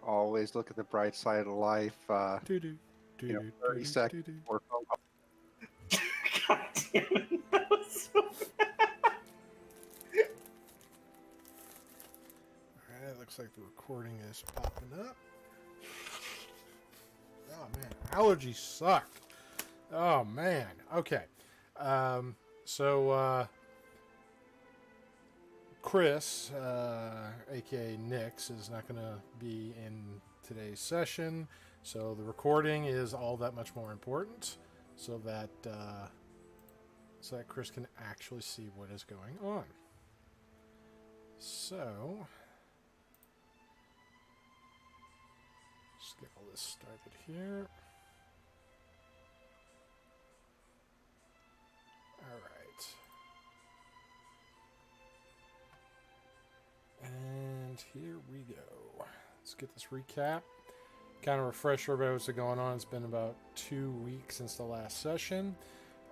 Always look at the bright side of life. Do do do do 30 do seconds do do. before phone call. God damn it. That was so All right, looks like the recording is popping up. Oh man, allergies suck. Oh man. Okay. So Chris, aka Nix, is not going to be in today's session. So the recording is all that much more important, so that Chris can actually see what is going on. So just get all this started here. All right. And here we go. Let's get this recap. Kind of refresh everybody what's going on. It's been about 2 weeks since the last session.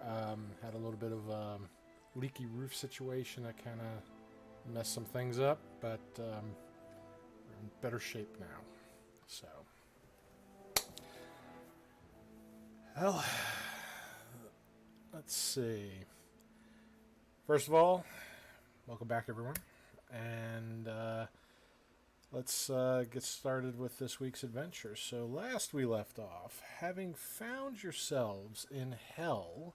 Had a little bit of a leaky roof situation that kind of messed some things up, but we're in better shape now. So, well, let's see. First of all, welcome back, everyone. And let's get started with this week's adventure. So last we left off, having found yourselves in hell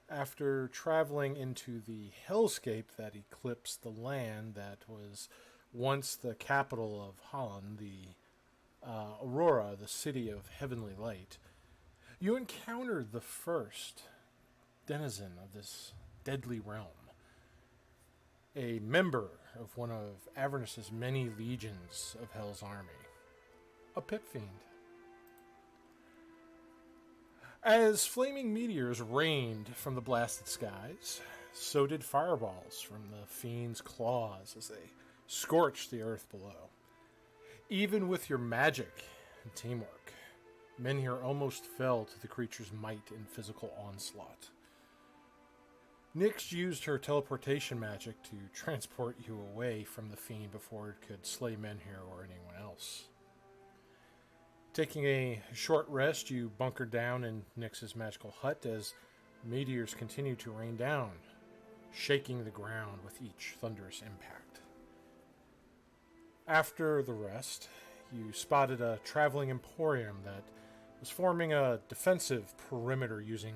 after traveling into the hellscape that eclipsed the land that was once the capital of Holland, the Aurora, the city of heavenly light, you encountered the first denizen of this deadly realm, a member of one of Avernus's many legions of Hell's army, a pit fiend. As flaming meteors rained from the blasted skies, so did fireballs from the fiend's claws as they scorched the earth below. Even with your magic and teamwork, men here almost fell to the creature's might and physical onslaught. Nyx used her teleportation magic to transport you away from the fiend before it could slay Menhir or anyone else. Taking a short rest, you bunkered down in Nyx's magical hut as meteors continued to rain down, shaking the ground with each thunderous impact. After the rest, you spotted a traveling emporium that was forming a defensive perimeter using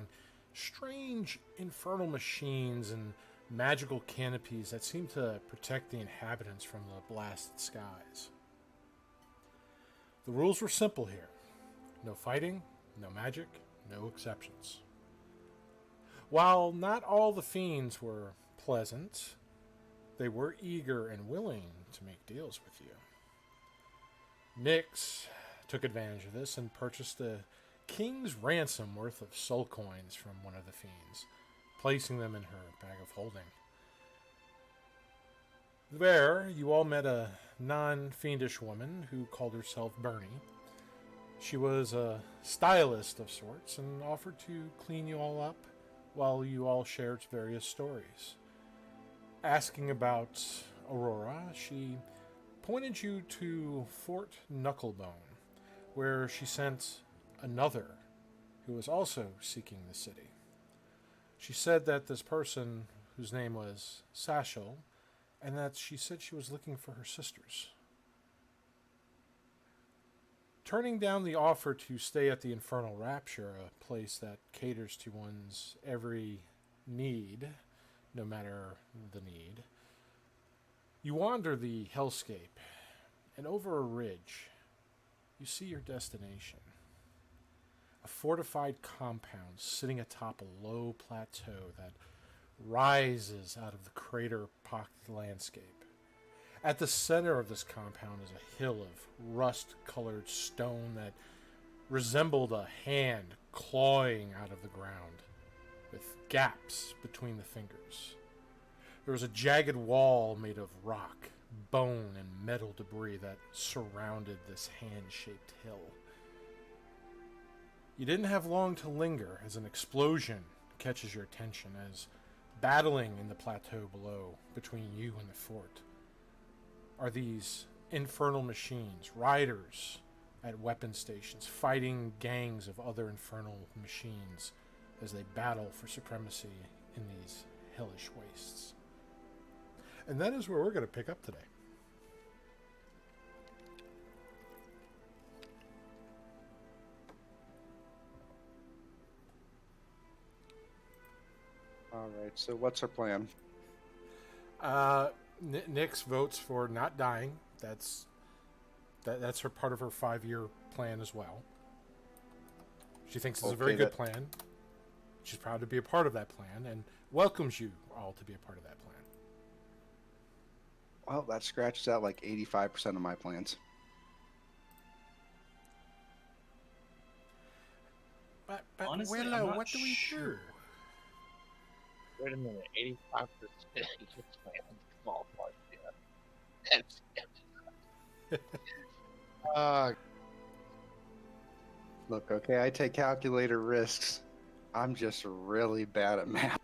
strange infernal machines and magical canopies that seem to protect the inhabitants from the blasted skies. The rules were simple here. No fighting, no magic, no exceptions. While not all the fiends were pleasant, they were eager and willing to make deals with you. Nyx took advantage of this and purchased a king's ransom worth of soul coins from one of the fiends, placing them in her bag of holding. There, you all met a non-fiendish woman who called herself Bernie. She was a stylist of sorts and offered to clean you all up while you all shared various stories. Asking about Aurora, she pointed you to Fort Knucklebone, where she sent another who was also seeking the city. She said that this person, whose name was Sashel, and that she said she was looking for her sisters. Turning down the offer to stay at the Infernal Rapture, a place that caters to one's every need, no matter the need, you wander the hellscape, and over a ridge, you see your destination. A fortified compound sitting atop a low plateau that rises out of the crater-pocked landscape. At the center of this compound is a hill of rust-colored stone that resembled a hand clawing out of the ground, with gaps between the fingers. There was a jagged wall made of rock, bone, and metal debris that surrounded this hand-shaped hill. You didn't have long to linger as an explosion catches your attention as, battling in the plateau below between you and the fort, are these infernal machines, riders at weapon stations, fighting gangs of other infernal machines as they battle for supremacy in these hellish wastes. And that is where we're going to pick up today. All right, so what's our plan? Nyx votes for not dying. That's her part of her 5-year plan as well. She thinks it's a very good plan. She's proud to be a part of that plan and welcomes you all to be a part of that plan. Well, that scratches out like 85% of my plans. But Honestly, Willow, I'm not what do we do? Wait a minute, 85% of your plan fall apart. Yeah. That's Look, okay, I take calculator risks. I'm just really bad at math.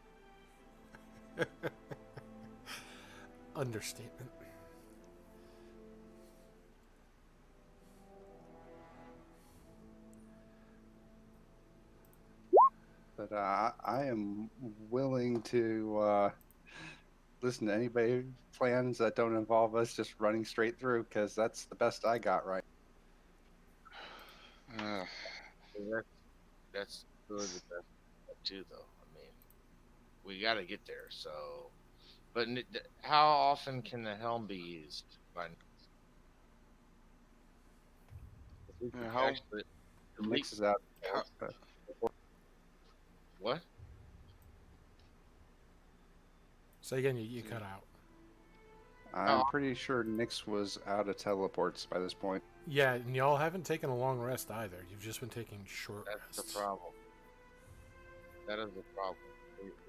Understatement. But I am willing to listen to anybody plans that don't involve us just running straight through, because that's the best I got right. that's really the best too, though. I mean, we got to get there. So, but how often can the helm be used? By how actually, It mixes out. what? Say again, you cut out. I'm pretty sure Nyx was out of teleports by this point. Yeah, and y'all haven't taken a long rest either. You've just been taking short That's rests. the problem. That is the problem.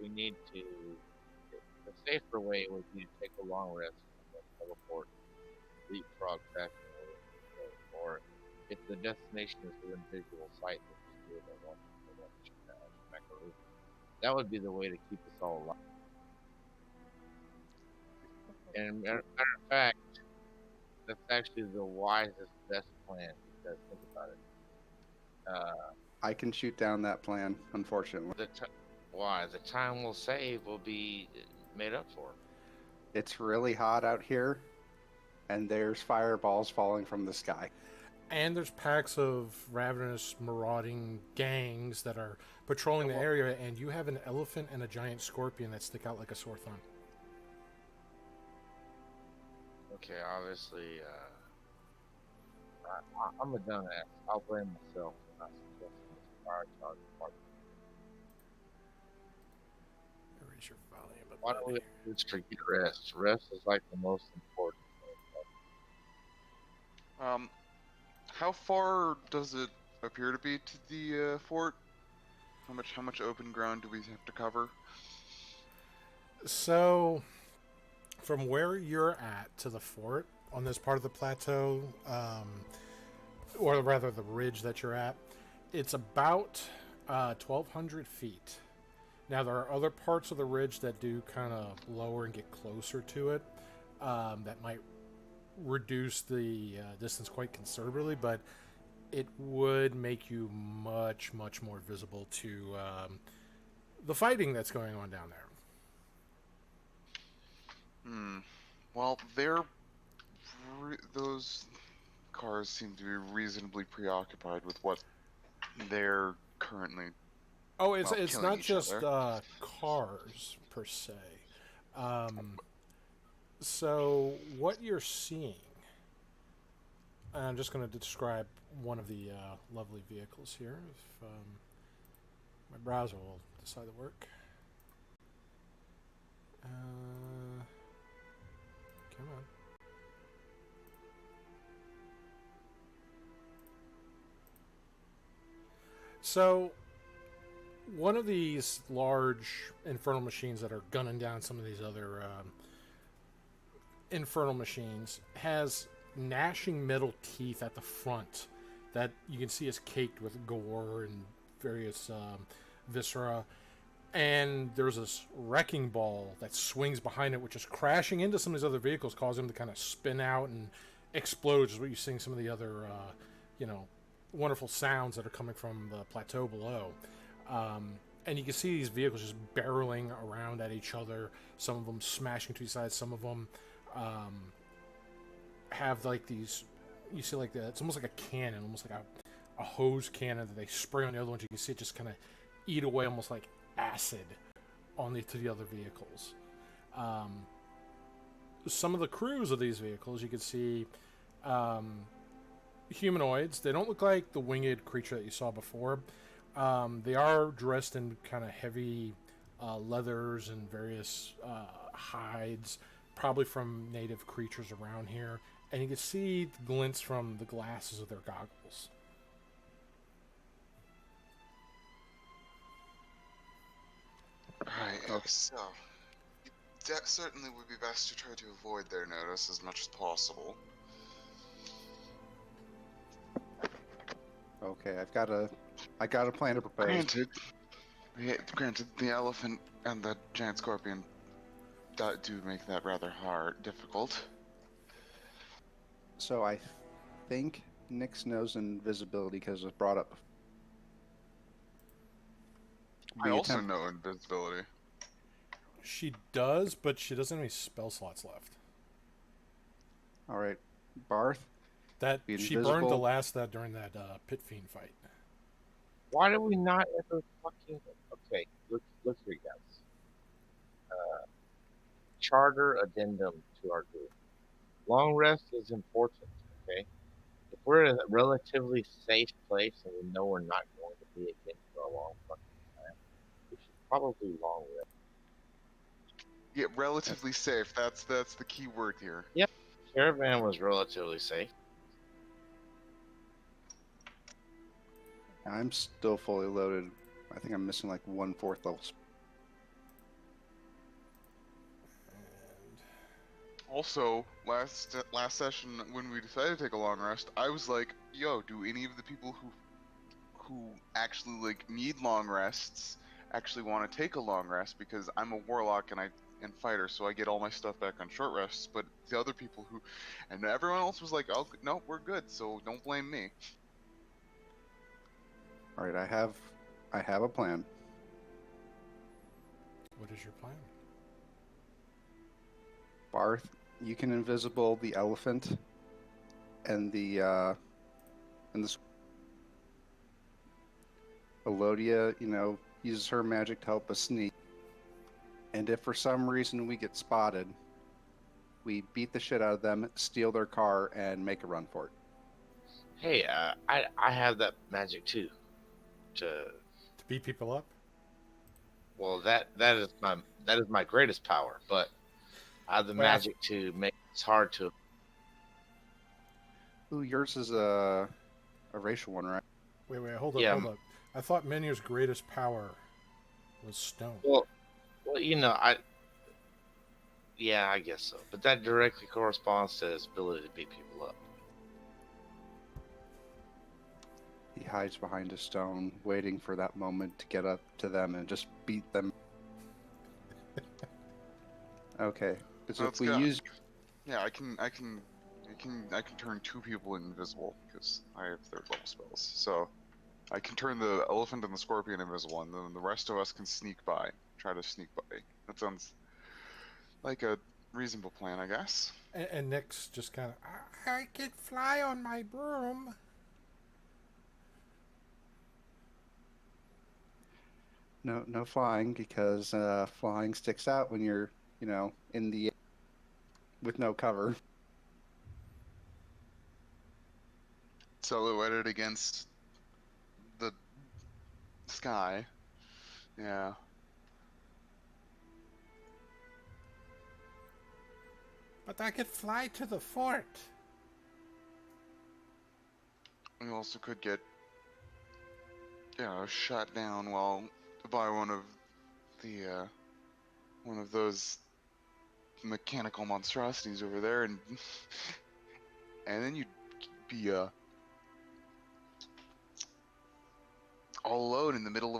We need to. The safer way would be to take a long rest and then teleport, leapfrog back, or if the destination is within visual sight, then just do it at once. That would be the way to keep us all alive. And matter of fact, that's actually the wisest, best plan. Because think about it. I can shoot down that plan, unfortunately. The time we'll save will be made up for. It's really hot out here, and there's fireballs falling from the sky. And there's packs of ravenous, marauding gangs that are patrolling the area, and you have an elephant and a giant scorpion that stick out like a sore thumb. Okay, obviously, I'm a dumbass. I'll blame myself for not suggesting this fire charge part. Raise your volume a Why don't we bit. just forget rest? Rest is like the most important thing. how far does it appear to be to the fort? How much open ground do we have to cover? So, from where you're at to the fort on this part of the plateau, or rather the ridge that you're at, it's about 1,200 feet. Now, there are other parts of the ridge that do kind of lower and get closer to it that might reduce the distance quite considerably, but it would make you much, much more visible to the fighting that's going on down there. Well, those cars seem to be reasonably preoccupied with what they're currently. Oh, it's killing not each just other. cars per se. So what you're seeing, and I'm just going to describe one of the lovely vehicles here. If my browser will decide to work. Come on. So, one of these large infernal machines that are gunning down some of these other infernal machines has gnashing metal teeth at the front that you can see is caked with gore and various viscera. And there's this wrecking ball that swings behind it, which is crashing into some of these other vehicles, causing them to kind of spin out explodes is what you sing some of the other, you know, wonderful sounds that are coming from the plateau below. And you can see these vehicles just barreling around at each other. Some of them smashing to each side. Some of them have like these. You see like it's almost like a cannon, almost like a hose cannon that they spray on the other ones. You can see it just kind of eat away, almost like acid, to the other vehicles. Some of the crews of these vehicles, you can see humanoids. They don't look like the winged creature that you saw before. They are dressed in kind of heavy leathers and various hides, probably from native creatures around here. And you can see the glints from the glasses of their goggles. Right. Okay. So, that certainly would be best to try to avoid their notice as much as possible. Okay, I got a plan to propose. Granted, the elephant and the giant scorpion do make that rather difficult. So I think Nyx knows invisibility because it was brought up. I We also attempt- know invisibility. She does, but she doesn't have any spell slots left. All right, Barth. That Be she burned the invisible. last of that during that pit fiend fight. Why do we not ever fucking? Okay, look here, guys. Charter addendum to our group. Long rest is important. Okay, if we're in a relatively safe place and we know we're not going to be again for a long fucking time, we should probably long rest. Yeah, relatively safe. That's the key word here. Caravan was relatively safe. I'm still fully loaded. I think I'm missing like 1/4 level. Also, last session when we decided to take a long rest, I was like, "Yo, do any of the people who actually like need long rests actually want to take a long rest? Because I'm a warlock and fighter, so I get all my stuff back on short rests. But the other people and everyone else was like, "Oh, no, we're good. So don't blame me." All right, I have a plan. What is your plan? Barth, you can invisible the elephant and the Elodia, uses her magic to help us sneak. And if for some reason we get spotted, we beat the shit out of them, steal their car, and make a run for it. Hey, I have that magic too. To beat people up? Well, that is my greatest power, but I have the magic to make it hard to. Ooh, yours is a racial one, right? Wait, hold up, Yeah. hold up. I thought Menier's greatest power was stone. Well, I guess so. But that directly corresponds to his ability to beat people up. He hides behind a stone, waiting for that moment to get up to them and just beat them. Okay, so Let's if we go. use, Yeah, I can turn 2 people invisible because I have 3rd level spells. So I can turn the elephant and the scorpion invisible, and then the rest of us can try to sneak by. That sounds like a reasonable plan, I guess. And Nyx just kind of, I can fly on my broom. no flying because flying sticks out when you're, in the with no cover. Silhouetted against the sky. Yeah. But I could fly to the fort. We also could get, shot down by one of those mechanical monstrosities over there, and then you'd be all alone in the middle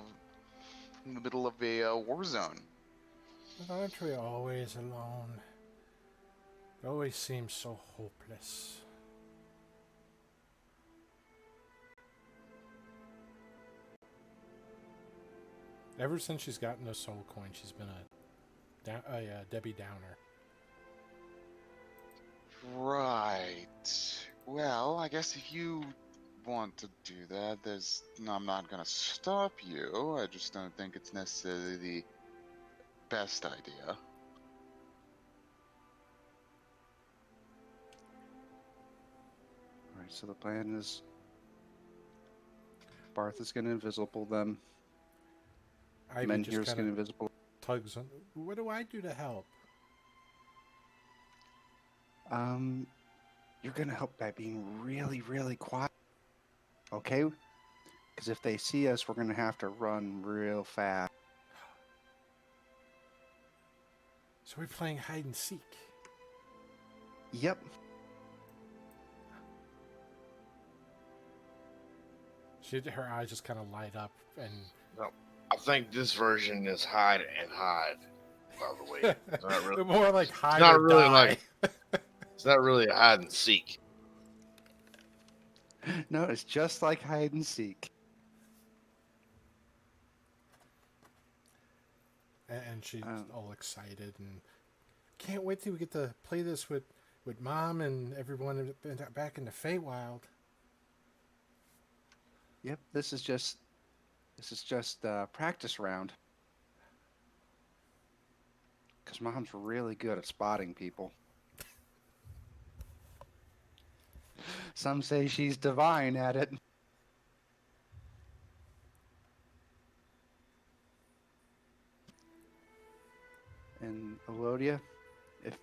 of a war zone. But aren't we always alone? It always seems so hopeless. Ever since she's gotten a soul coin, she's been a Debbie Downer. Right. Well, I guess if you want to do that, I'm not gonna stop you. I just don't think it's necessarily the best idea. All right, so the plan is Barth is going to invisible them. Ivy Men just here's kind going to of invisible. tugs on. What do I do to help? You're going to help by being really, really quiet. Okay? Because if they see us, we're going to have to run real fast. So we're playing hide and seek. Yep. Her eyes just kind of light up, and I think this version is hide and hide. By the way, it's not really, more like hide. not or really die. like- it's not really a hide and seek. No, it's just like hide and seek. And she's all excited and can't wait till we get to play this with Mom and everyone back in the Feywild. Yep, this is just practice round. Because Mom's really good at spotting people. Some say she's divine at it. And Elodia, if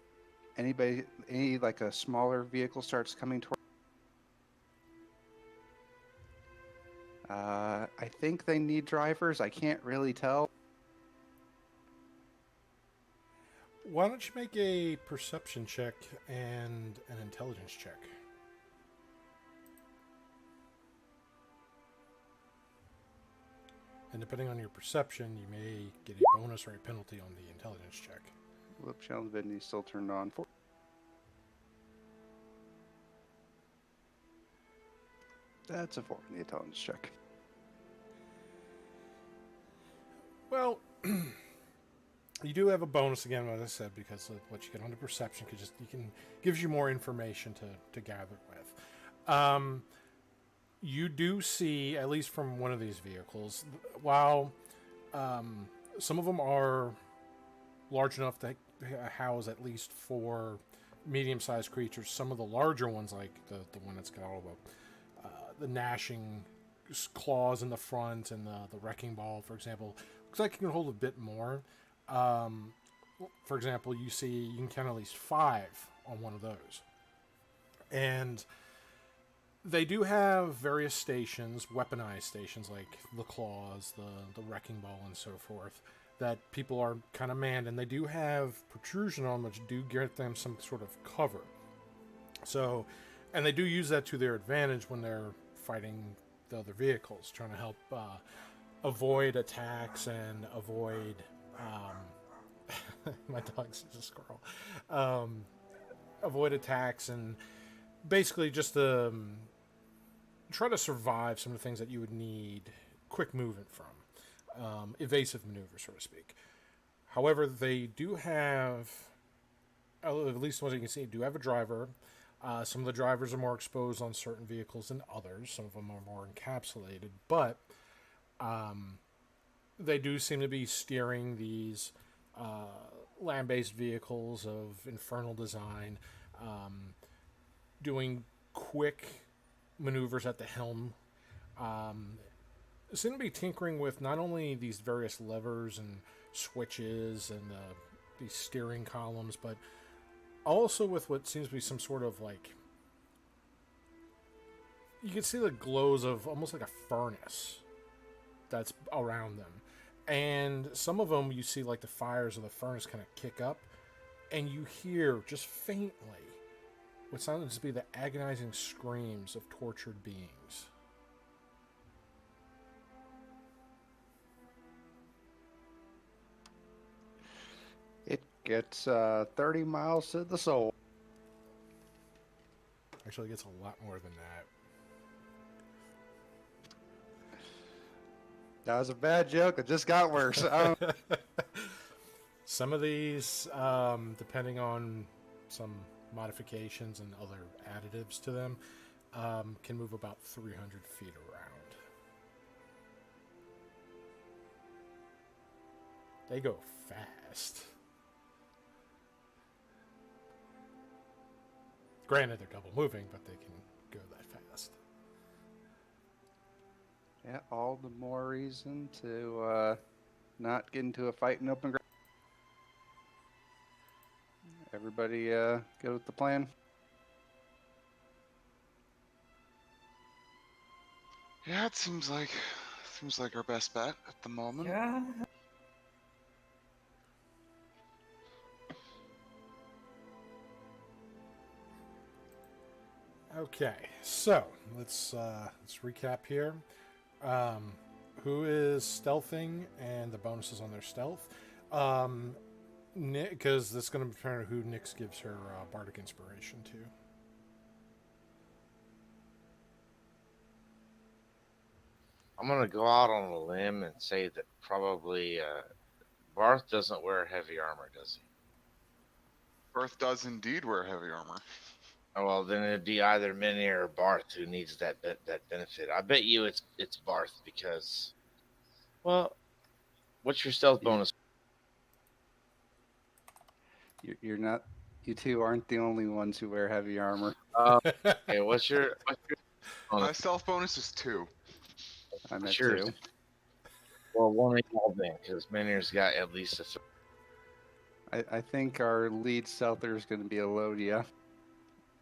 any like a smaller vehicle starts coming toward, I think they need drivers. I can't really tell. Why don't you make a perception check and an intelligence check? And depending on your perception, you may get a bonus or a penalty on the intelligence check. Whoop, challenge ability still turned on. That's a 4 in the intelligence check. Well, you do have a bonus again, as I said, because of what you get on the perception gives you more information to gather with. You do see, at least from one of these vehicles, while some of them are large enough to house at least 4 medium-sized creatures, some of the larger ones, like the one that's got all the gnashing claws in the front and the wrecking ball, for example, looks like it can hold a bit more. For example, you can count at least 5 on one of those. And they do have various stations, weaponized stations, like the claws, the wrecking ball, and so forth, that people are kind of manned, and they do have protrusion on which do get them some sort of cover. So, and they do use that to their advantage when they're fighting the other vehicles, trying to help avoid attacks and avoid my dog's just a squirrel. Avoid attacks and basically just try to survive some of the things that you would need quick movement from, evasive maneuvers, so to speak. However, they do have, at least the ones you can see, do have a driver. Some of the drivers are more exposed on certain vehicles than others. Some of them are more encapsulated, but they do seem to be steering these land-based vehicles of infernal design, doing quick maneuvers at the helm. Seem to be tinkering with not only these various levers and switches and these steering columns, but also with what seems to be some sort of like, you can see the glows of almost like a furnace that's around them. And some of them you see like the fires of the furnace kind of kick up, and you hear just faintly what sounds to be the agonizing screams of tortured beings. It gets 30 miles to the soul. Actually, it gets a lot more than that. That was a bad joke. It just got worse. Some of these, depending on some modifications and other additives to them, can move about 300 feet around. They go fast. Granted, they're double moving, but they can go that fast. Yeah, all the more reason to not get into a fight in open ground. Everybody go with the plan? Yeah, it seems like our best bet at the moment. Yeah. Okay, so let's recap here. Who is stealthing and the bonuses on their stealth? Nick, because that's going to determine who Nyx gives her bardic inspiration to. I'm gonna go out on a limb and say that probably Barth doesn't wear heavy armor, does he? Earth does indeed wear heavy armor. Oh, well, then it'd be either Minnie or Barth who needs that benefit. I bet you it's Barth because, well, what's your stealth bonus? You're not. You two aren't the only ones who wear heavy armor. Okay, what's your My stealth bonus is 2. I'm at Sure. 2. well, one of y'all then, because Minnie's got at least a. I think our lead stealther is going to be Elodia.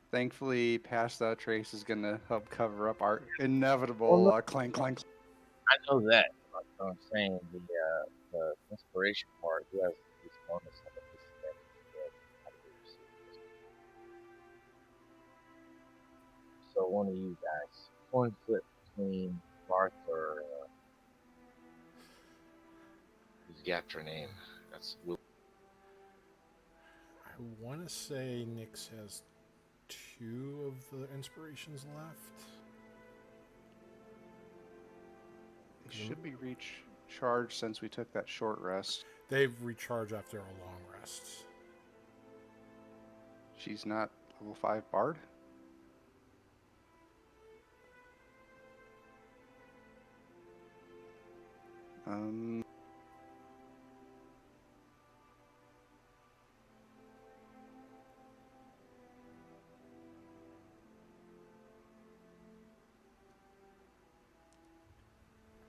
Thankfully, Passed Out Trace is going to help cover up our inevitable clank clank. I know that. But I'm saying the inspiration part. Who has this bonus on the disadvantage? So one of you guys, coin flip between Barth or who's got your name? That's Will. I want to say Nyx has 2 of the inspirations left. It should be recharged since we took that short rest. They recharge after a long rest. She's not level 5 bard?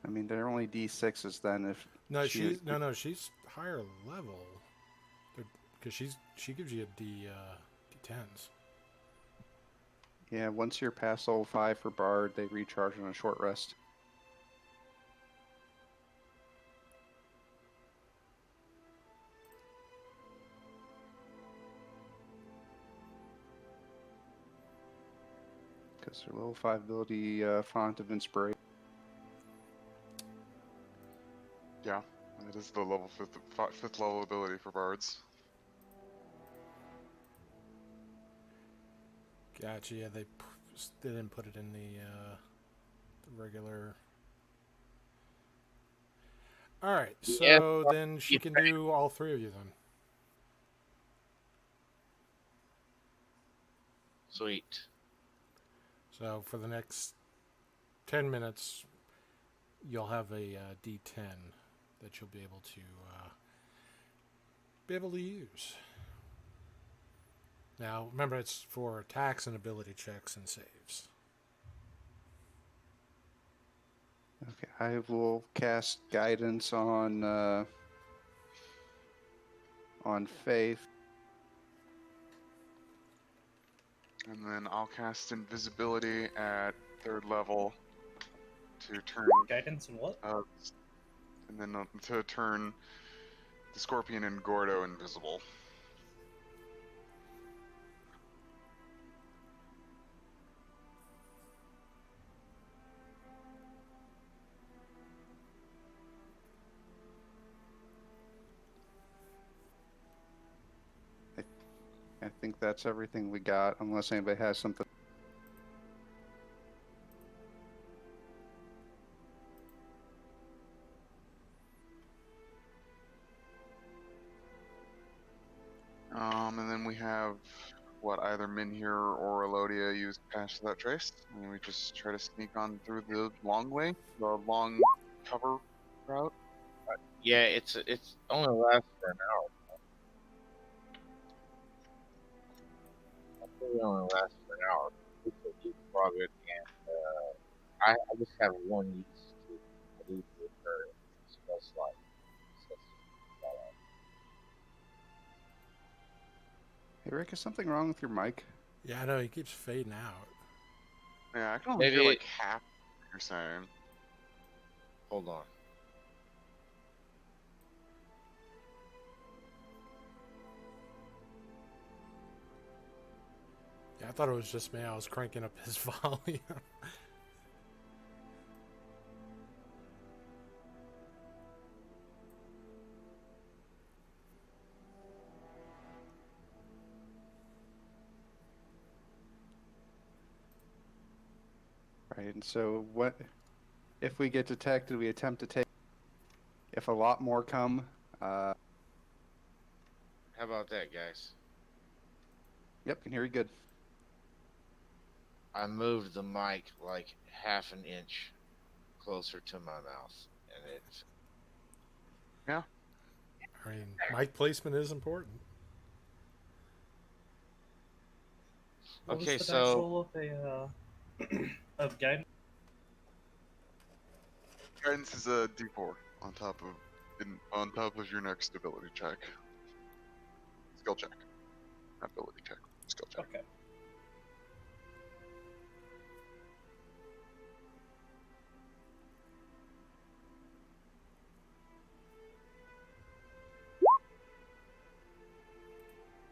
I mean, they're only D6s then. If No, she- she's higher level. Because she gives you a D10s. Yeah, once you're past level 5 for bard, they recharge on a short rest. Because their level 5 ability, Font of Inspiration. Yeah, it is the level fifth level ability for bards. Gotcha. Yeah, they didn't put it in the regular. All right, so Yeah. then she can do all 3 of you then. Sweet. So for the next 10 minutes, you'll have a D10 that you'll be able to use. Now, remember, it's for attacks and ability checks and saves. Okay, I will cast Guidance on Faith. And then I'll cast Invisibility at 3rd level to turn, Guidance and what? and then to turn the Scorpion and Gordo invisible. I think that's everything we got, unless anybody has something. what either Minhir or Elodia use Pass Without Trace, and we just try to sneak on through the long way, the long cover route. Yeah, it's only lasts for an hour. I think it only lasts for an hour. It's a deep progress, and I just have one use to leave with her. So that's like, Hey Rick, is something wrong with your mic? Yeah, I know, he keeps fading out. Yeah, I can only hear Maybe- like half what you're saying. hold on. Yeah, I thought it was just me. I was cranking up his volume. Right, and so what if we get detected? We attempt to take. If a lot more come, How about that, guys? yep, can hear you good. I moved the mic like half an inch closer to my mouth, and it's I mean, mic placement is important. What Okay, was the so- dice roll of a of guidance? Guidance is a D4 on top of your next ability check. Skill check. Not ability check. Skill check. Okay.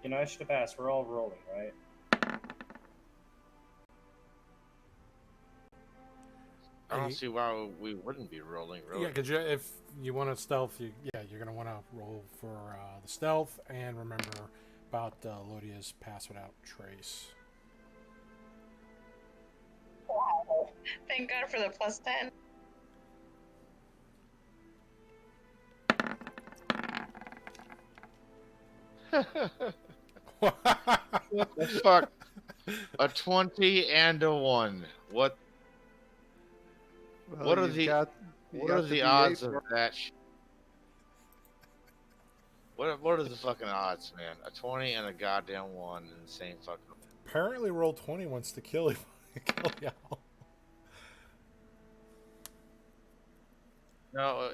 You know, I should have asked. We're all rolling, right? I don't Hey. see why we wouldn't be rolling. Really. Yeah, because if you want to stealth, you're going to want to roll for the stealth, and remember about Lodia's Pass Without Trace. Wow. Thank God for the plus 10. What the fuck? A 20 and a 1. What? Well, What are you've the- got- you What got are the D8 odds of for- that? What are the fucking odds, man? A 20 and a goddamn 1 in the same fucking. Apparently, Roll 20 wants to kill you. Kill y'all. No,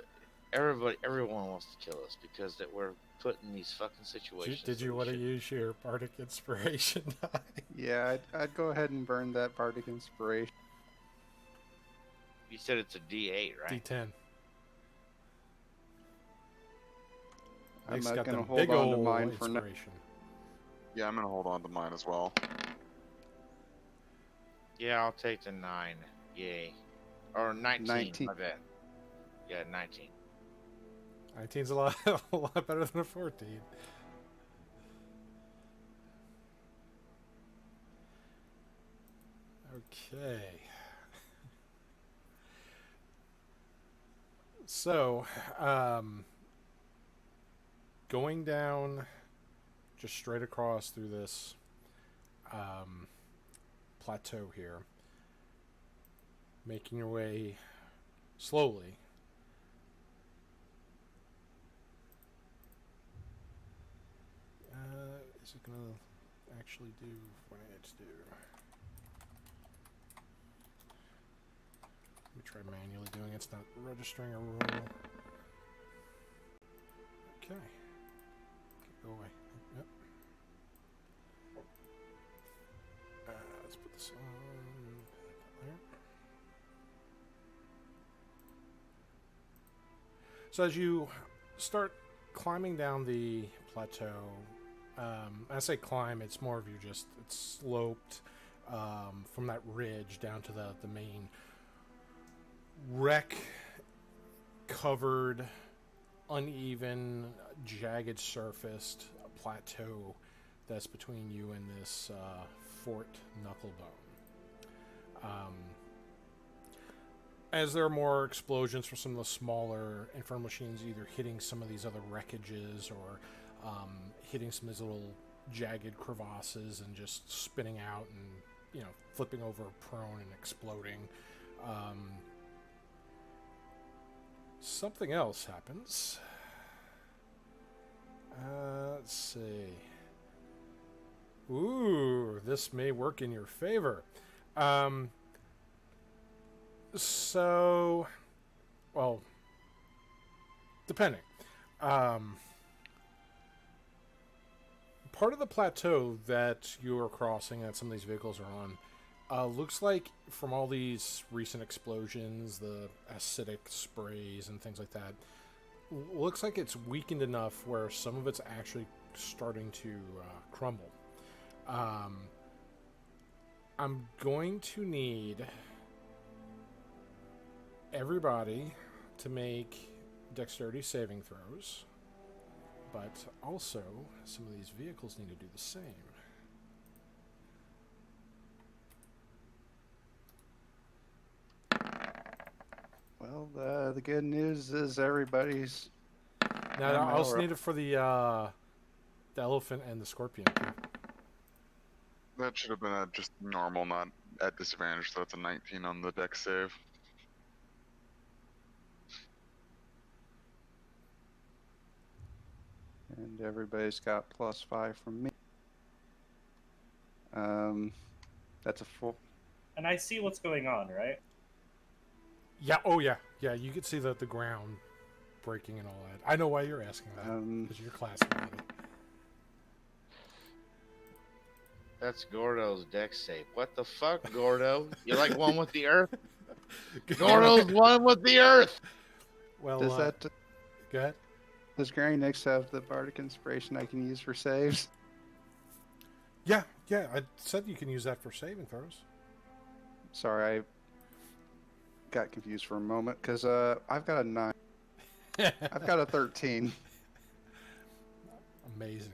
everyone wants to kill us because that we're put in these fucking situations. Did that you we want to shouldn't. use your Bardic Inspiration die? Yeah, I'd go ahead and burn that Bardic Inspiration. You said it's a D8, right? D10. I'm Nick's not got gonna them hold big on to ol' mine for now. inspiration. Yeah, I'm gonna hold on to mine as well. Yeah, I'll take the 9. Yay. Or 19. 19. My bad. Yeah, 19. 19's a lot better than a 14. Okay. So, going down just straight across through this plateau here, making your way slowly. Is it gonna actually do what I need to do? Let me try manually doing it. It's not registering a roll. Okay. Go away. Yep. Let's put this on there. So as you start climbing down the plateau, I say climb, it's more of you just, it's sloped from that ridge down to the main wreck covered, uneven, jagged surfaced plateau that's between you and this Fort Knucklebone. As there are more explosions from some of the smaller infernal machines either hitting some of these other wreckages or hitting some of these little jagged crevasses and just spinning out and, you know, flipping over prone and exploding. Something else happens. Let's see. Ooh, this may work in your favor. So, well, depending. Part of the plateau that you are crossing, that some of these vehicles are on, looks like from all these recent explosions, the acidic sprays and things like that, looks like it's weakened enough where some of it's actually starting to crumble. I'm going to need everybody to make dexterity saving throws, but also some of these vehicles need to do the same. Well, the good news is everybody's. Now, I also need it for the elephant and the scorpion. That should have been at just normal, not at disadvantage. So that's a 19 on the dex save. And everybody's got +5 from me. That's a full. And I see what's going on, right? Yeah. Oh, yeah. Yeah. You can see the ground breaking and all that. I know why you're asking that because you're classified. That's Gordo's dex save. What the fuck, Gordo? You like one with the earth? Gordo's one with the earth. Well, Does that? go ahead. Does Granny Nix have the bardic inspiration I can use for saves? Yeah. I said you can use that for saving throws. Sorry, I got confused for a moment because I've got a 9. I've got a 13. Amazing.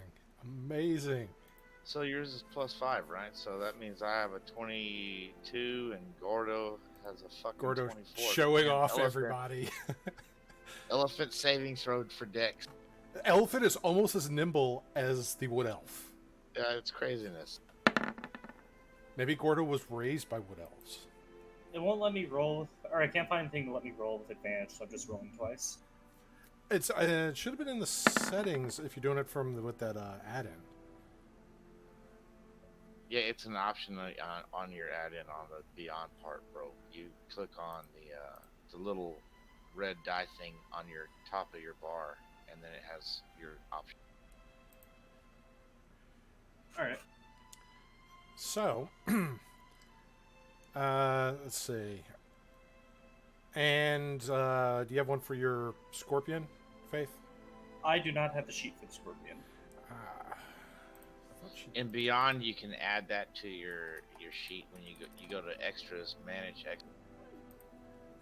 So yours is +5, right? So that means I have a 22 and Gordo has a fucking Gordo 24. showing off Elephant. everybody. Elephant saving throw for dex. Elephant is almost as nimble as the wood elf. Yeah, it's craziness. Maybe Gordo was raised by wood elves. It won't let me roll, or I can't find anything to let me roll with advantage, so I'm just rolling twice. It should have been in the settings if you're doing it from with that add-in. Yeah, it's an option on your add-in on the Beyond part, bro. You click on the little red die thing on your top of your bar, and then it has your option. All right. So, let's see. And do you have one for your scorpion, Faith? I do not have the sheet for the scorpion. I thought she... In Beyond, you can add that to your sheet when you go to extras, manage extras.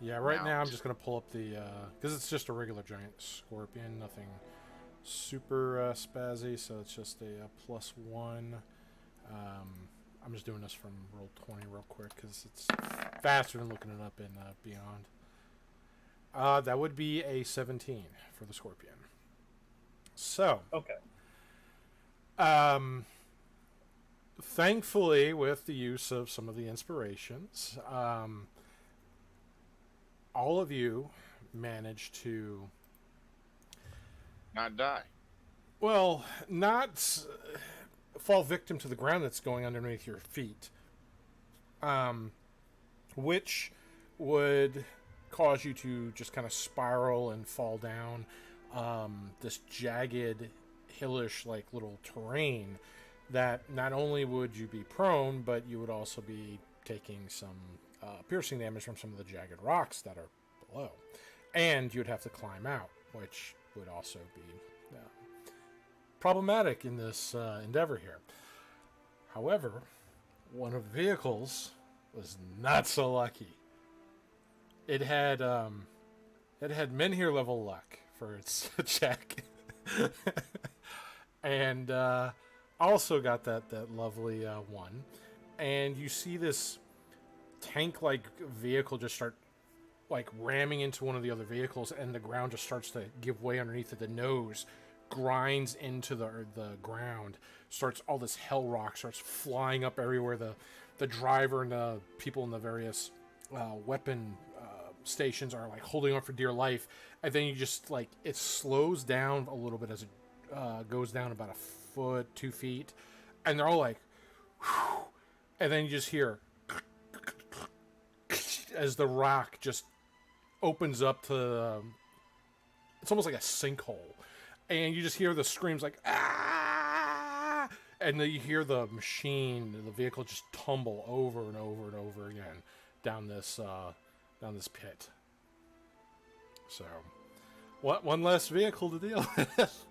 Yeah, right now I'm just going to pull up the... because it's just a regular giant scorpion, nothing super spazzy, so it's just a +1. I'm just doing this from Roll20 real quick because it's faster than looking it up in Beyond. That would be a 17 for the scorpion. So... Okay. Thankfully, with the use of some of the inspirations, all of you managed to... Not die. Well, not fall victim to the ground that's going underneath your feet. Which would cause you to just kind of spiral and fall down this jagged, hillish, like, little terrain that not only would you be prone, but you would also be taking some piercing damage from some of the jagged rocks that are below. And you'd have to climb out, which would also be problematic in this endeavor here. However, one of the vehicles was not so lucky. It had Menhir level luck for its check. And also got that lovely 1. And you see this tank-like vehicle just start like ramming into one of the other vehicles, and the ground just starts to give way underneath it. The nose grinds into the ground. Starts all this hell rock starts flying up everywhere. The driver and the people in the various weapon stations are like holding on for dear life, and then you just like it slows down a little bit as it goes down about 1 foot, 2 feet, and they're all like, whew, and then you just hear as the rock just opens up to it's almost like a sinkhole, and you just hear the screams like ah, and then you hear the vehicle just tumble over and over and over again down this pit. So, one less vehicle to deal with.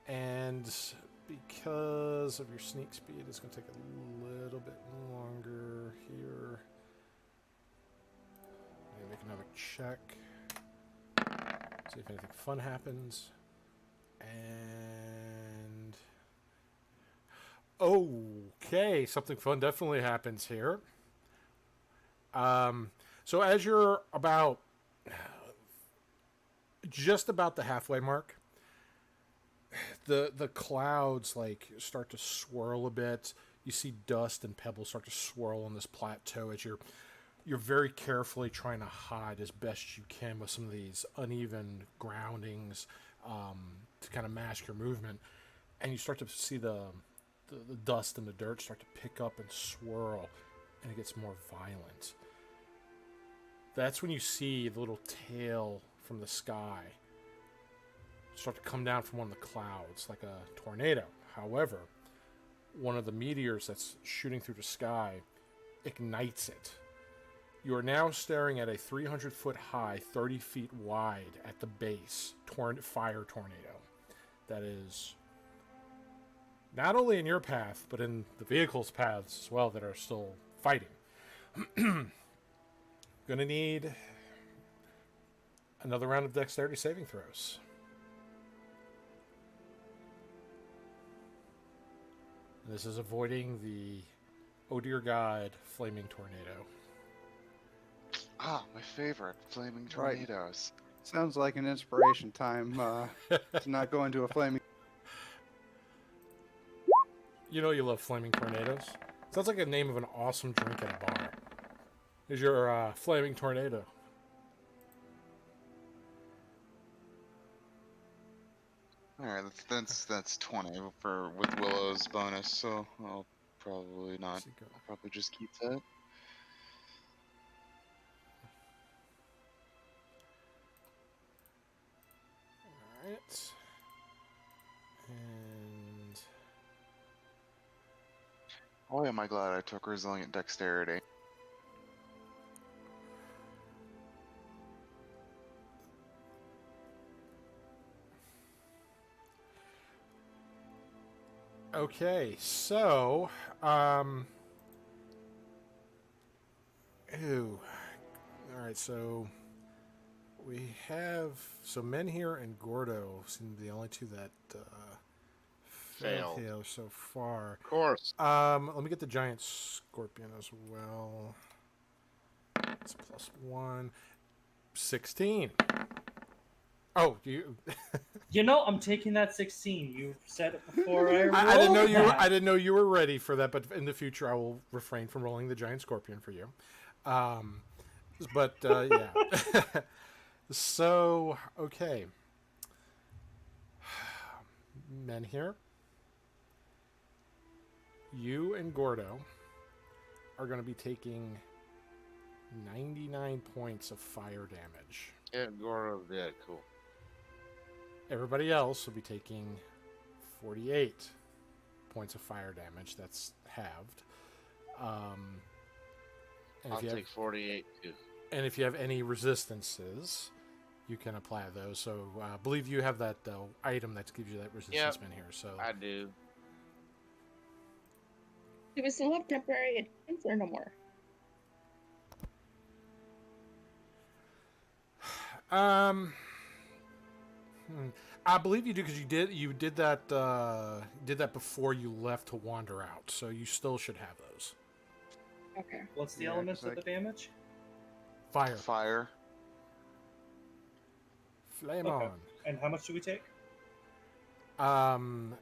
And because of your sneak speed, it's going to take a little bit longer here. I'm going to make another check. See if anything fun happens. And okay, something fun definitely happens here. So as you're just about the halfway mark, the clouds like start to swirl a bit. You see dust and pebbles start to swirl on this plateau as you're very carefully trying to hide as best you can with some of these uneven groundings to kind of mask your movement. And you start to see the dust and the dirt start to pick up and swirl, and it gets more violent. That's when you see the little tail from the sky start to come down from one of the clouds like a tornado. However, one of the meteors that's shooting through the sky ignites it. You are now staring at a 300-foot high, 30 feet wide at the base fire tornado that is not only in your path, but in the vehicle's paths as well that are still fighting. Gonna need another round of dexterity saving throws. This is avoiding the, oh dear God, flaming tornado. Ah, my favorite, flaming Right. tornadoes. Sounds like an inspiration time to not go into a flaming. You know you love flaming tornadoes. Sounds like a name of an awesome drink at a bar. Here's your flaming tornado. All right, that's 20 for with Willow's bonus, so I'll probably not. Let's see, go. I'll probably just keep that. Alright. And Boy, am I glad I took resilient dexterity. okay, so alright, so we have Menhir and Gordo seem to be the only two that Fail. fail so far. Of course. Let me get the giant scorpion as well. It's +1. 16. Oh, you You know, I'm taking that 16. You said it before I rolled I didn't know you were, that. I didn't know you were ready for that, but in the future I will refrain from rolling the giant scorpion for you. But yeah. So, okay. Menhir, you and Gordo are going to be taking 99 points of fire damage. Yeah, Goro did. Cool. Everybody else will be taking 48 points of fire damage. That's halved. And I'll if you have, take 48 too. and if you have any resistances, you can apply those. So I believe you have that item that gives you that resistance in here. So I do. Do we still have temporary attendance or no more? I believe you do because you did that before you left to wander out. So you still should have those. Okay. What's the Yeah, elements 'cause of the damage? Fire. Fire. Flame Okay. And how much do we take? on.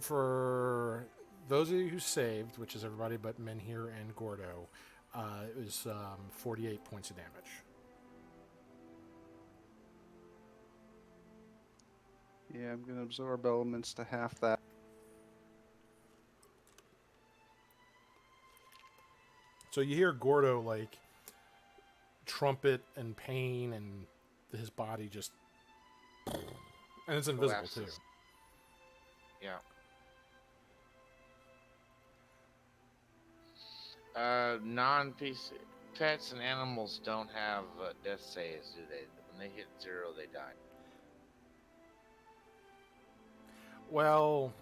For those of you who saved, which is everybody but Menhir and Gordo, it was 48 points of damage. Yeah, I'm gonna absorb elements to half that. So you hear Gordo like trumpet and pain, and his body just, and it's invisible too. Collapses. Yeah. Non-PC pets and animals don't have death saves, do they? When they hit 0, they die. Well,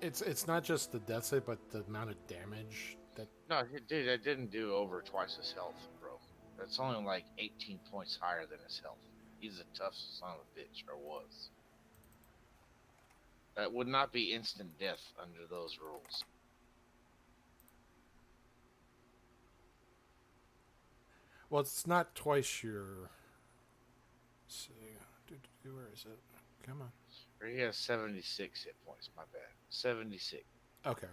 it's not just the death save, but the amount of damage that. No, dude, that didn't do over twice his health, bro. That's only like 18 points higher than his health. He's a tough son of a bitch, or was. That would not be instant death under those rules. Well, it's not twice your. Let's see, where is it? Come on. Or he has 76 hit points. My bad. 76. Okay.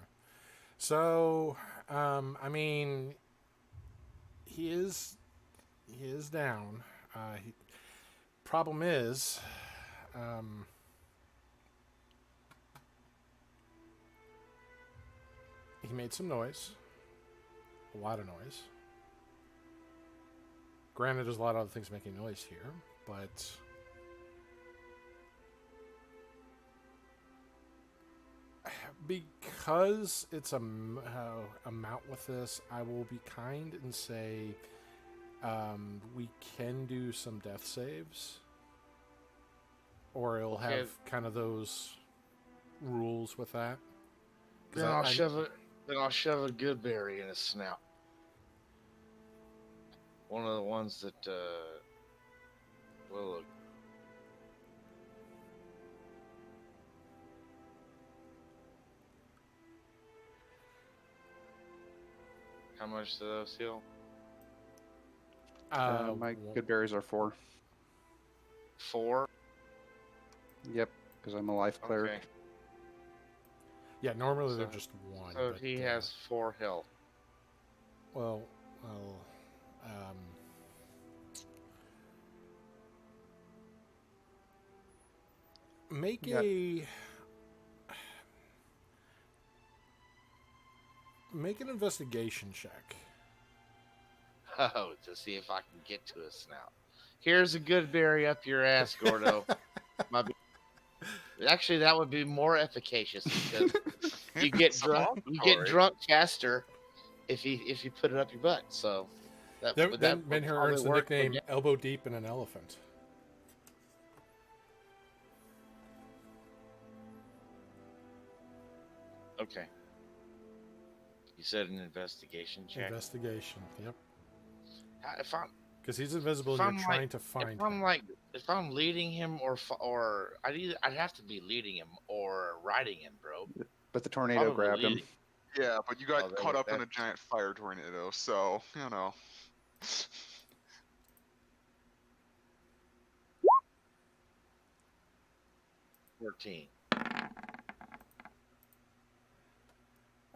So, I mean, he is down. Problem is, he made some noise, a lot of noise. Granted, there's a lot of other things making noise here, but because it's a mount with this, I will be kind and say we can do some death saves, or it'll have kind of those rules with that. Then I'll shove it. Then I'll shove a good berry in his snout. One of the ones that will. How much do those heal? My good berries are 4. 4. Yep, because I'm a life cleric. Okay. Yeah, normally they're So- just 1. So but, he has 4 health. Well, make Yeah. make an investigation check. Oh, to see if I can get to his snout. Here's a good berry up your ass, Gordo. Actually, that would be more efficacious because you get drunk. You get drunk faster if you put it up your butt. So that Then would that Menhir probably earns the work for nickname you? Elbow Deep in an Elephant. Okay. You said an investigation check. Investigation. Yep. If I'm Because he's invisible, If you're I'm trying to find if I'm him. like if I'm leading him or I'd have to be leading him or riding him, bro. But the tornado Probably grabbed him. leading. Yeah, but you got Oh, caught up in that- a giant fire tornado, so you know. 14.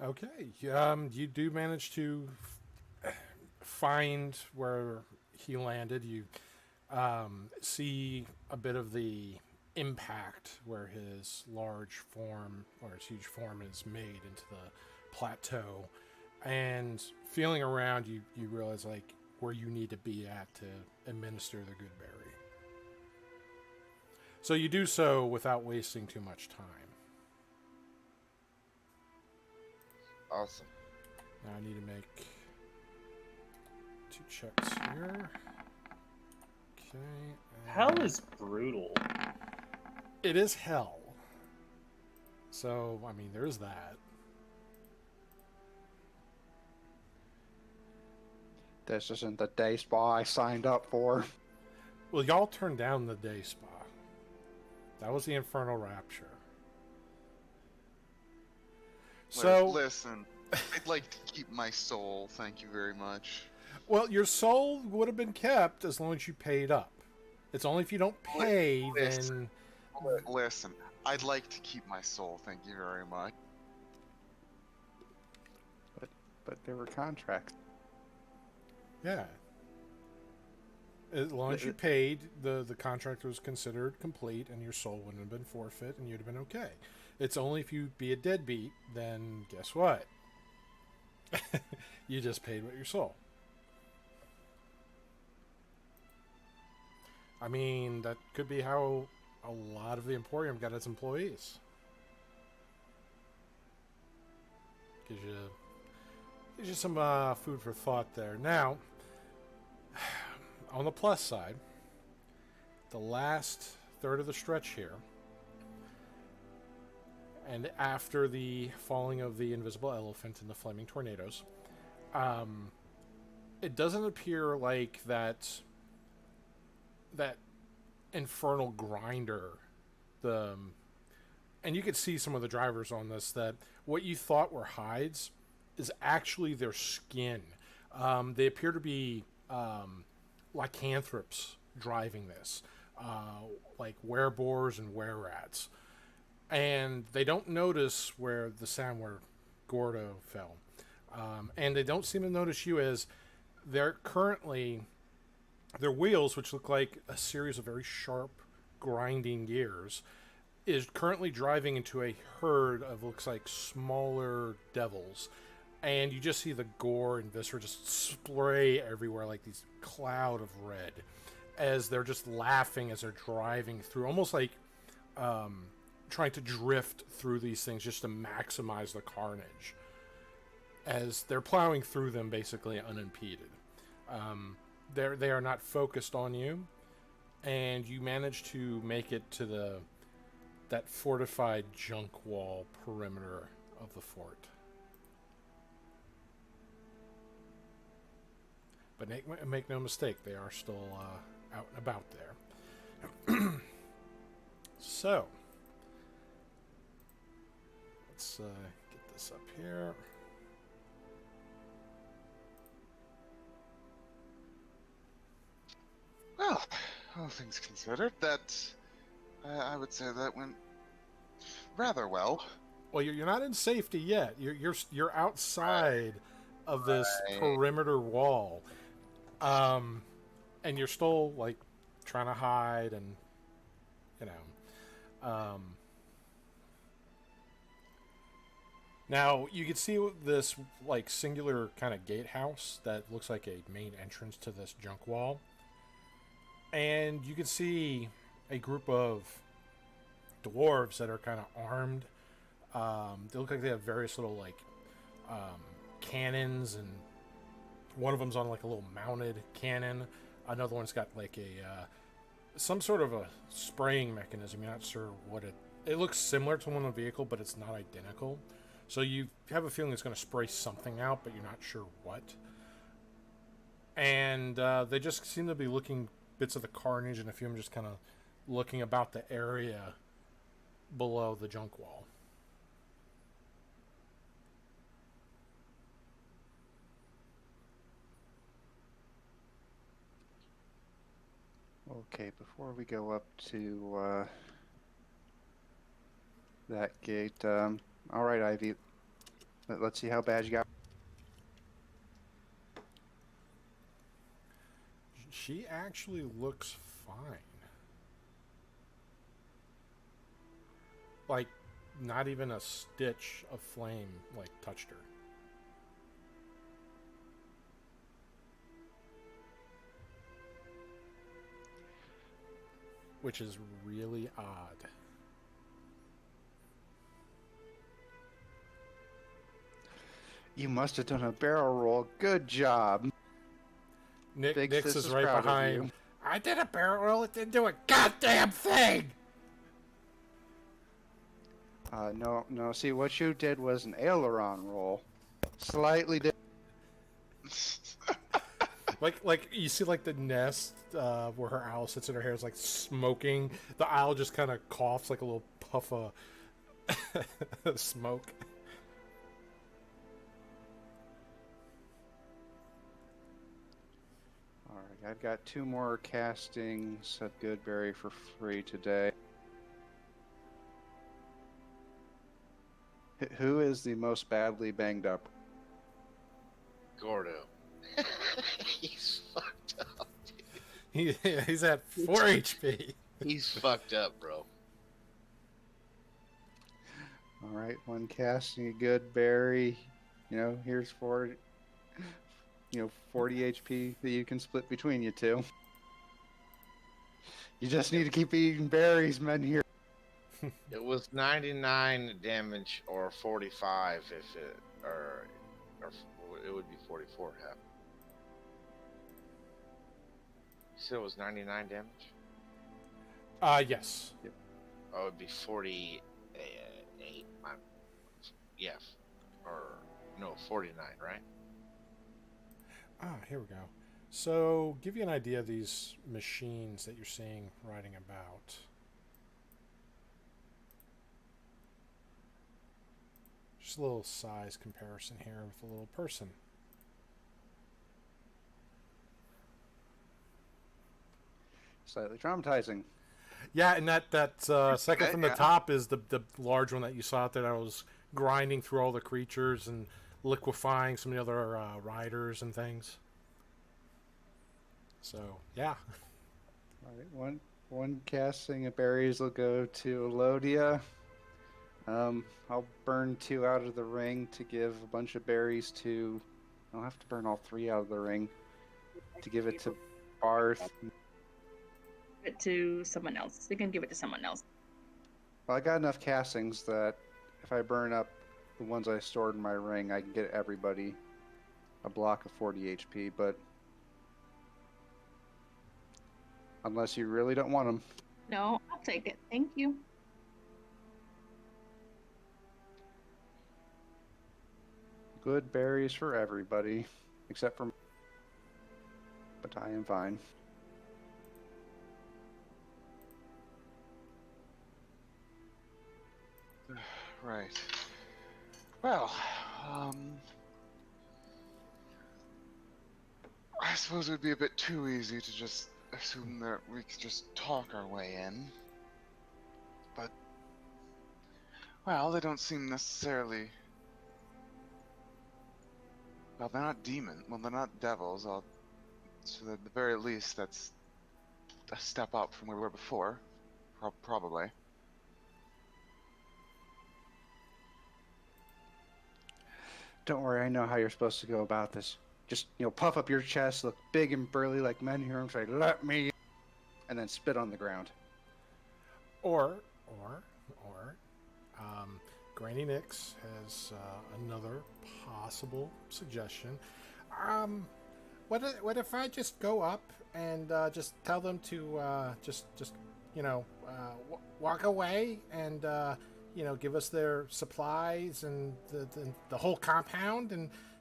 Okay. You do manage to find where he landed. You see a bit of the impact where his large form or his huge form is made into the plateau. And feeling around, you realize like where you need to be at to administer the good berry. So you do so without wasting too much time. Awesome. Now I need to make 2 checks here. Okay. Hell is brutal. It is hell. So, I mean, there's that. This isn't the day spa I signed up for. Well, y'all turned down the day spa. That was the Infernal Rapture. So, Listen, I'd like to keep my soul. Thank you very much. well, your soul would have been kept as long as you paid up. It's only if you don't pay, then... Listen, I'd like to keep my soul, thank you very much. But there were contracts. Yeah. As long as you paid, the contract was considered complete, and your soul wouldn't have been forfeit, and you'd have been okay. It's only if you be a deadbeat, then guess what? You just paid with your soul. I mean, that could be how a lot of the Emporium got its employees. Gives you some food for thought there. Now, on the plus side, the last third of the stretch here, and after the falling of the invisible elephant and the flaming tornadoes, it doesn't appear like that infernal grinder, and you could see some of the drivers on this, that what you thought were hides is actually their skin. They appear to be lycanthropes driving this, like wereboars and wererats. And they don't notice where Gordo fell. And they don't seem to notice you, as they're currently... Their wheels, which look like a series of very sharp, grinding gears, is currently driving into a herd of, looks like, smaller devils. And you just see the gore and viscera just spray everywhere like these cloud of red, as they're just laughing as they're driving through, almost like trying to drift through these things just to maximize the carnage, as they're plowing through them basically unimpeded. They are not focused on you, and you manage to make it to that fortified junk wall perimeter of the fort. But make no mistake, they are still out and about there. So, let's get this up here. Well, all things considered, I would say that went rather well. Well, you're not in safety yet. You're outside of this perimeter wall, and you're still like trying to hide, and now you can see this like singular kind of gatehouse that looks like a main entrance to this junk wall. And you can see a group of dwarves that are kind of armed. They look like they have various little like cannons, and one of them's on like a little mounted cannon. Another one's got like some sort of a spraying mechanism. You're not sure what it looks similar to one of the vehicle, but it's not identical. So you have a feeling it's going to spray something out, but you're not sure what. And they just seem to be looking bits of the carnage, and a few of them just kind of looking about the area below the junk wall. Okay, before we go up to that gate, all right, Ivy. Let's see how bad you got. She actually looks fine. Like, not even a stitch of flame, like, touched her. Which is really odd. You must have done a barrel roll. Good job. Nix is right behind. I did a barrel roll. It didn't do a goddamn thing. No. See, what you did was an aileron roll. Slightly different. like you see, like the nest where her owl sits in her hair is like smoking. The owl just kind of coughs like a little puff of smoke. I've got 2 more castings of Goodberry for free today. Who is the most badly banged up? Gordo. He's fucked up. He's at 4 HP. He's fucked up, bro. All right, 1 casting of Goodberry. Here's 40 HP that you can split between you 2. You just need to keep eating berries, men here. It was 99 damage or 45 if it or it would be 44 half. You said it was 99 damage? Yes. Yep. Oh, it would be 48. Yeah, or no, 49, right? Here we go. So, give you an idea of these machines that you're seeing riding about. Just a little size comparison here with a little person. Slightly traumatizing. Yeah, and that second from the top is the large one that you saw out there that was grinding through all the creatures and liquefying some of the other riders and things. So, yeah. All right, one casting of berries will go to Elodia. I'll burn 2 out of the ring to give a bunch of berries to... I'll have to burn all 3 out of the ring to give it to Barth. Give it to someone else. You can give it to someone else. Well, I got enough castings that if I burn up the ones I stored in my ring, I can get everybody a block of 40 HP, but unless you really don't want them. No, I'll take it. Thank you. Good berries for everybody, except for me. But I am fine. Right. Well, I suppose it would be a bit too easy to just assume that we could just talk our way in. But, well, they don't seem necessarily... Well, they're not demon. Well, they're not devils. So at the very least, that's a step up from where we were before. Probably. Don't worry, I know how you're supposed to go about this. Just, puff up your chest, look big and burly like men here, and say, "Let me," and then spit on the ground. Or, Granny Nix has another possible suggestion. What if I just go up and just tell them to walk away and give us their supplies and the whole compound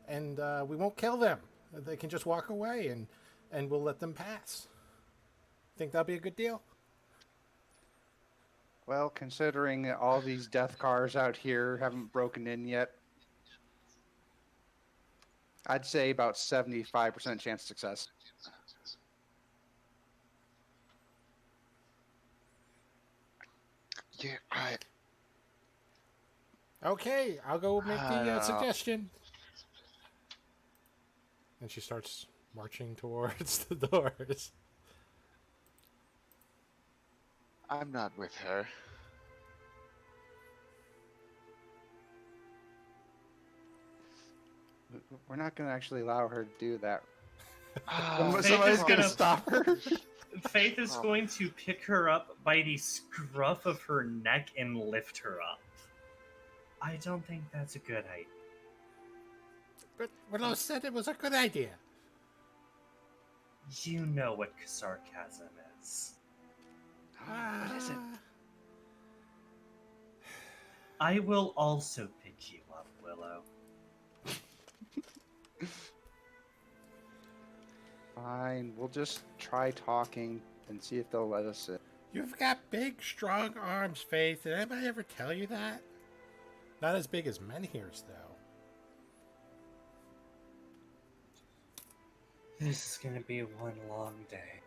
and we won't kill them. They can just walk away and we'll let them pass. Think that'll be a good deal? Well, considering that all these death cars out here haven't broken in yet, I'd say about 75% chance of success. Yeah, right. Okay, I'll go make the suggestion. And she starts marching towards the doors. I'm not with her. We're not going to actually allow her to do that. Faith Somebody's is going to gonna- stop her. Faith is going to pick her up by the scruff of her neck and lift her up. I don't think that's a good idea. But Willow said it was a good idea. You know what sarcasm is. What is it? I will also pick you up, Willow. Fine, we'll just try talking and see if they'll let us in. You've got big, strong arms, Faith. Did anybody ever tell you that? Not as big as Menhir's, though. This is gonna be one long day.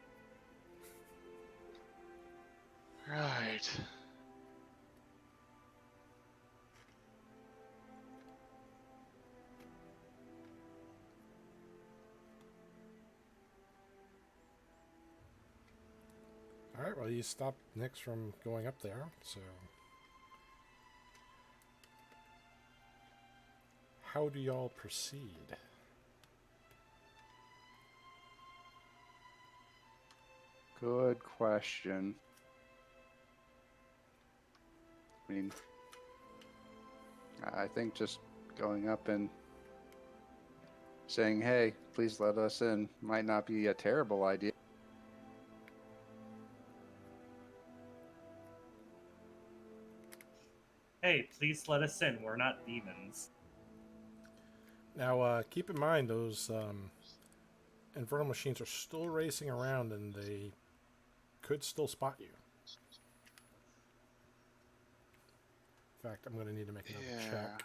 Right. Alright, well, you stopped Nyx from going up there, so. How do y'all proceed? Good question. I mean, I think just going up and saying, hey, please let us in might not be a terrible idea. Hey, please let us in. We're not demons. Now, keep in mind, those infernal machines are still racing around and they could still spot you. In fact, I'm going to need to make another check.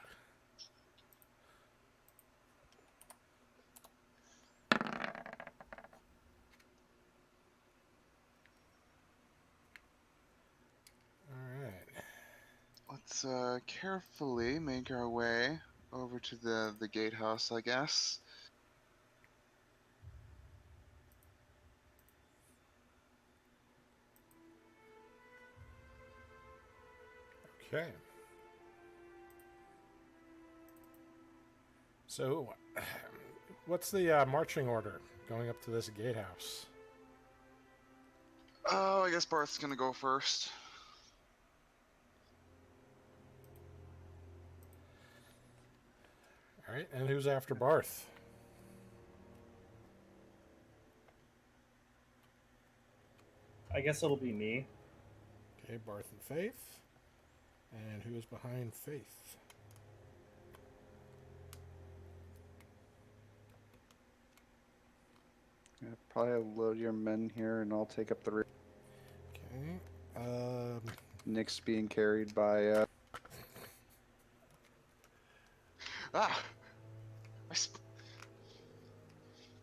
Alright. Let's carefully make our way over to the gatehouse, I guess. Okay. So, what's the marching order going up to this gatehouse? Oh, I guess Barth's gonna go first. Alright, and who's after Barth? I guess it'll be me. Okay, Barth and Faith. And who is behind Faith? Yeah, probably load your men here and I'll take up the rear. Okay. Nick's being carried by Ah!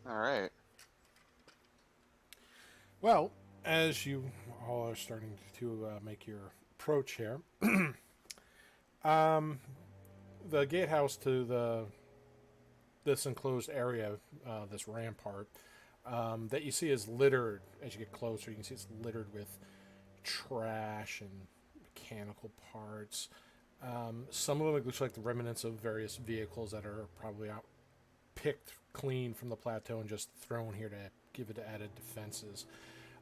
Alright. Well, as you all are starting to make your approach here, the gatehouse to this enclosed area, this rampart, that you see is littered. As you get closer, you can see it's littered with trash and mechanical parts. Some of them, it looks like the remnants of various vehicles that are probably out picked clean from the plateau and just thrown here to give it added defenses.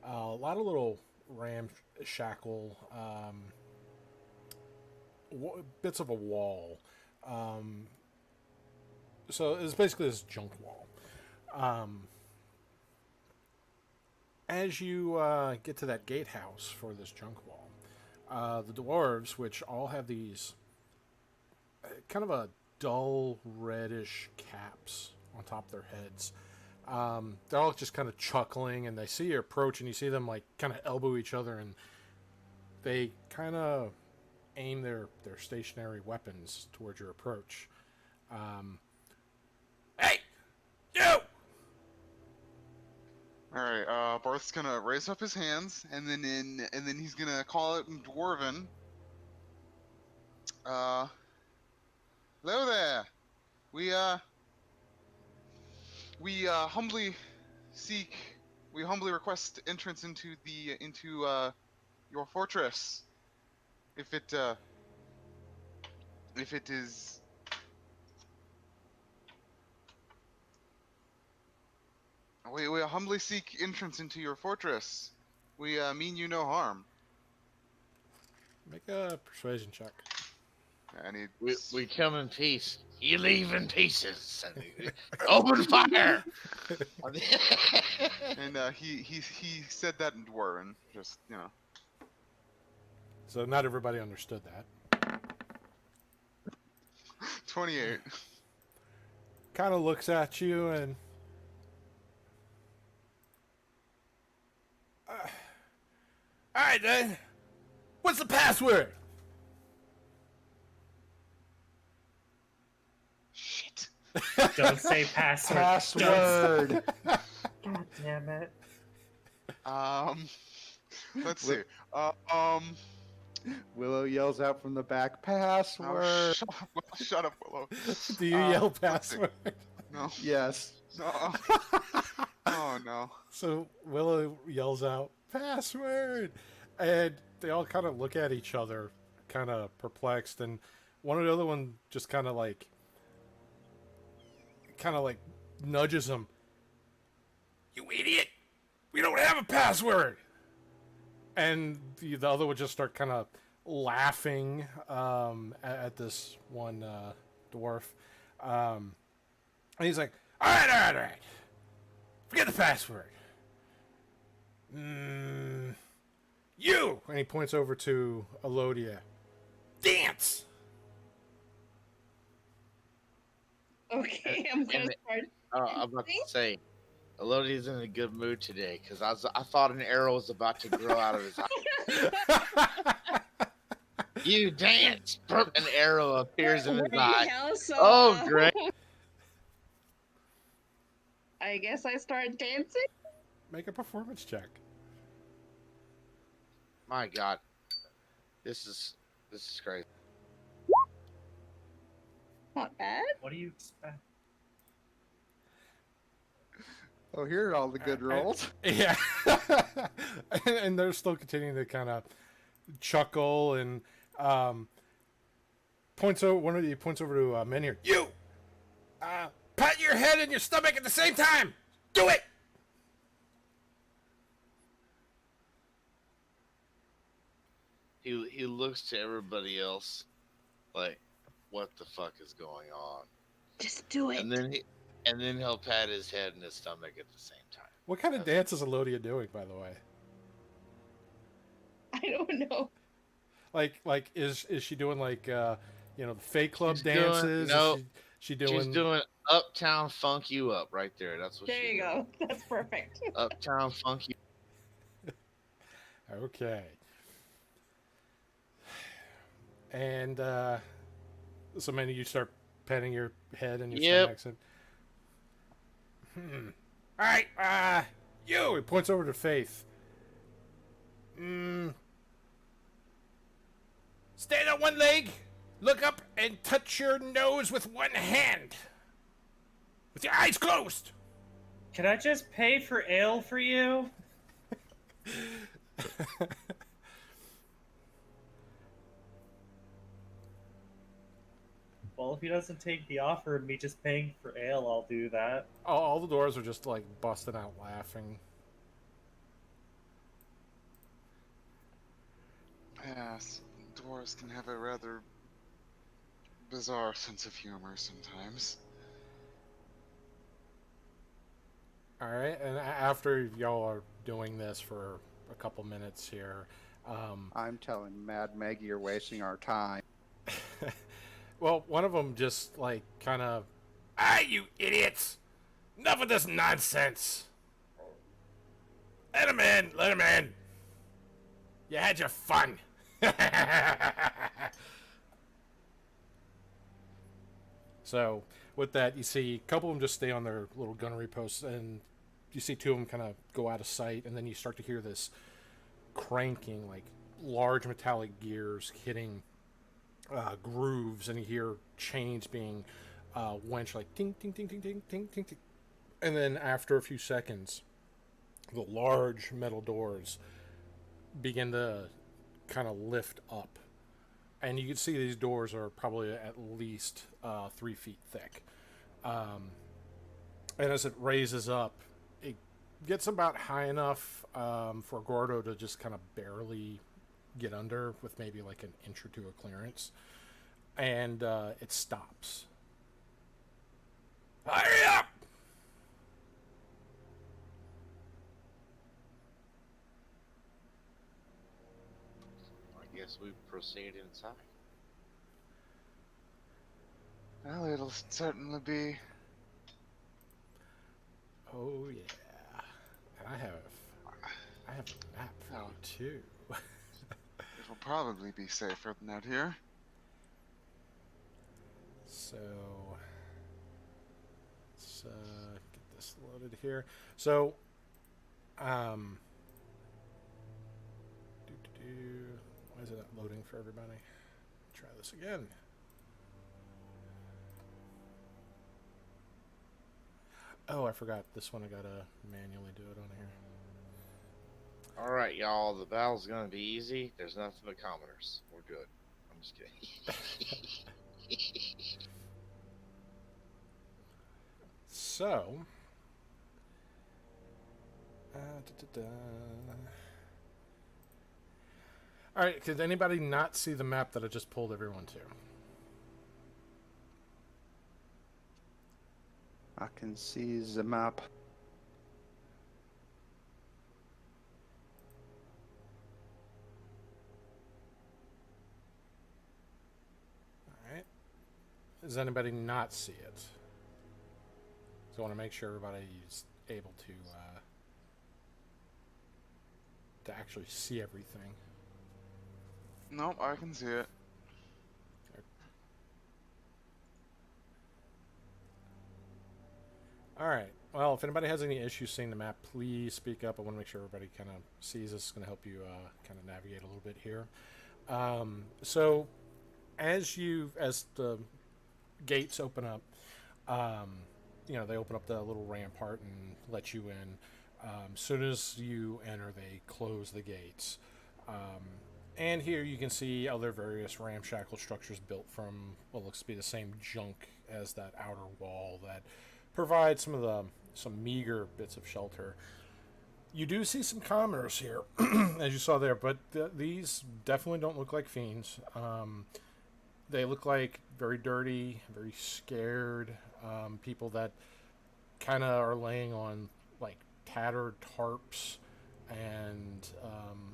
A lot of little ramshackle bits of a wall. So it's basically this junk wall. As you get to that gatehouse for this junk wall, the dwarves, which all have these kind of a dull reddish caps on top of their heads, they're all just kind of chuckling, and they see you approach, and you see them like kind of elbow each other, and they kind of aim their stationary weapons towards your approach. Hey, you! Alright, Barth's gonna raise up his hands, and then he's gonna call out in Dwarven. Hello there! We humbly request entrance into your fortress. If it is... We humbly seek entrance into your fortress. We mean you no harm. Make a persuasion check. I need... We come in peace. You leave in pieces. Open fire! And he said that in Dwarven, just, you know. So not everybody understood that. 28. Kind of looks at you and... Alright then. What's the password? Shit. Don't say password. password. damn it. Let's Wi- see. Willow yells out from the back, Oh, password. shut up, Willow. Do you yell Let's see. password? No. Yes. No. Oh no. So Willow yells out, password! And they all kind of look at each other, kind of perplexed, and one of the other one just kind of like nudges him. You idiot! We don't have a password! And the other would just start kind of laughing at this one dwarf. And he's like, all right. Forget the password. You! And he points over to Elodia. Dance! Okay, I'm gonna and- start. I'm about to say, Elodia's in a good mood today because I thought an arrow was about to grow out of his eye. You dance! Burp, an arrow appears in his eye. Anyhow, so, Oh, great! I guess I start dancing. Make a performance check. My God, this is crazy. Not bad. What do you expect? Oh, here are all the good rolls. Yeah. and they're still continuing to kind of chuckle and points over to Menhir. You! Pat your head and your stomach at the same time! Do it! He looks to everybody else like, what the fuck is going on? Just do it. And then he'll pat his head and his stomach at the same time. What kind of dance is Elodia doing, by the way? I don't know. Like is she doing like the fake club She's doing- dances? no. Is she doing She's doing Uptown Funk You Up right there. That's what There she's you doing. go. That's perfect. Uptown Funk You. Okay. And so many you start patting your head and your Yep. stomach. All right, you. He points over to Faith. Stand on one leg, look up, and touch your nose with one hand. With your eyes closed. Can I just pay for ale for you? Well, if he doesn't take the offer of me just paying for ale, I'll do that. All the doors are just like busting out laughing. Yes, dwarves can have a rather bizarre sense of humor sometimes. All right, and after y'all are doing this for a couple minutes here, I'm telling Mad Maggie you're wasting our time. well, one of them just like kind of, you idiots! Enough of this nonsense. Let him in. You had your fun. So with that, you see a couple of them just stay on their little gunnery posts, and you see two of them kind of go out of sight, and then you start to hear this cranking, like large metallic gears hitting grooves, and you hear chains being wenched, like ting, ting, ting, ting, ting, ting, ting, ting. And then after a few seconds, the large metal doors begin to kind of lift up. And you can see these doors are probably at least 3 feet thick. And as it raises up, it gets about high enough for Gordo to just kind of barely get under with maybe like an inch or two of clearance. And it stops. Hurry up! I guess we proceed inside. Well, it'll certainly be. Oh yeah, and I have a map for you too. It'll probably be safer than out here. So let's get this loaded here. So Um, why is it not loading for everybody? Try this again. Oh, I forgot. This one I gotta manually do it on here. All right, y'all. The battle's gonna be easy. There's nothing but commoners. We're good. I'm just kidding. So, all right. Could anybody not see the map that I just pulled everyone to? I can see the map. All right. Does anybody not see it? So I want to make sure everybody's able to actually see everything. Nope, I can see it. All right. Well, if anybody has any issues seeing the map, please speak up. I want to make sure everybody kind of sees this. It's going to help you kind of navigate a little bit here. So, as the gates open up, they open up the little rampart and let you in. As soon as you enter, they close the gates. And here you can see other various ramshackle structures built from what looks to be the same junk as that outer wall that provides some meager bits of shelter. You do see some commoners here, as you saw there, but these definitely don't look like fiends. They look like very dirty, very scared people that kind of are laying on like tattered tarps and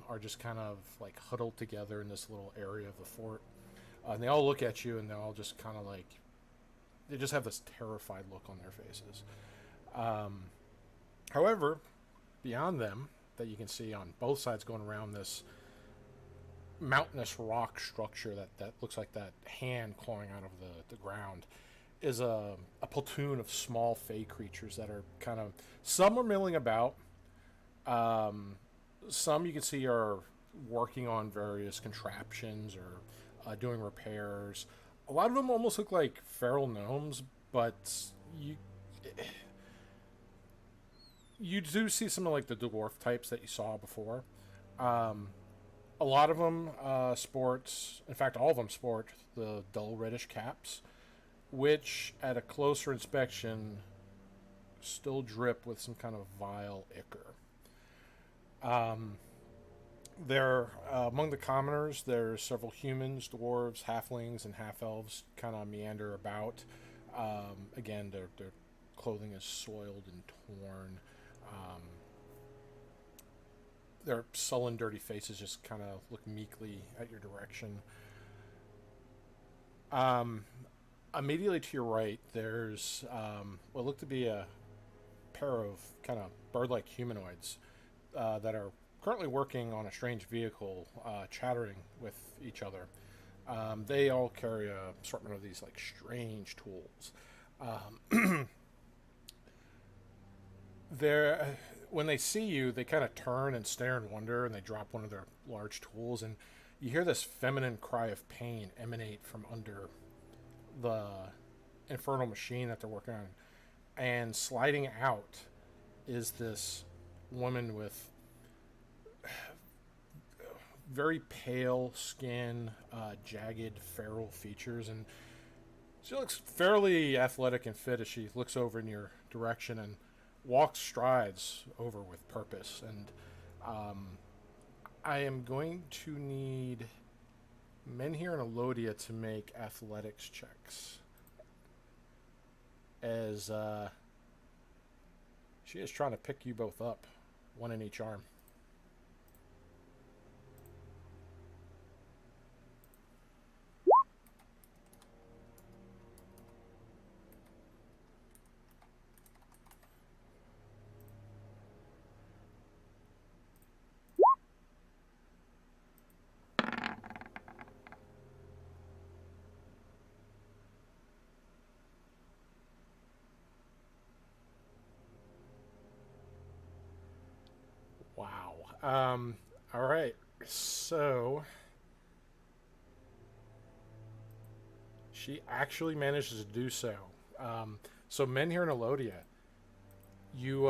are just kind of like huddled together in this little area of the fort. And they all look at you and they're all just kind of like, they just have this terrified look on their faces. However, beyond them, that you can see on both sides going around this mountainous rock structure that looks like that hand clawing out of the ground, is a platoon of small fey creatures that are kind of, some are milling about, some you can see are working on various contraptions or doing repairs. A lot of them almost look like feral gnomes, but you do see some of like the dwarf types that you saw before. A lot of them in fact all of them sport the dull reddish caps, which at a closer inspection still drip with some kind of vile ichor. There, among the commoners, there's several humans, dwarves, halflings, and half-elves kind of meander about. Again, their clothing is soiled and torn. Their sullen, dirty faces just kind of look meekly at your direction. Immediately to your right, there's what look to be a pair of kind of bird-like humanoids that are currently working on a strange vehicle, chattering with each other. They all carry a assortment of these like strange tools. When they see you, they kind of turn and stare in wonder, and they drop one of their large tools, and you hear this feminine cry of pain emanate from under the infernal machine that they're working on. And sliding out is this woman with very pale skin, jagged, feral features, and she looks fairly athletic and fit as she looks over in your direction and walks strides over with purpose. And I am going to need men here in Elodia to make athletics checks, as she is trying to pick you both up, one in each arm. All right. So she actually manages to do so. So Menhir and Elodia, you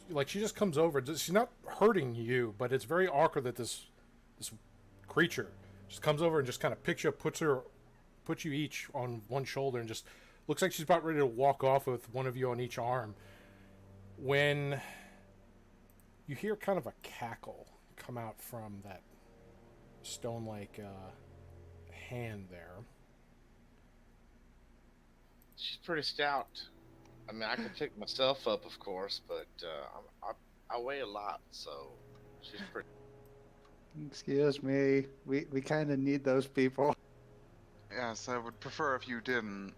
like she just comes over. She's not hurting you, but it's very awkward that this creature just comes over and just kind of picks you up, puts you each on one shoulder, and just looks like she's about ready to walk off with one of you on each arm. When you hear kind of a cackle come out from that stone-like hand there. She's pretty stout. I mean, I can pick myself up, of course, but I weigh a lot, so she's pretty. Excuse me. We kind of need those people. Yes, I would prefer if you didn't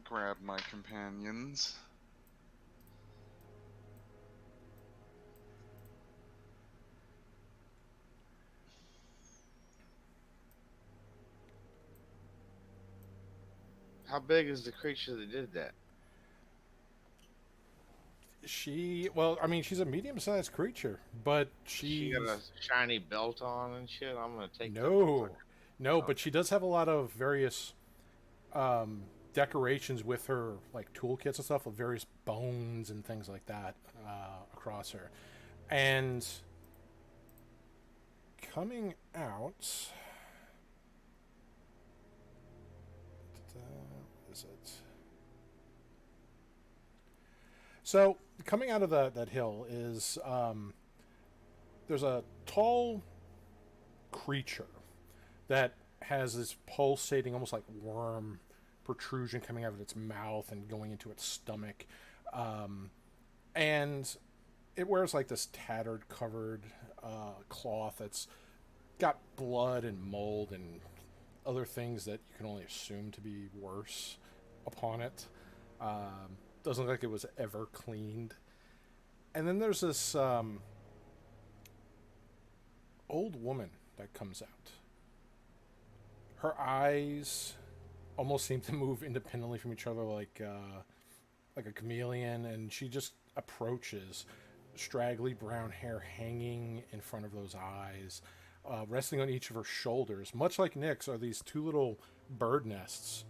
grab my companions. How big is the creature that did that? Well, I mean, she's a medium-sized creature, but She got a shiny belt on and shit. I'm gonna take no, but she does have a lot of various decorations with her, like toolkits and stuff, with various bones and things like that across her. And coming out, what is it? So coming out of that hill is there's a tall creature that has this pulsating, almost like worm protrusion coming out of its mouth and going into its stomach, and it wears like this tattered, covered cloth that's got blood and mold and other things that you can only assume to be worse upon it. Doesn't look like it was ever cleaned. And then there's this old woman that comes out. Her eyes almost seem to move independently from each other, like a chameleon, and she just approaches, straggly brown hair hanging in front of those eyes, resting on each of her shoulders. Much like Nyx are these two little bird nests,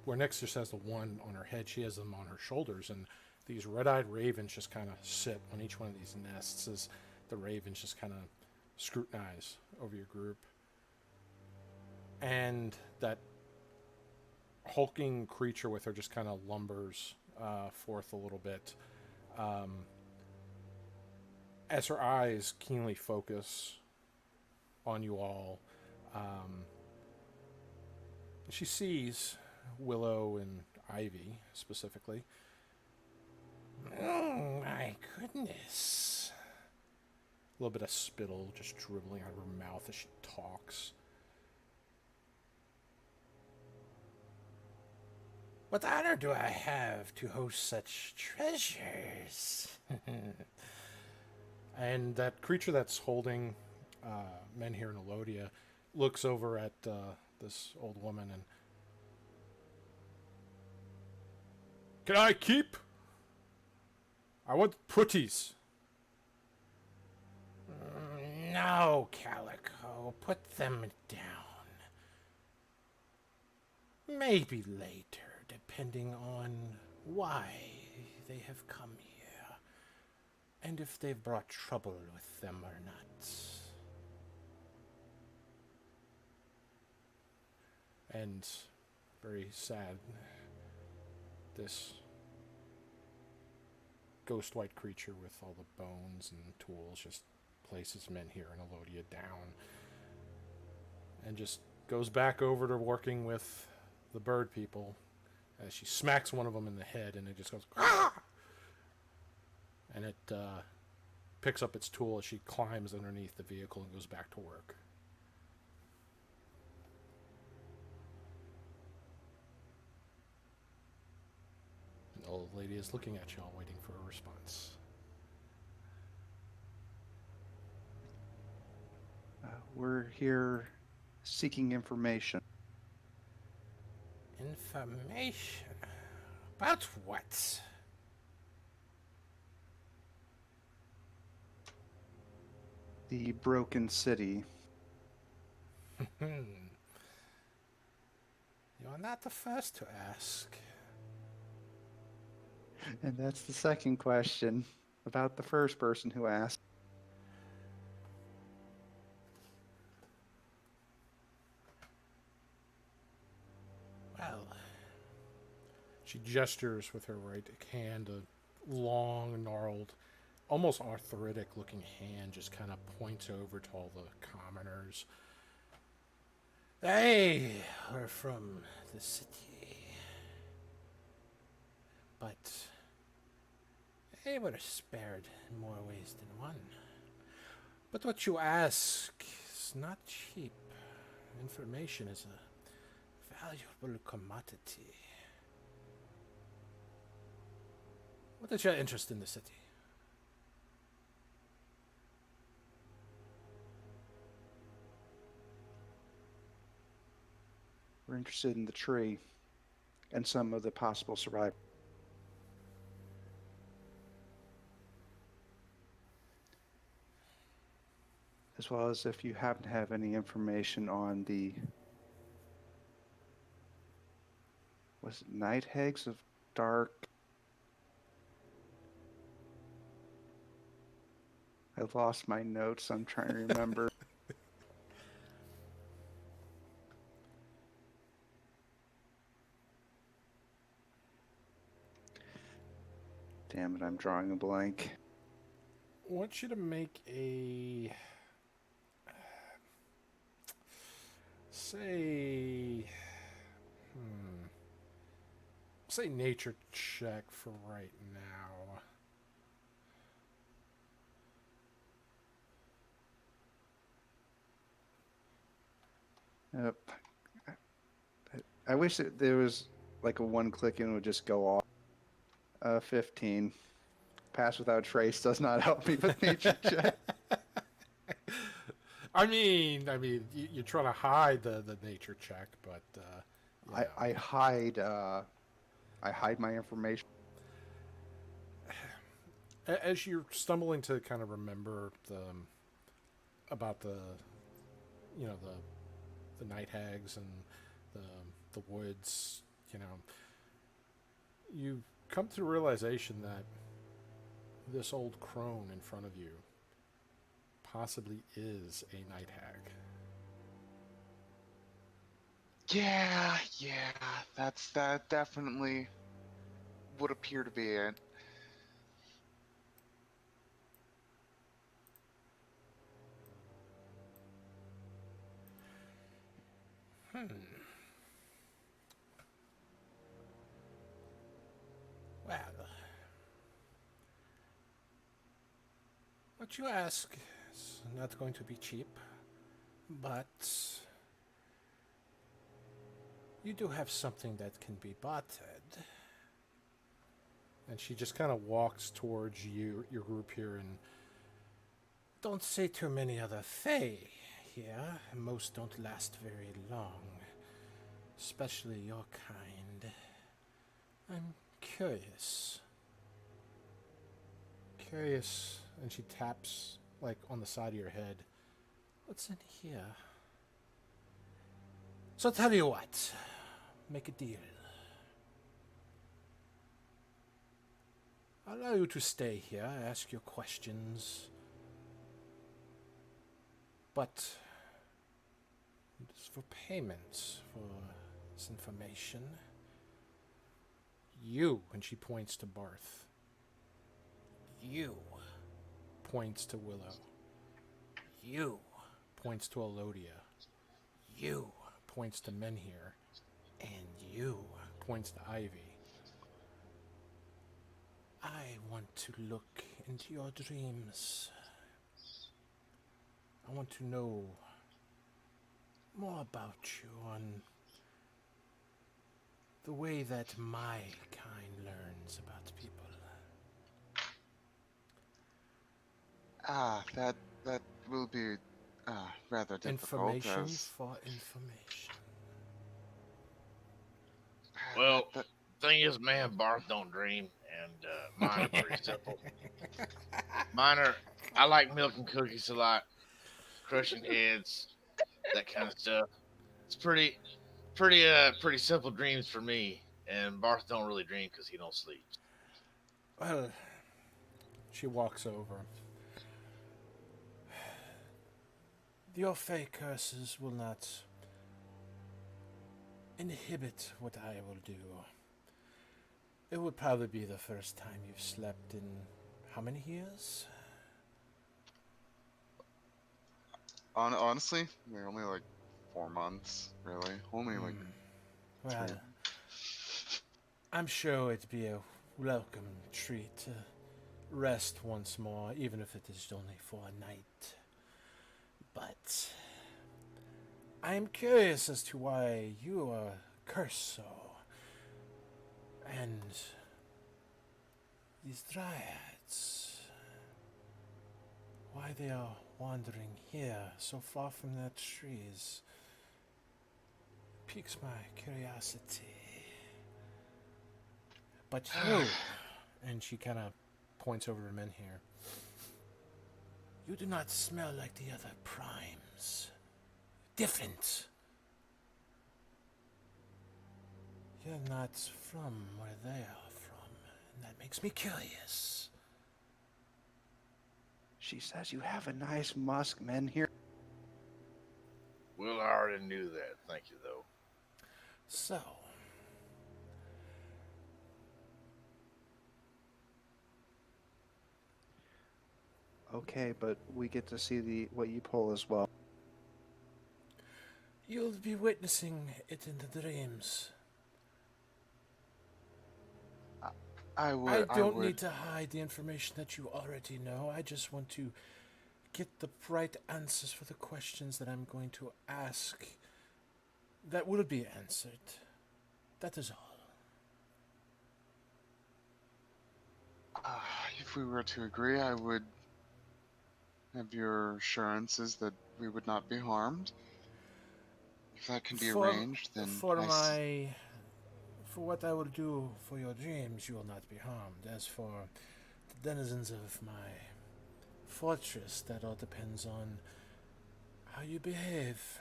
where Nyx just has the one on her head, she has them on her shoulders, and these red-eyed ravens just kind of sit on each one of these nests as the ravens just kind of scrutinize over your group. And that hulking creature with her just kind of lumbers forth a little bit as her eyes keenly focus on you all. She sees Willow and Ivy specifically. Oh my goodness. A little bit of spittle just dribbling out of her mouth as she talks. What honor do I have to host such treasures? And that creature that's holding Menhir and Elodia looks over at this old woman and... Can I keep? I want putties. No, Calico. Put them down. Maybe later, depending on why they have come here, and if they've brought trouble with them or not. And very sad, this ghost white creature with all the bones and tools just places Menhir and Elodia down and just goes back over to working with the bird people as she smacks one of them in the head, and it just goes ah! And it picks up its tool as she climbs underneath the vehicle and goes back to work. And the old lady is looking at y'all, waiting for a response. We're here seeking information. Information? About what? The Broken City. You are not the first to ask. And that's the second question about the first person who asked. Well, she gestures with her right hand, a long, gnarled, almost arthritic-looking hand just kind of points over to all the commoners. They are from the city, but they were spared in more ways than one. But what you ask is not cheap. Information is a valuable commodity. What is your interest in the city? We're interested in the tree and some of the possible survivors. As well as if you happen to have any information on the, was it Night Hags of Dark? I lost my notes. I'm trying to remember. Damn it, I'm drawing a blank. I want you to make a... say nature check for right now. Yep. I wish that there was like a one click and it would just go off. 15. Pass without trace does not help me with nature check. I mean, you're trying to hide the nature check, but you know. I hide my information. As you're stumbling to kind of remember about the night hags and the woods, you come to the realization that this old crone in front of you possibly is a night hag. Yeah, that definitely would appear to be it. Well, what you ask is not going to be cheap, but you do have something that can be bartered. And she just kind of walks towards your group here, and don't say too many other Fae here. Most don't last very long, especially your kind. I'm curious, and she taps like on the side of your head. What's in here? So tell you what, make a deal. I'll allow you to stay here, ask your questions, but it's for payment for this information. You, and she points to Barth. You, points to Willow. You, points to Elodia. You, points to Menhir. And you, points to Ivy. I want to look into your dreams. I want to know more about you on the way that my kind learns about people. That will be rather difficult. Information for information. Well, thing is, man, Barth don't dream, and mine are pretty simple. Mine are, I like milk and cookies a lot, crushing heads, that kind of stuff. It's pretty simple dreams for me. And Barth don't really dream because he don't sleep. Well, she walks over. Your fey curses will not inhibit what I will do. It would probably be the first time you've slept in how many years? Honestly, they're only like 4 months, really. Only like Well, 3. I'm sure it'd be a welcome treat to rest once more, even if it is only for a night. But I'm curious as to why you are cursed so. And these dryads, why they are wandering here so far from their trees, piques my curiosity. But you, and she kind of points over to men here, you do not smell like the other primes. Different. You're not from where they are from, and that makes me curious. She says you have a nice musk, men here. Well, I already knew that. Thank you, though. So, Okay, but we get to see what you pull as well. you'll be witnessing it in the dreams. I I don't would. need to hide the information that you already know. I just want to get the right answers for the questions that I'm going to ask that will be answered. That is all. If we were to agree, I would have your assurances that we would not be harmed. If that can be arranged, then For what I will do for your dreams, you will not be harmed. As for the denizens of my fortress, that all depends on how you behave.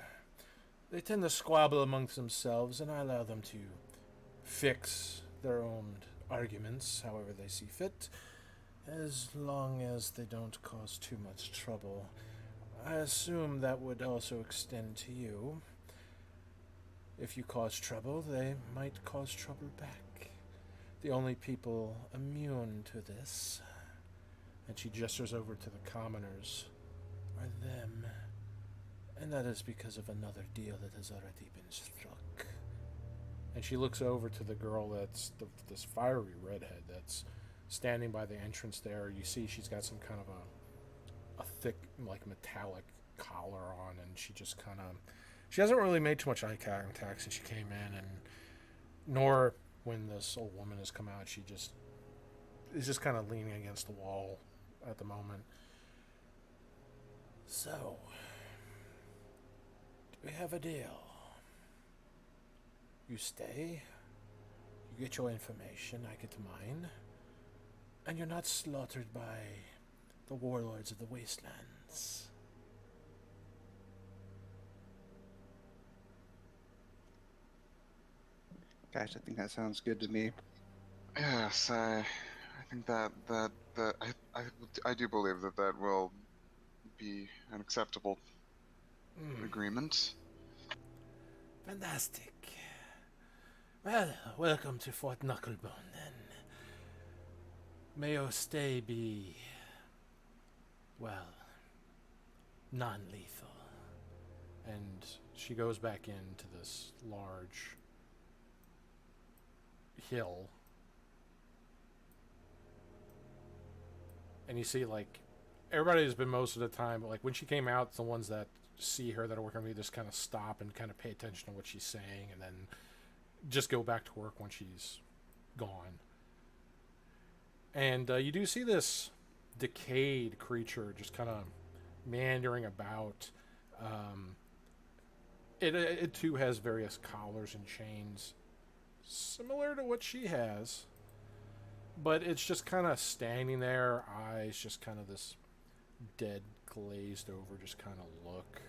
They tend to squabble amongst themselves, and I allow them to fix their own arguments however they see fit, as long as they don't cause too much trouble. I assume that would also extend to you. If you cause trouble, they might cause trouble back. The only people immune to this, and she gestures over to the commoners, are them. And that is because of another deal that has already been struck. And she looks over to the girl that's this fiery redhead that's standing by the entrance there. You see she's got some kind of a thick, like, metallic collar on, and she just kind of... She hasn't really made too much eye contact since she came in, and nor when this old woman has come out. She just is just kind of leaning against the wall at the moment. So, do we have a deal? You stay, you get your information, I get mine, and you're not slaughtered by the warlords of the wastelands. Guys, I think that sounds good to me. Yes, I think that I do believe that will be an acceptable agreement. Fantastic. Well, welcome to Fort Knucklebone, then. May your stay be, well, non-lethal. And she goes back into this large hill. And you see, like, everybody's been most of the time, but, like, when she came out, the ones that see her that are working with me just kind of stop and kind of pay attention to what she's saying and then just go back to work when she's gone. And you do see this decayed creature just kind of meandering about. It too has various collars and chains similar to what she has, but it's just kind of standing there, eyes just kind of this dead glazed over, just kind of look.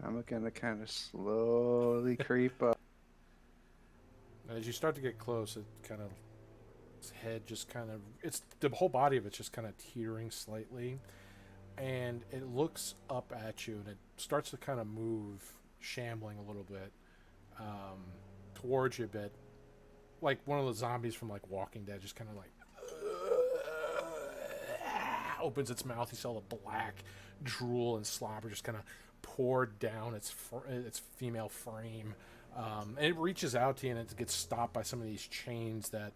I'm gonna kind of slowly creep up. And as you start to get close, it kind of, its head just kind of, it's the whole body of it's just kind of teetering slightly, and it looks up at you, and it starts to kind of move, shambling a little bit towards you a bit, like one of the zombies from like Walking Dead, just kind of like opens its mouth. You saw the black drool and slobber just kind of poured down its female frame, and it reaches out to you, and it gets stopped by some of these chains that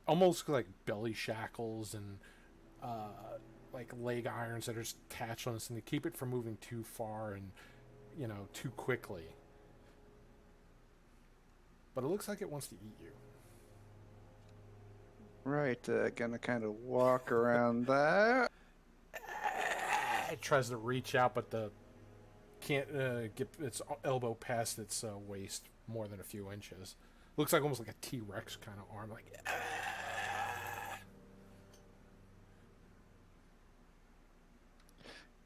almost like belly shackles and like leg irons that are just attached on this, and to keep it from moving too far and too quickly. But it looks like it wants to eat you. Right, gonna kind of walk around that. It tries to reach out, but can't get its elbow past its waist more than a few inches. Looks like almost like a T-Rex kind of arm, like.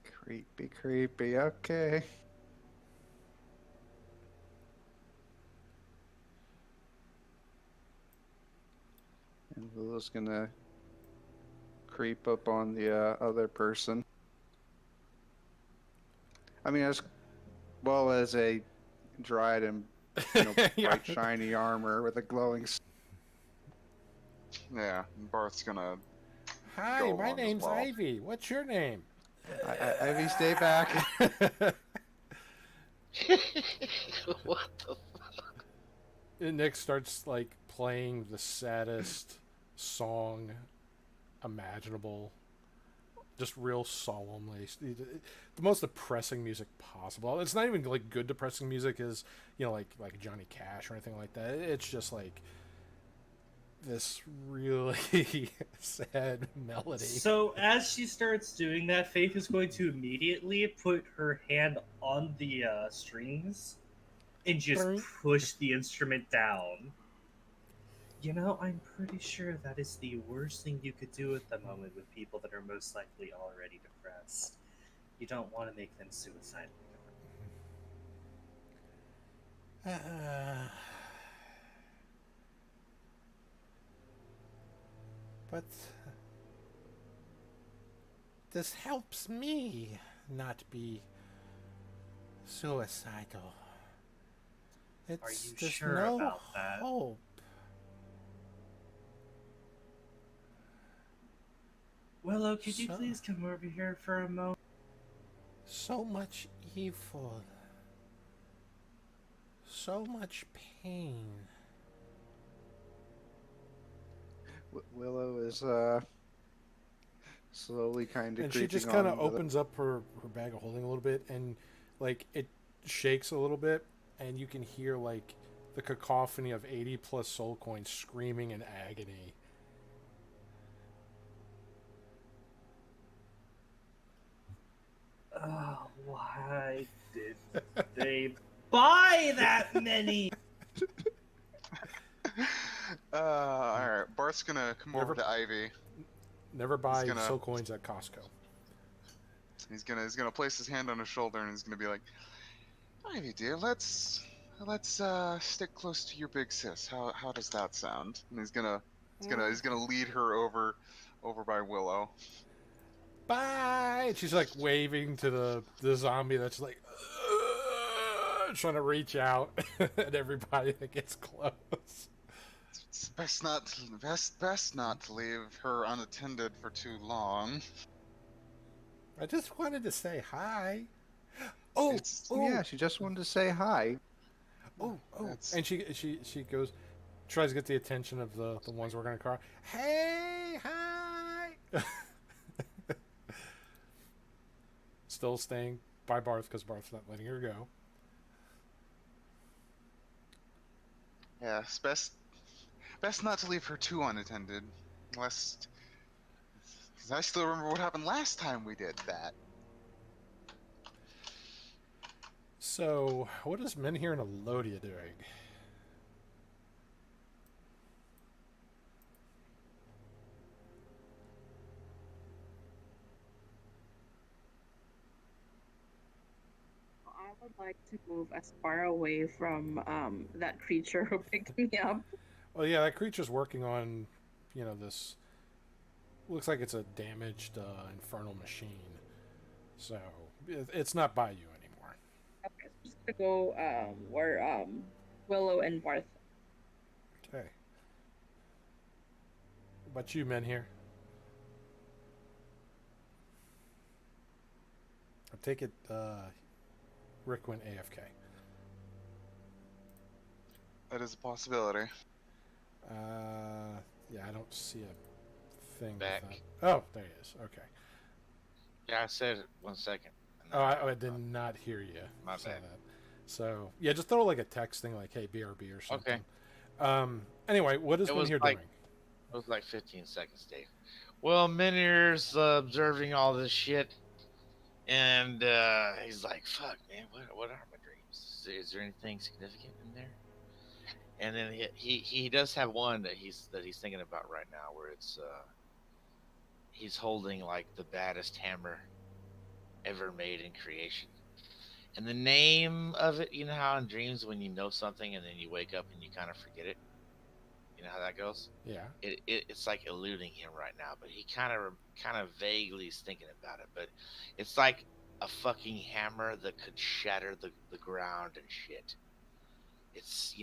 Creepy, creepy. Okay. And Willow's gonna creep up on the other person. I mean, as well as a dried and bright shiny armor with a glowing. Yeah, and Barth's gonna. Hi, go my along as name's well. Ivy. What's your name? Ivy, stay back. What the And Nick starts like playing the saddest song imaginable, just real solemnly, the most depressing music possible. It's not even like good depressing music, is like Johnny Cash or anything like that. It's just like this really sad melody. So as she starts doing that, Faith is going to immediately put her hand on the strings and just push the instrument down. I'm pretty sure that is the worst thing you could do at the moment with people that are most likely already depressed. You don't want to make them suicidal. But this helps me not be suicidal. Are you there's sure no about that? hope. Willow, could you So- please come over here for a moment? So much evil. So much pain. Willow is slowly kind of And creeping she just kind of onto the- opens up her bag of holding a little bit, and like it shakes a little bit, and you can hear like the cacophony of 80 plus soul coins screaming in agony. Oh, why did they buy that many? Alright, Barth's gonna come over Never- to Ivy. Never buy gonna- soul coins at Costco. He's gonna place his hand on his shoulder and he's gonna be like, Ivy dear, let's stick close to your big sis. How does that sound? And he's gonna lead her over by Willow. Bye! And she's like waving to the zombie that's like trying to reach out at everybody that gets close. It's best not to leave her unattended for too long. I just wanted to say hi. Oh, Yeah, she just wanted to say hi. oh. That's- And she goes, tries to get the attention of the ones working on the car. Hey, hi. Still staying by Barth because Barth's not letting her go. Yeah, it's best not to leave her too unattended, lest. Because I still remember what happened last time we did that. So, what is men here in Elodia doing? I would like to move as far away from that creature who picked me up. Well, yeah, that creature's working on, this. Looks like it's a damaged infernal machine. So, it's not by you anymore. Okay, so just to go where Willow and Barth. Okay. But you men here? I take it Rick went AFK. That is a possibility. Yeah, I don't see a thing. Back. With that. Oh, there he is. Okay. Yeah, I said it 1 second. Oh, I did not hear you. My say bad. that. So yeah, just throw like a text thing like, "Hey, BRB" or something. Okay. Anyway, what is Minhir doing? It was like 15 seconds, Dave. Well, Minir's observing all this shit, and he's like, "Fuck, man, what are my dreams? Is there anything significant in there?" And then he does have one that he's thinking about right now, where it's he's holding like the baddest hammer ever made in creation. And the name of it, you know how in dreams when you know something and then you wake up and you kind of forget it? You know how that goes? Yeah. It's like eluding him right now, but he kind of vaguely is thinking about it. But it's like a fucking hammer that could shatter the ground and shit. It's,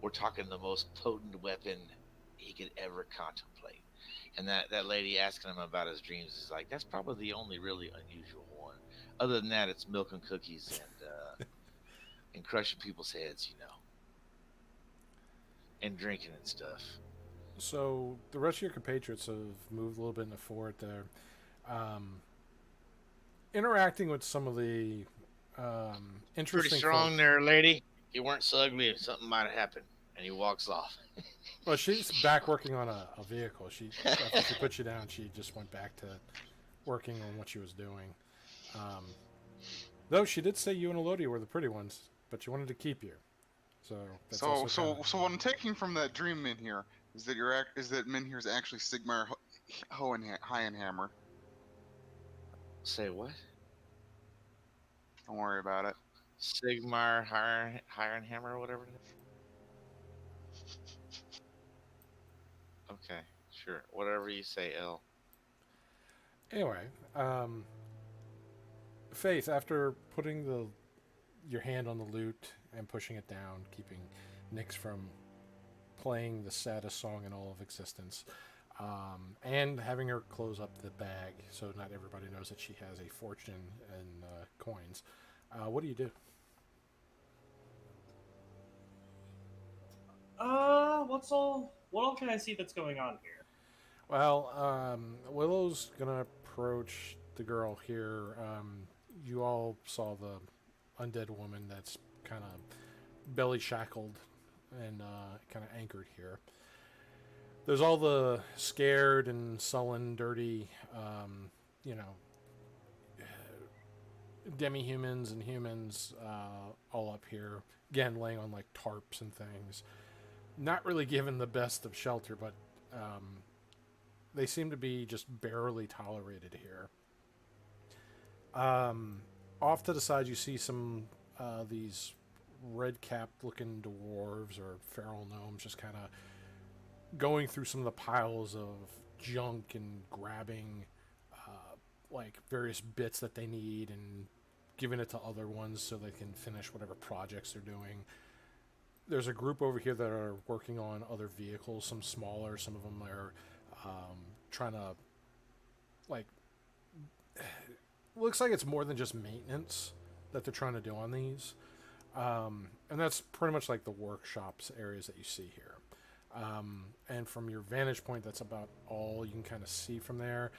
we're talking the most potent weapon he could ever contemplate. And that lady asking him about his dreams is like, that's probably the only really unusual one. Other than that, it's milk and cookies and crushing people's heads, and drinking and stuff. So the rest of your compatriots have moved a little bit in the fort there, interacting with some of the interesting. Pretty strong folks. there, lady. You weren't so ugly, something might have happened. And he walks off. Well, she's back working on a vehicle. After she put you down, she just went back to working on what she was doing. Though she did say you and Elodia were the pretty ones, but she wanted to keep you. So that's So what I'm taking from that dream Minhir is that Minhir is actually Sigmar Hohenhammer. Say what? Don't worry about it. Sigmar Hirenhammer or whatever it is. Okay, sure. Whatever you say, L. Anyway, Faith, after putting your hand on the lute and pushing it down, keeping Nyx from playing the saddest song in all of existence, and having her close up the bag so not everybody knows that she has a fortune in coins, what do you do? What all can I see that's going on here? Well, Willow's gonna approach the girl here. You all saw the undead woman that's kind of belly shackled and kind of anchored here. There's all the scared and sullen, dirty, demi-humans and humans all up here. Again, laying on like tarps and things. Not really given the best of shelter, but they seem to be just barely tolerated here. Off to the side, you see some these red-capped looking dwarves or feral gnomes just kind of going through some of the piles of junk and grabbing like various bits that they need and giving it to other ones so they can finish whatever projects they're doing. There's a group over here that are working on other vehicles, some smaller, some of them are trying to, like, looks like it's more than just maintenance that they're trying to do on these. And that's pretty much like the workshops areas that you see here. And from your vantage point, that's about all you can kind of see from there.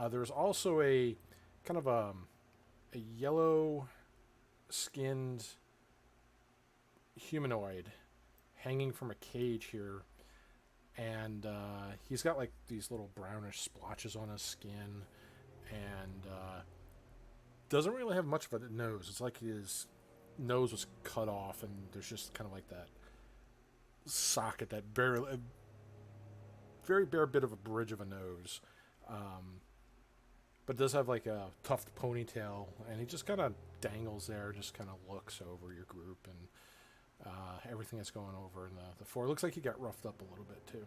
There's also a kind of a yellow-skinned humanoid hanging from a cage here, and he's got like these little brownish splotches on his skin, and doesn't really have much of a nose. It's like his nose was cut off, and there's just kind of like that socket, that very bare bit of a bridge of a nose. But does have like a tuft ponytail, and he just kind of dangles there, just kind of looks over your group and everything that's going over in the floor. It looks like he got roughed up a little bit too.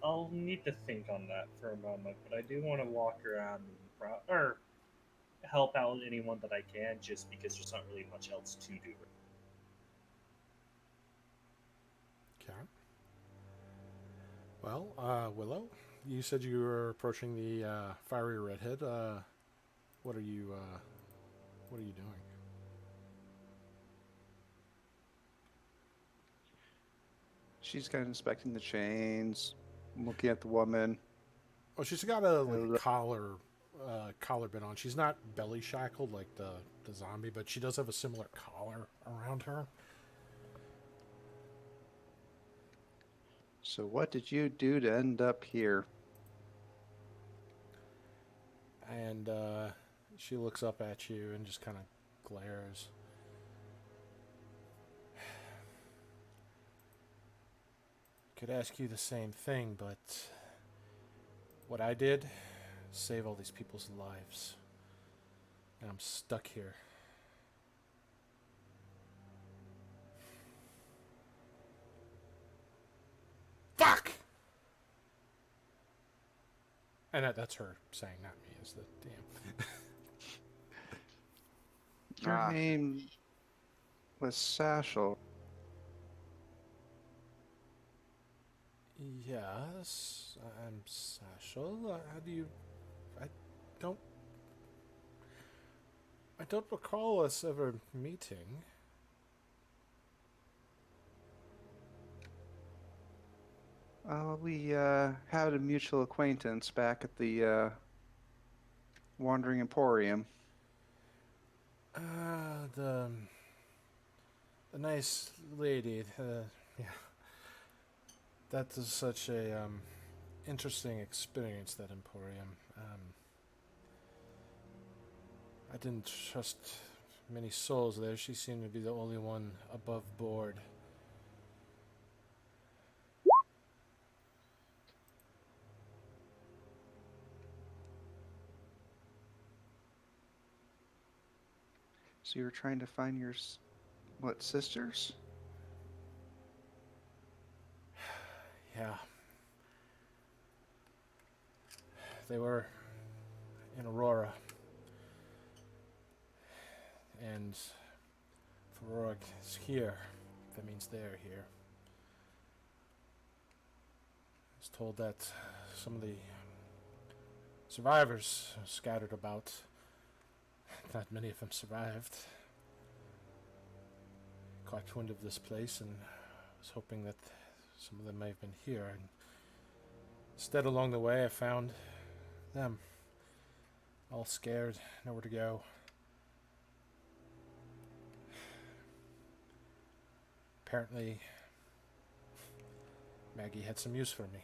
I'll need to think on that for a moment, but I do want to walk around and or help out anyone that I can, just because there's not really much else to do. Okay. Well, Willow, you said you were approaching the fiery redhead. What are you doing? She's kind of inspecting the chains, looking at the woman. Oh, she's got a collar bit on. She's not belly shackled like the zombie, but she does have a similar collar around her. So what did you do to end up here? And she looks up at you and just kind of glares. Could ask you the same thing, but what I did, save all these people's lives. And I'm stuck here. Fuck! And that's her saying, not me, is the damn. Your name was Sashel. Yes, I'm Sashel. How do you... I don't recall us ever meeting. We had a mutual acquaintance back at the Wandering Emporium. The nice lady. Yeah. That is such a interesting experience, that Emporium. I didn't trust many souls there. She seemed to be the only one above board. So you were trying to find your, sisters? Yeah. They were in Aurora. And if Aurora is here, that means they're here. I was told that some of the survivors scattered about. Not many of them survived. Caught wind of this place and was hoping that some of them may have been here. And instead, along the way, I found them. All scared, nowhere to go. Apparently, Maggie had some use for me.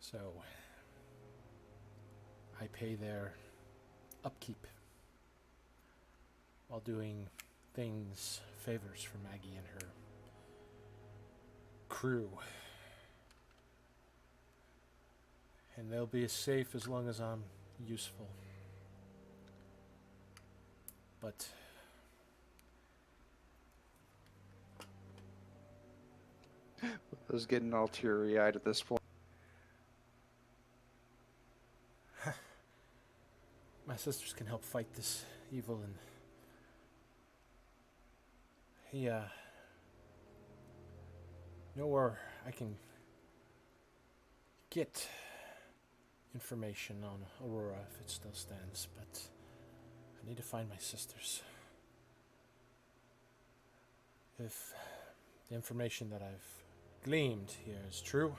So, I pay their upkeep while doing favors for Maggie and her crew. And they'll be as safe as long as I'm useful. But I was getting all teary-eyed at this point. my sisters can help fight this evil, and he know where I can get information on Aurora if it still stands, but I need to find my sisters. If the information that I've gleaned here is true,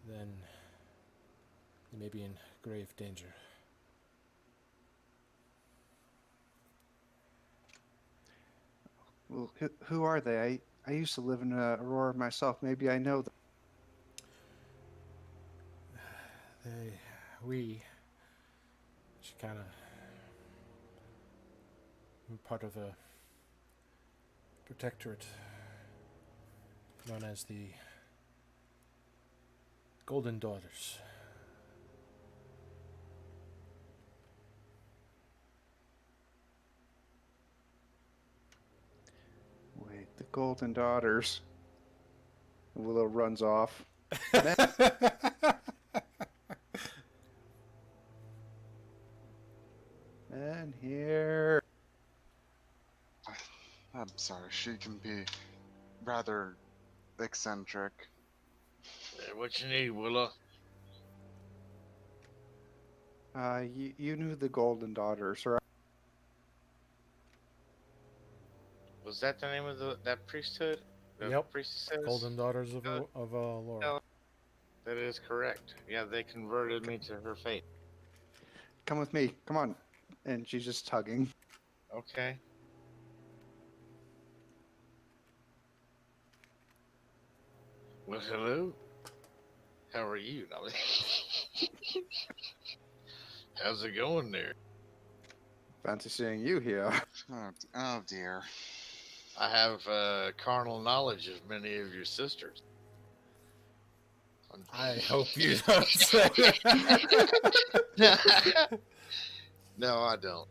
then they may be in grave danger. Well, who are they? I used to live in Aurora myself. Maybe I know them. She kind of part of a protectorate known as the Golden Daughters. Wait, the Golden Daughters. Willow runs off. And here. I'm sorry, she can be rather eccentric. What you need, Willow? You knew the Golden Daughters, right? Was that the name of that priesthood? The Yep. Priestesses? Golden Daughters of Laura. That is correct. Yeah, they converted me to her faith. Come with me. Come on. And she's just tugging. Okay. Well, hello. How are you? How's it going there? Fancy seeing you here. Oh dear. I have carnal knowledge of many of your sisters. I hope you don't say that. No, I don't.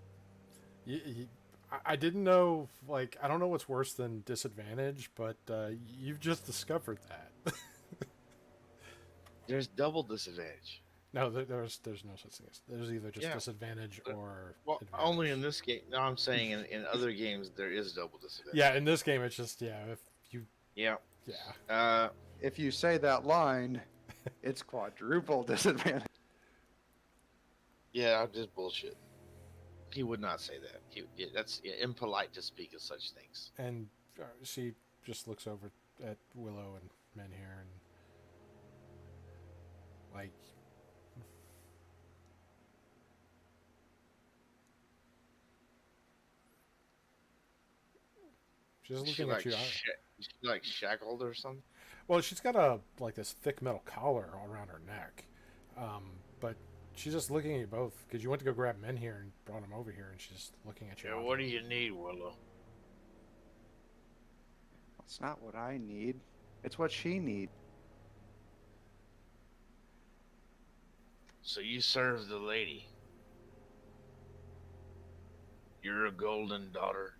I didn't know, like, I don't know what's worse than disadvantage, but you've just discovered that. There's double disadvantage. No, there's no such thing. There's either just Yeah. disadvantage or Well, advantage. only in this game. No, I'm saying in other games there is double disadvantage. Yeah, in this game it's just, if you... Yeah. Yeah. If you say that line, it's quadruple disadvantage. Yeah, I'm just bullshit. He would not say that. That's impolite to speak of such things. And she just looks over at Willow and Menhir and, like... She's looking at you. Is she like shackled or something? Well, she's got this thick metal collar all around her neck, but she's just looking at you both because you went to go grab Menhir and brought him over here, and she's just looking at you. Yeah, what do you need, Willow? It's not what I need. It's what she needs. So you serve the lady. You're a golden daughter.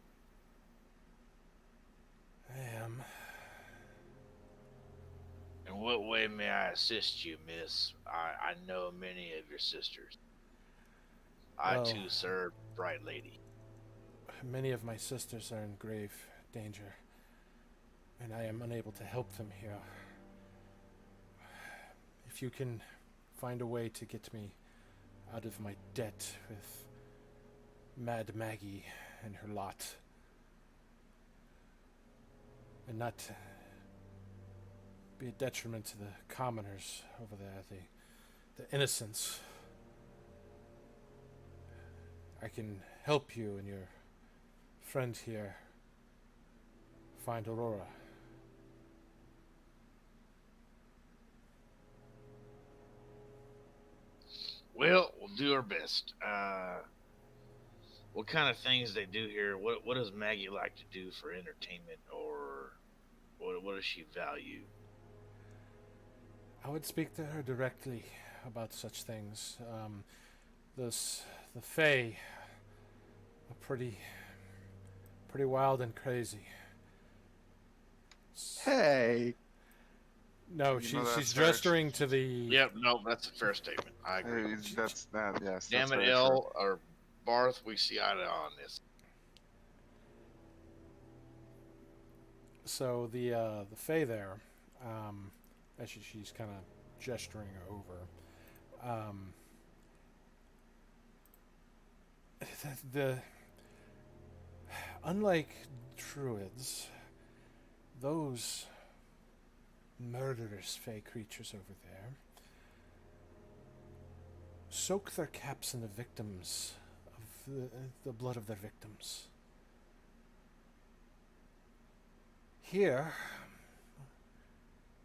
I am. In what way may I assist you, miss? I know many of your sisters. I Well, too serve Bright Lady. Many of my sisters are in grave danger, and I am unable to help them here. If you can find a way to get me out of my debt with Mad Maggie and her lot, and not be a detriment to the commoners over there, the innocents, I can help you and your friend here find Aurora. Well, we'll do our best. What kind of things they do here? What does Maggie like to do for entertainment, or what does she value? I would speak to her directly about such things. The Fae are pretty wild and crazy. Hey! No, You know she's that's her- gesturing to the... Yep, no, that's a fair statement. I agree. Hey, that's that. Yes. Damn that's it, very El or Barth, we see eye to eye on this. So the Fae there, as she's kind of gesturing over, the unlike druids, those murderous Fae creatures over there soak their caps in the victims of the blood of their victims. Here,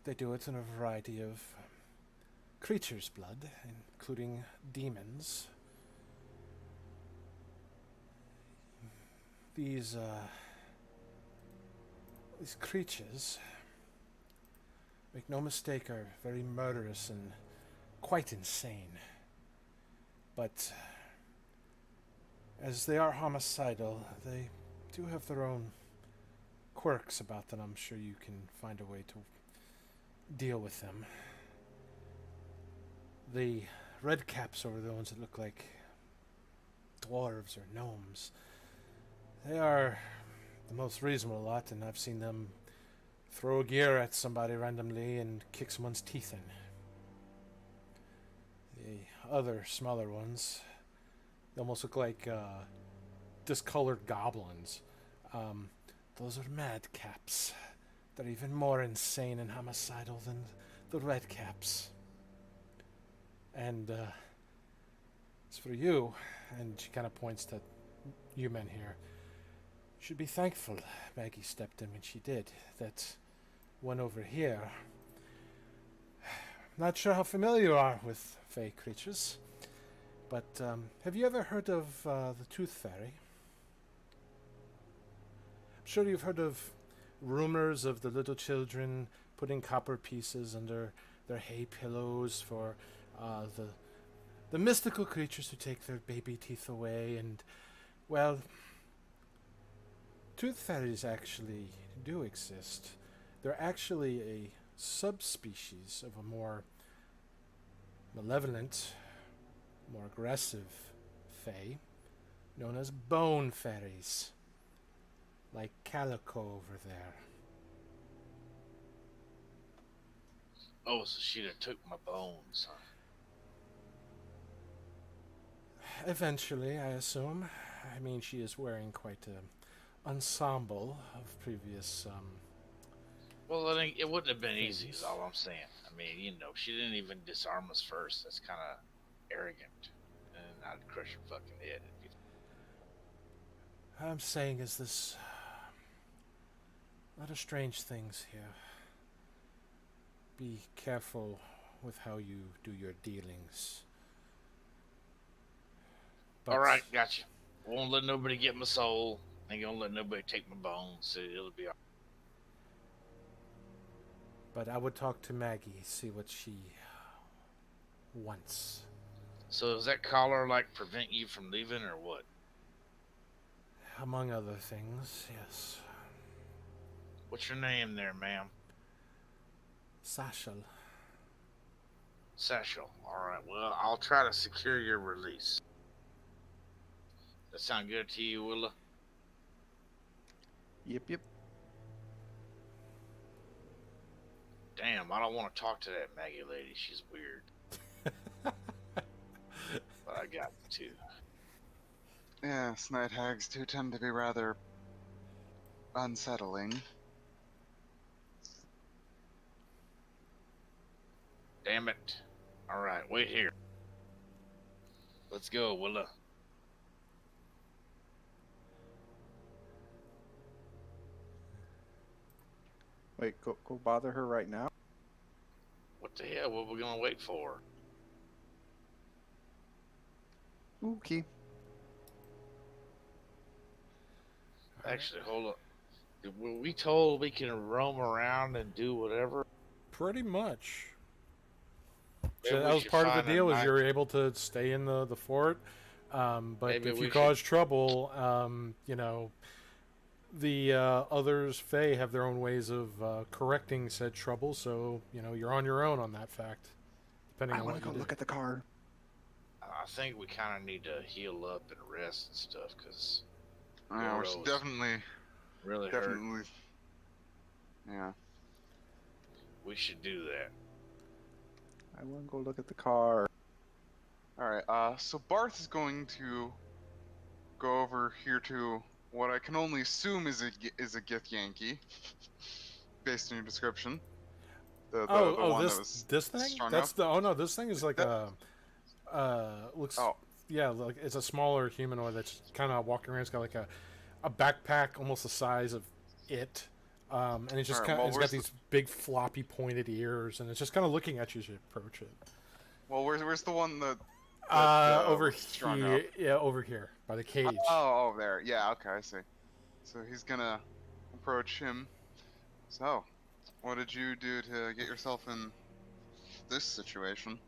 they do it in a variety of creature's blood, including demons. These creatures, make no mistake, are very murderous and quite insane. But as they are homicidal, they do have their own quirks about them. I'm sure you can find a way to deal with them. The red caps are the ones that look like dwarves or gnomes. They are the most reasonable lot, and I've seen them throw a gear at somebody randomly and kick someone's teeth in. The other smaller ones, they almost look like discolored goblins. Those are madcaps. They're even more insane and homicidal than the redcaps. And as for you, and she kind of points to you men here, you should be thankful Maggie stepped in when she did. That one over here. Not sure how familiar you are with fey creatures, but have you ever heard of the Tooth Fairy? I'm sure you've heard of rumors of the little children putting copper pieces under their hay pillows for the mystical creatures who take their baby teeth away, and, well, tooth fairies actually do exist. They're actually a subspecies of a more malevolent, more aggressive fae, known as bone fairies, like Calico over there. Oh, so she done took my bones, huh? Eventually, I assume. I mean, she is wearing quite an ensemble of previous, Well, it wouldn't have been easy, things. is all I'm saying. I mean, you know, she didn't even disarm us first. That's kind of arrogant. And I'd crush her fucking head. I'm saying is this... a lot of strange things here. Be careful with how you do your dealings. But All right, gotcha. Won't let nobody get my soul. Ain't gonna let nobody take my bones. So it'll be all But I would talk to Maggie, see what she wants. So does that collar like prevent you from leaving or what? Among other things, yes. What's your name there, ma'am? Sashal. Satchel. Alright, well, I'll try to secure your release. That sound good to you, Willa? Yep. Damn, I don't want to talk to that Maggie lady. She's weird. But I got to. Yes, night hags do tend to be rather unsettling. Damn it. Alright, wait here. Let's go, Willa. Wait, go bother her right now. What the hell? What we gonna wait for? Okay. Actually, hold up. Were we told we can roam around and do whatever? Pretty much. Maybe So that we was should part of find the a deal, was night- you were able to stay in the fort. But Maybe if we you should- cause trouble, you know, the others, Fae, have their own ways of correcting said trouble, so, you know, you're on your own on that fact, depending I on want what to you go do. look at the car. I think we kind of need to heal up and rest and stuff because Yeah, we Gordo's should definitely, really hurt. definitely. Yeah. We should do that. I want to go look at the car. Alright, so Barth is going to go over here to what I can only assume is a Gith Yankee, based on your description. The one that was this thing? strung That's up. the oh no, this thing is like That- looks Oh, yeah, like it's a smaller humanoid that's kind of walking around. It's got like a backpack almost the size of it, and it's just Alright, kind of well, it's got where's these big floppy pointed ears, and it's just kind of looking at you as you approach it. Well, where's the one that Over was strung here. up? Yeah, over here by the cage. Oh, there. Yeah, okay, I see. So he's gonna approach him. So, what did you do to get yourself in this situation?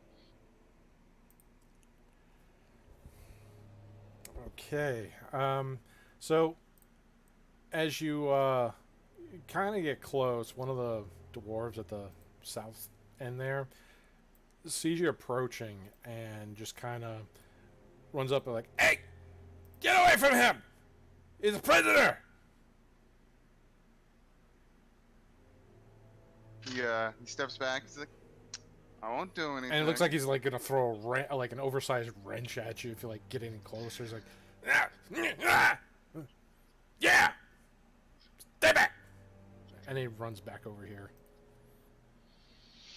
Okay. So as you kind of get close, one of the dwarves at the south end there sees you approaching and just kind of runs up and like, "Hey, get away from him! He's a prisoner!" He steps back. He's like, I won't do anything. And it looks like he's like gonna throw like an oversized wrench at you if you like get any closer. He's like, "Yeah, stay back!" And he runs back over here.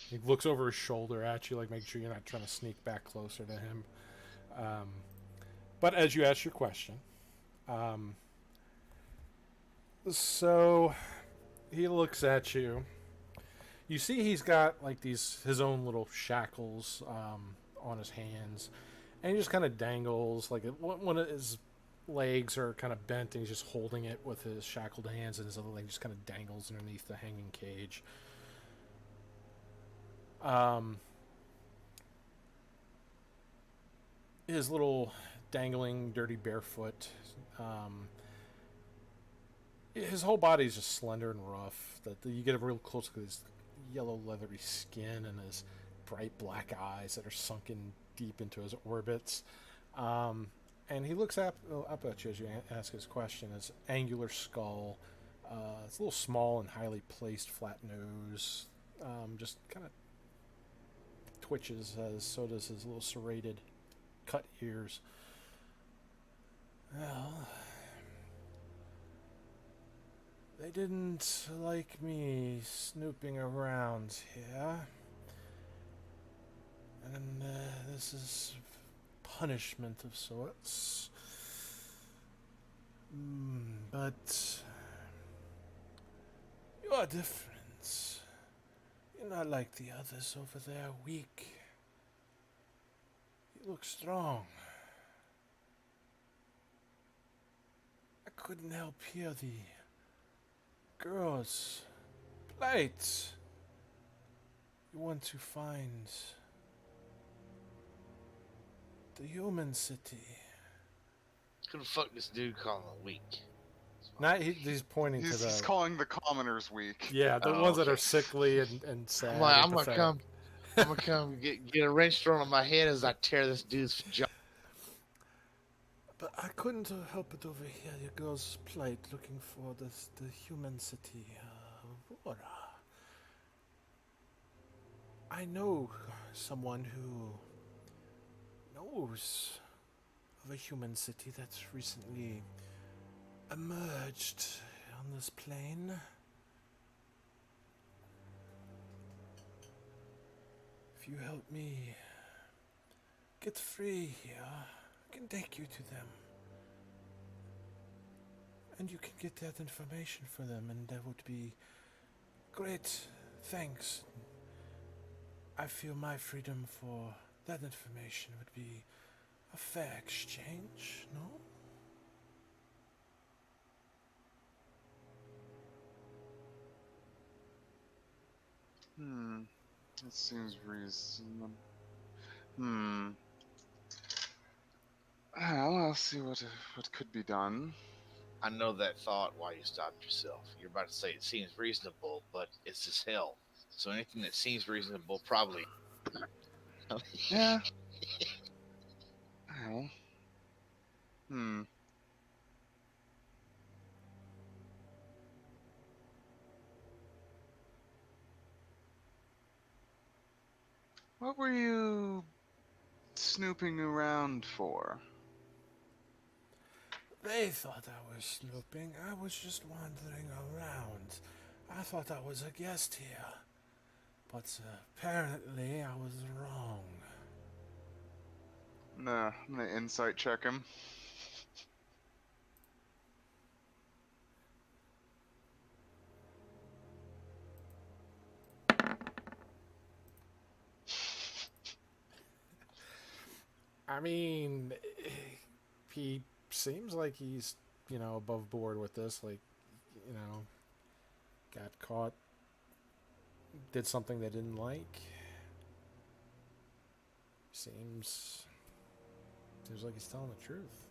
He looks over his shoulder at you, like making sure you're not trying to sneak back closer to him. But as you ask your question, so he looks at you. You see he's got like his own little shackles on his hands, and he just kind of dangles like one of his legs are kind of bent, and he's just holding it with his shackled hands, and his other leg just kind of dangles underneath the hanging cage. His little dangling, dirty barefoot. His whole body is just slender and rough. That you get a real close look at his yellow, leathery skin and his bright black eyes that are sunken deep into his orbits. And he looks up at you as you ask his question. His angular skull. It's a little small and highly placed flat nose. Just kind of twitches, as so does his little serrated cut ears. Well, they didn't like me snooping around here. And this is punishment of sorts. But you're different. You're not like the others over there, weak. You look strong. I couldn't help hear the girls' plight. You want to find the human city. Who the fuck this dude calling weak? Not he's pointing to He's the calling the commoners weak. yeah the Oh, ones that okay. are sickly and sad. I'm like, and I'm gonna pathetic. come. I'm gonna come get a wrench thrown on my head as I tear this dude's jaw. But I couldn't help but overhear your girl's plight, looking for the human city, Vora. I know someone who knows of a human city that's recently emerged on this plane. If you help me get free here, I can take you to them. And you can get that information for them, and that would be great. Thanks. I feel my freedom for that information would be a fair exchange, no? That seems reasonable. Well, I'll see what could be done. I know that thought while you stopped yourself. You're about to say it seems reasonable, but it's as hell. So anything that seems reasonable probably. Yeah. Well. What were you snooping around for? They thought I was snooping. I was just wandering around. I thought I was a guest here. But apparently I was wrong. Nah, I'm gonna insight check him. I mean, he seems like he's, above board with this. Like, got caught, did something they didn't like. Seems like he's telling the truth.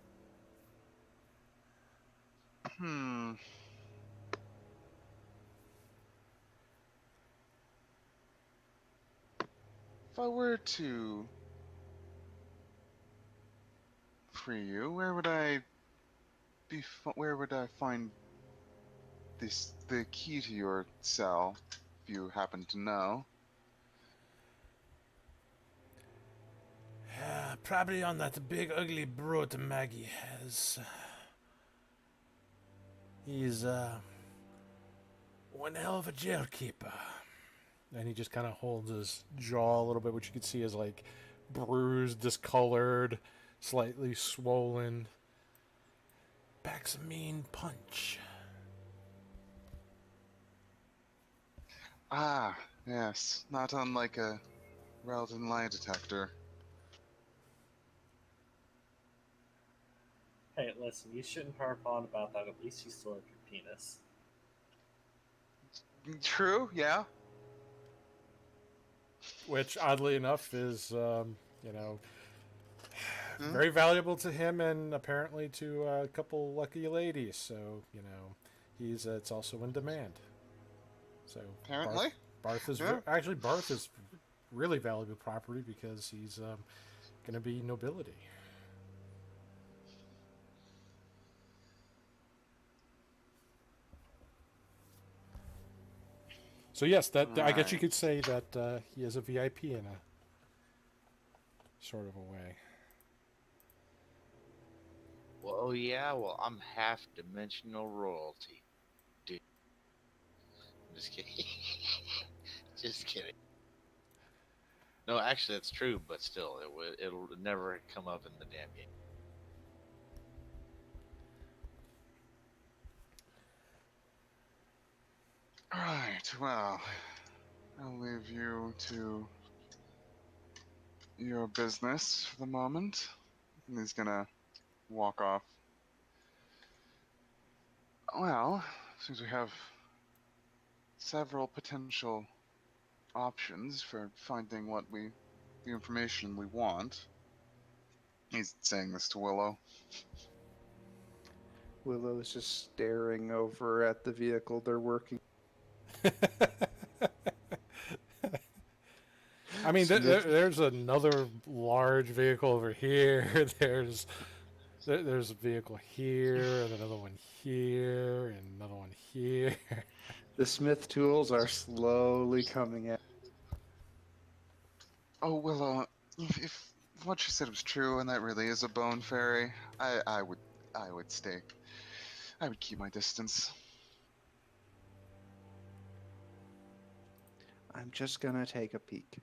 If I were to free you, where would I where would I find the key to your cell, if you happen to know? Probably on that big ugly brute Maggie has. He's one hell of a jail keeper. And he just kind of holds his jaw a little bit, which you can see is like bruised, discolored, slightly swollen. Packs a mean punch. Ah, yes, not unlike a Relton lie detector. Hey, listen, you shouldn't harp on about that. At least you still have your penis. True, yeah. Which, oddly enough, is, very valuable to him and apparently to a couple lucky ladies. So, it's also in demand. So, Apparently? Barth is Yeah. actually Barth is really valuable property because he's going to be nobility. So yes, I guess you could say that he is a VIP in a sort of a way. Well, yeah, well, I'm half-dimensional royalty, dude. I'm just kidding. Just kidding. No, actually, that's true, but still, it'll never come up in the damn game. Right, well, I'll leave you to your business for the moment. And he's gonna walk off. Well, since we have several potential options for finding the information we want. He's saying this to Willow. Willow's just staring over at the vehicle they're working. I mean, there's another large vehicle over here. There's a vehicle here, and another one here, and another one here. The Smith tools are slowly coming out. Oh, Willow, if what you said was true and that really is a bone fairy, I would stay. I would keep my distance. I'm just gonna take a peek.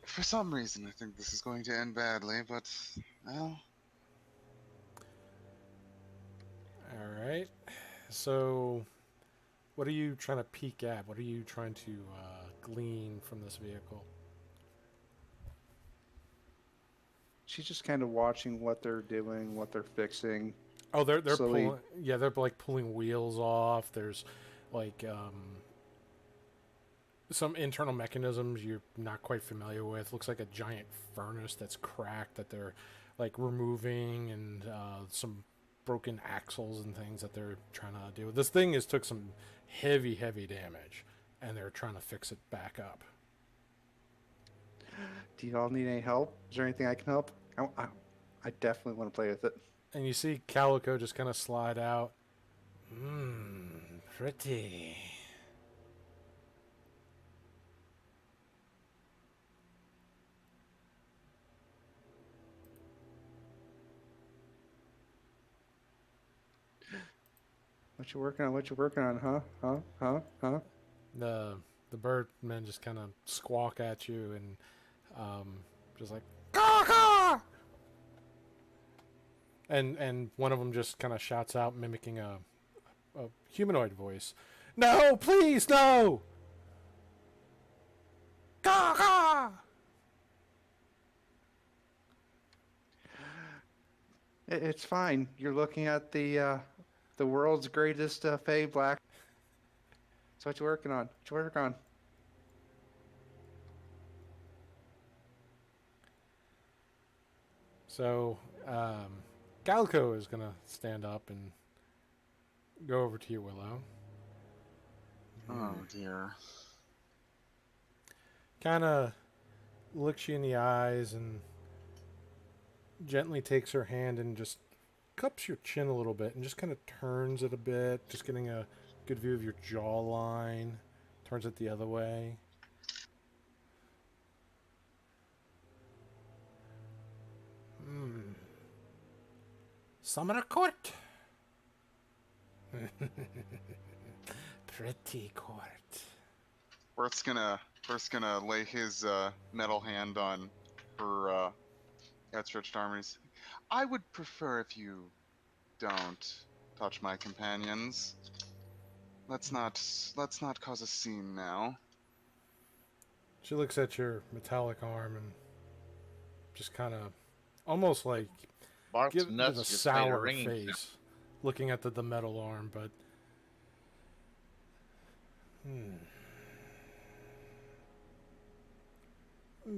For some reason, I think this is going to end badly, but, well... Alright. So, what are you trying to peek at? What are you trying to glean from this vehicle? She's just kind of watching what they're doing, what they're fixing. Oh, they're slowly... pulling. Yeah, they're like pulling wheels off. There's like some internal mechanisms you're not quite familiar with. Looks like a giant furnace that's cracked that they're like removing, and some broken axles and things that they're trying to do. This thing took some heavy damage, and they're trying to fix it back up. Do you all need any help? Is there anything I can help? I definitely want to play with it. And you see Calico just kind of slide out. Pretty. What you working on? What you working on? Huh? The birdmen just kind of squawk at you and just like caw, caw! And one of them just kind of shouts out, mimicking a humanoid voice. No, please, no! It's fine. You're looking at the world's greatest Fey Black. That's what you're working on. What you work on. So, Galco is going to stand up and go over to you, Willow. Oh dear. Kind of looks you in the eyes and gently takes her hand and just cups your chin a little bit and just kind of turns it a bit, just getting a good view of your jawline. Turns it the other way. Summoner Court. Pretty court. Worth's gonna lay his metal hand on her outstretched arms. I would prefer if you don't touch my companions. Let's not cause a scene now. She looks at your metallic arm and just kind of almost like Bart's gives nuts a just made a sour ringing face sound. looking at the metal arm, but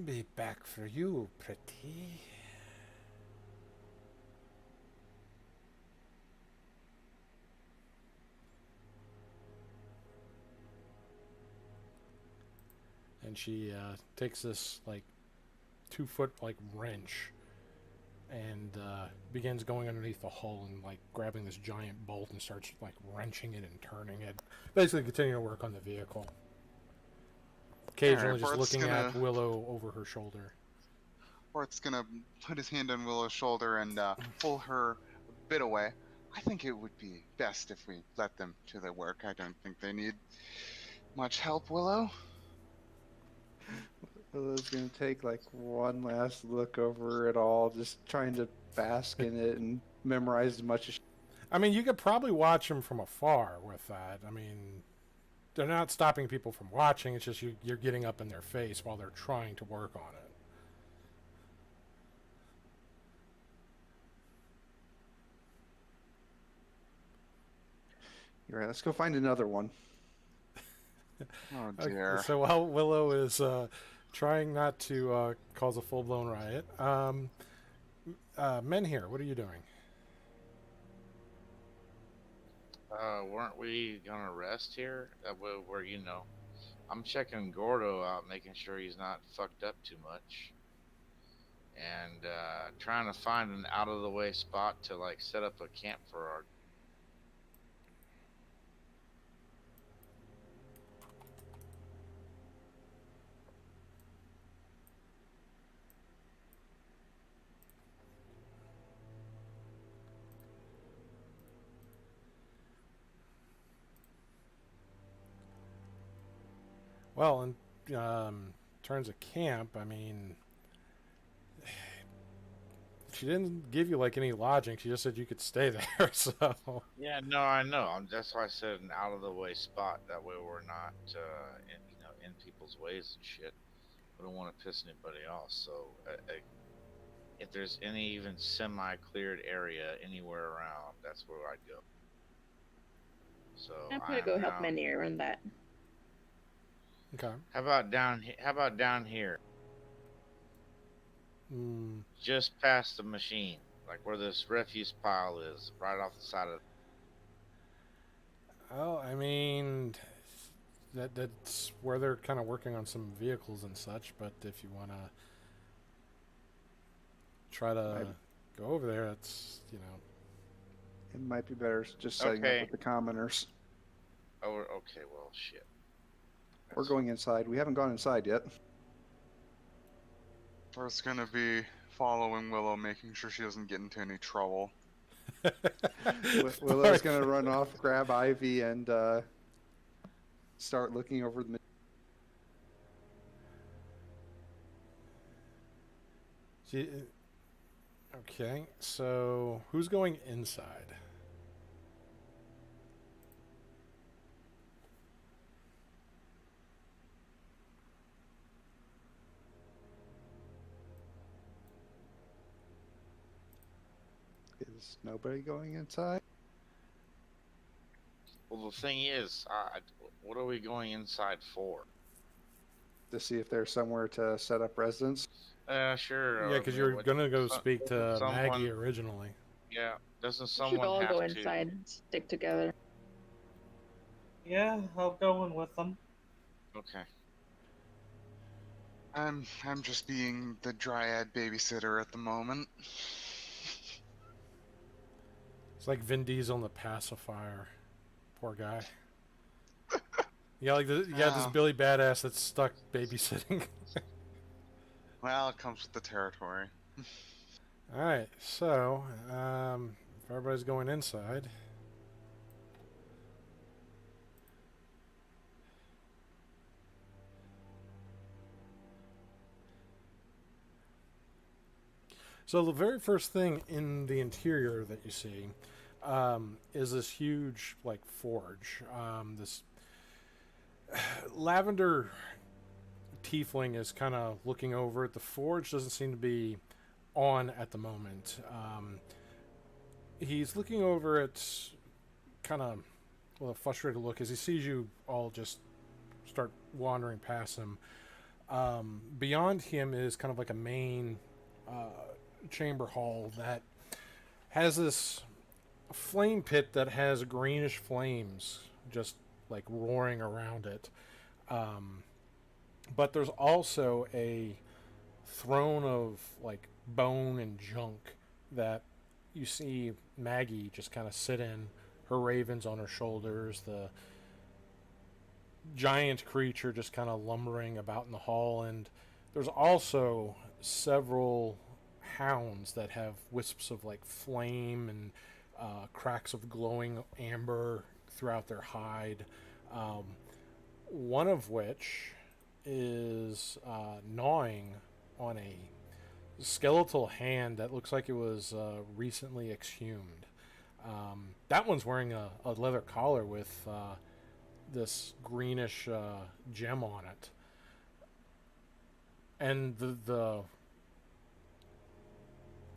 be back for you, pretty. And she takes this like 2-foot like wrench and begins going underneath the hull and like grabbing this giant bolt and starts like wrenching it and turning it, basically continuing to work on the vehicle. Occasionally, just Bart's looking at gonna- Willow over her shoulder. Bart's gonna put his hand on Willow's shoulder and pull her a bit away. I think it would be best if we let them do their work. I don't think they need much help, Willow. Willow's gonna take like one last look over it all, just trying to bask in it and memorize as much as. I mean, you could probably watch them from afar with that. I mean, they're not stopping people from watching. It's just you're getting up in their face while they're trying to work on it. You're right. Let's go find another one. Oh Okay, dear. so while Willow is trying not to cause a full-blown riot, men here, what are you doing? Weren't we gonna rest here? Where you know, I'm checking Gordo out, making sure he's not fucked up too much, and trying to find an out-of-the-way spot to like set up a camp for our. Well, in terms of camp, I mean, she didn't give you like any lodging. She just said you could stay there. So Yeah, no, I know. That's why I said an out-of-the-way spot. That way we're not, in people's ways and shit. We don't want to piss anybody off. So, if there's any even semi-cleared area anywhere around, that's where I'd go. So I'm gonna go help Menir run that. okay. How about down here, just past the machine, like where this refuse pile is, right off the side of. Well, I mean, that's where they're kind of working on some vehicles and such. But if you want to try to go over there, it's It might be better just setting Okay. up with the commoners. Oh, okay. Well, shit. We're going inside. We haven't gone inside yet. Bart's gonna be following Willow, making sure she doesn't get into any trouble. Willow's gonna run off, grab Ivy, and start looking over the. Okay, so who's going inside? Is nobody going inside? Well, the thing is, what are we going inside for? To see if there's somewhere to set up residence? Sure. Yeah, I because mean, you're gonna go speak to someone- Maggie originally. Yeah, doesn't We should someone all have go to? inside and stick together. Yeah, I'll go in with them. Okay. I'm just being the dryad babysitter at the moment. It's like Vin Diesel on the pacifier. Poor guy. You got this Oh. Billy Badass that's stuck babysitting. Well, it comes with the territory. All right, so if everybody's going inside, so the very first thing in the interior that you see is this huge like forge. This lavender tiefling is kind of looking over it. The forge doesn't seem to be on at the moment. He's looking over it kind of with a frustrated look as he sees you all just start wandering past him. Beyond him is kind of like a main chamber hall that has this flame pit that has greenish flames just like roaring around it. But there's also a throne of like bone and junk that you see Maggie just kind of sit in, her ravens on her shoulders, the giant creature just kind of lumbering about in the hall, and there's also several hounds that have wisps of like flame and cracks of glowing amber throughout their hide. One of which is gnawing on a skeletal hand that looks like it was recently exhumed. That one's wearing a leather collar with this greenish gem on it. And the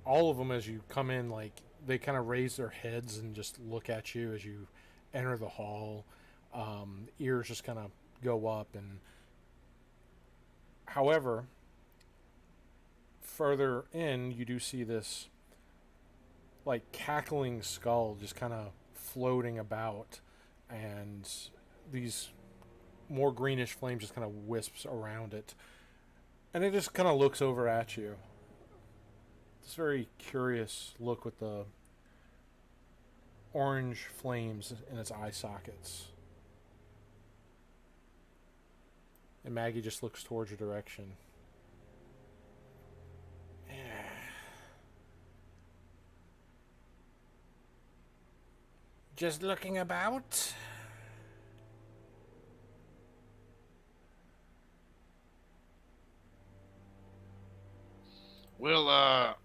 all of them, as you come in, like they kind of raise their heads and just look at you as you enter the hall. Ears just kind of go up, and however, further in, you do see this like cackling skull just kind of floating about, and these more greenish flames just kind of wisps around it, and it just kind of looks over at you. This very curious look with the orange flames in its eye sockets. And Maggie just looks towards your direction. Just looking about. Well,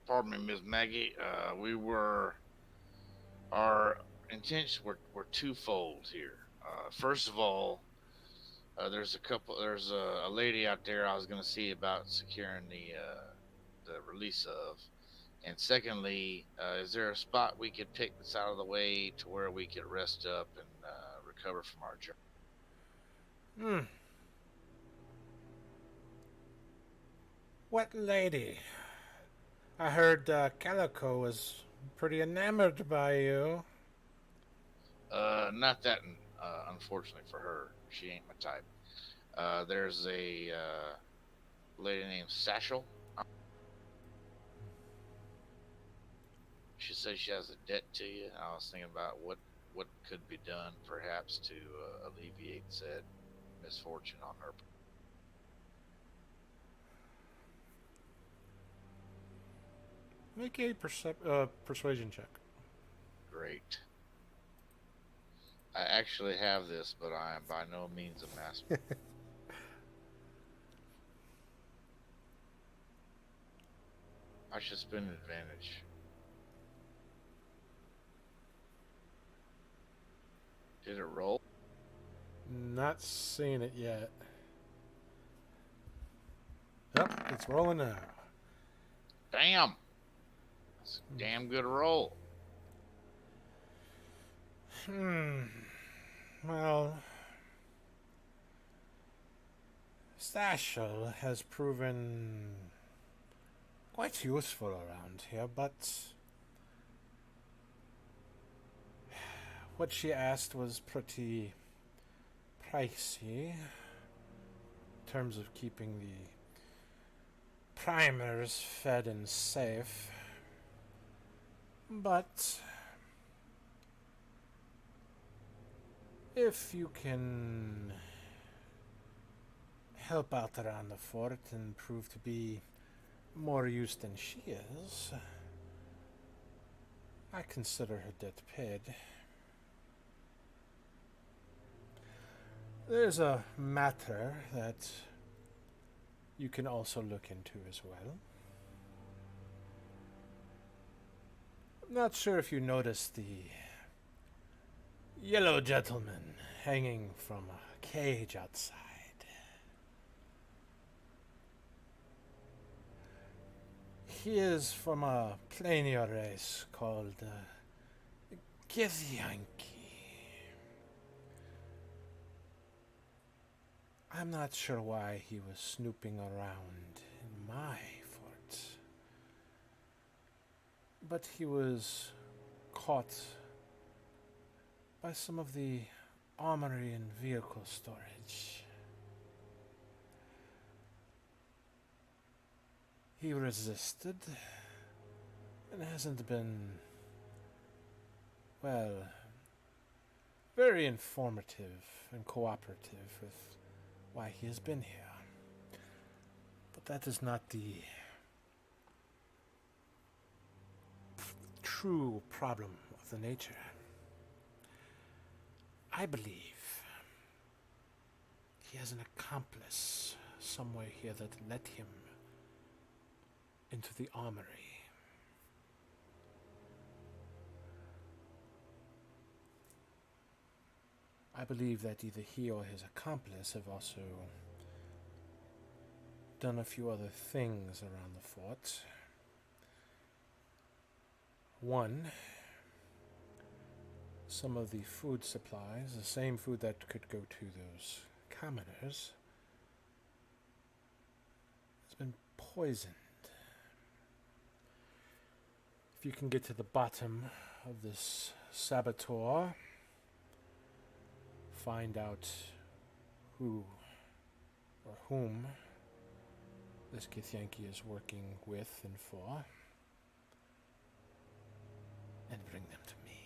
pardon me, Miss Maggie. Our intentions were twofold here. First of all, there's a lady out there I was going to see about securing the release of. And secondly, is there a spot we could pick this out of the way to where we could rest up and recover from our journey? What lady? I heard Calico was pretty enamored by you. Not that, unfortunately for her. She ain't my type. There's a lady named Satchel. She says she has a debt to you. I was thinking about what could be done, perhaps, to alleviate said misfortune on her. Make a persuasion check. Great. I actually have this, but I am by no means a master. I should spend advantage. Did it roll? Not seeing it yet. Yep, it's rolling now. Damn! It's a damn good roll. Well, Stashel has proven quite useful around here, but what she asked was pretty pricey in terms of keeping the primers fed and safe. But if you can help out around the fort and prove to be more use than she is, I consider her debt paid. There's a matter that you can also look into as well. I'm not sure if you noticed the yellow gentleman hanging from a cage outside. He is from a planier race called Githyanki. I'm not sure why he was snooping around in my fort, but he was caught by some of the armory and vehicle storage. He resisted and hasn't been, well, very informative and cooperative with why he has been here. But that is not the true problem of the nature. I believe he has an accomplice somewhere here that let him into the armory. I believe that either he or his accomplice have also done a few other things around the fort. One, some of the food supplies, the same food that could go to those commoners, has been poisoned. If you can get to the bottom of this saboteur, find out who or whom this Githyanki is working with and for, and bring them to me.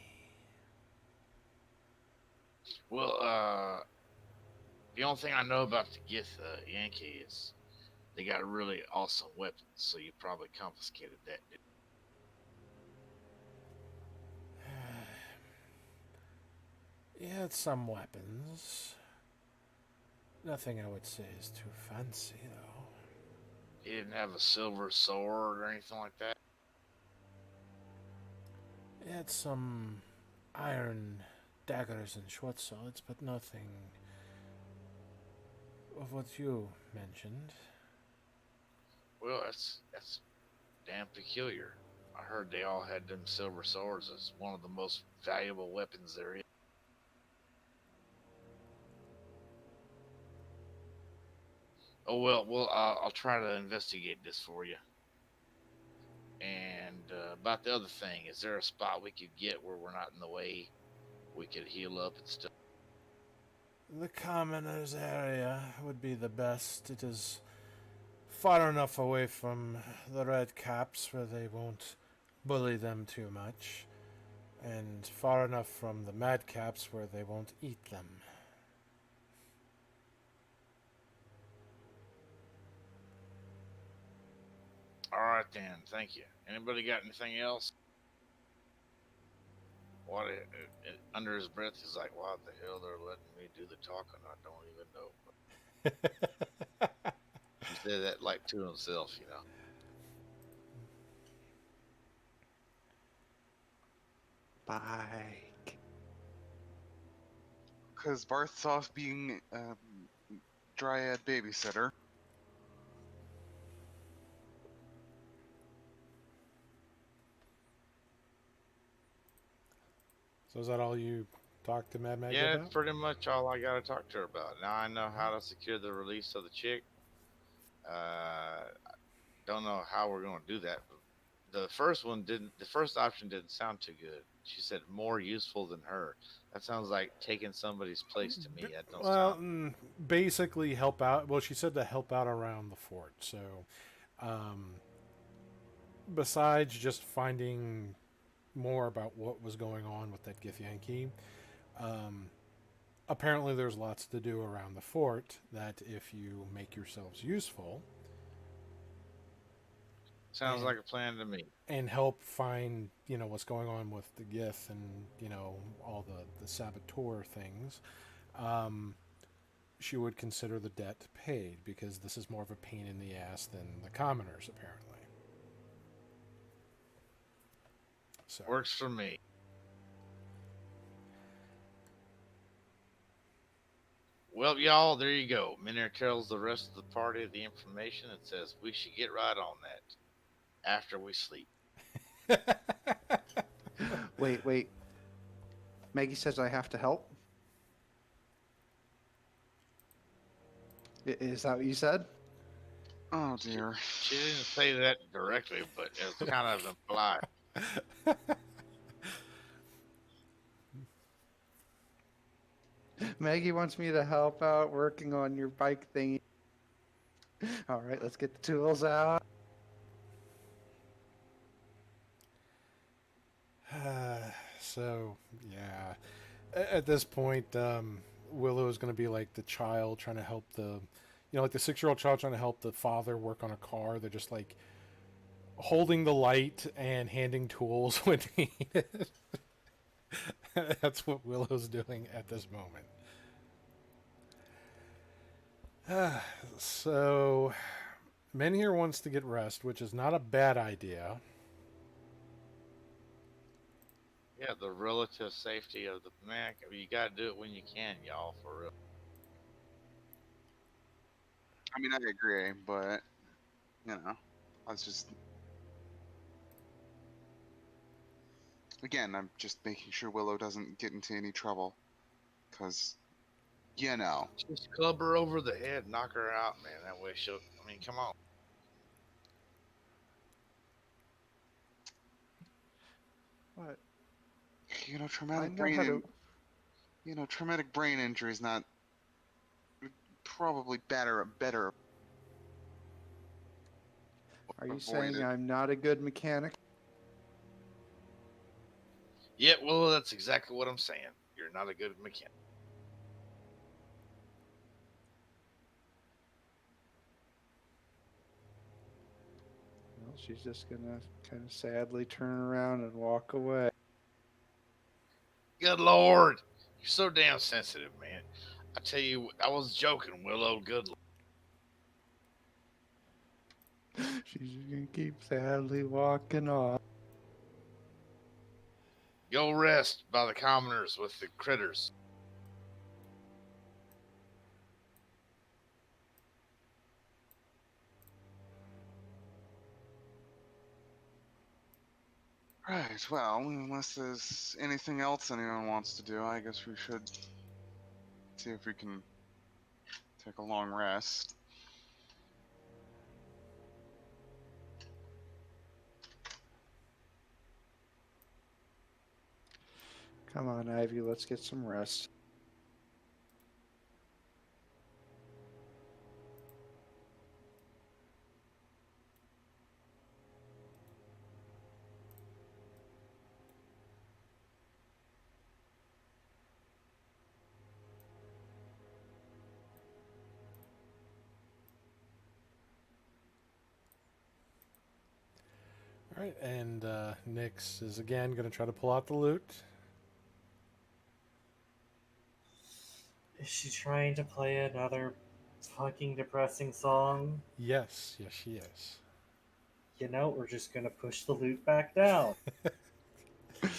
Well, the only thing I know about the Yankee is they got really awesome weapons, so you probably confiscated that. He had some weapons. Nothing I would say is too fancy, though. He didn't have a silver sword or anything like that? He had some iron daggers and short swords, but nothing of what you mentioned. Well, that's damn peculiar. I heard they all had them silver swords as one of the most valuable weapons there is. Oh well, I'll try to investigate this for you. And about the other thing, is there a spot we could get where we're not in the way? We could heal up and stuff. The commoners area would be the best. It is far enough away from the red caps where they won't bully them too much, and far enough from the madcaps where they won't eat them. All right then, thank you. Anybody got anything else? What? Under his breath, he's like, "Why the hell they're letting me do the talking? I don't even know." He said that like to himself, you know. Bike. Because Barth's off being Dryad babysitter. So is that all you talked to Mad Maggie Yeah, about? that's pretty much all I got to talk to her about. Now I know how to secure the release of the chick. Don't know how we're going to do that. The first one didn't. The first option didn't sound too good. She said more useful than her. That sounds like taking somebody's place to me. That don't Well, sound. basically help out. Well, she said to help out around the fort. So, um, besides just finding more about what was going on with that Githyanki, um, apparently there's lots to do around the fort that if you make yourselves useful Sounds and, like a plan to me. and help find, what's going on with the Gith and, all the saboteur things, um, she would consider the debt paid because this is more of a pain in the ass than the commoners, apparently. So Works for me. Well, y'all, there you go. Minir tells the rest of the party the information and says we should get right on that after we sleep. Wait. Maggie says I have to help. Is that what you said? Oh dear. She didn't say that directly, but it's kind of implied. Maggie wants me to help out working on your bike thingy. All right, let's get the tools out. So yeah, at this point, Willow is going to be like the child trying to help like the 6-year-old child trying to help the father work on a car. They're just like holding the light and handing tools when needed. That's what Willow's doing at this moment. So, Menhir wants to get rest, which is not a bad idea. Yeah, the relative safety of the man. I mean, you got to do it when you can, y'all, for real. I mean, I agree, but I was just again, I'm just making sure Willow doesn't get into any trouble, because Just club her over the head, knock her out, man. That way she'll. I mean, come on. What? Traumatic I know brain how to. traumatic brain injury is not probably better. Are you avoided. saying I'm not a good mechanic? Yeah, well, that's exactly what I'm saying. You're not a good mechanic. Well, she's just gonna kind of sadly turn around and walk away. Good Lord. You're so damn sensitive, man. I tell you, I was joking, Willow. Good Lord. She's just gonna keep sadly walking off. Go rest by the commoners with the critters. Right. Well, unless there's anything else anyone wants to do, I guess we should see if we can take a long rest. Come on, Ivy, let's get some rest. All right, and Nyx is again going to try to pull out the loot. Is she trying to play another fucking depressing song? Yes, she is. We're just gonna push the loot back down. And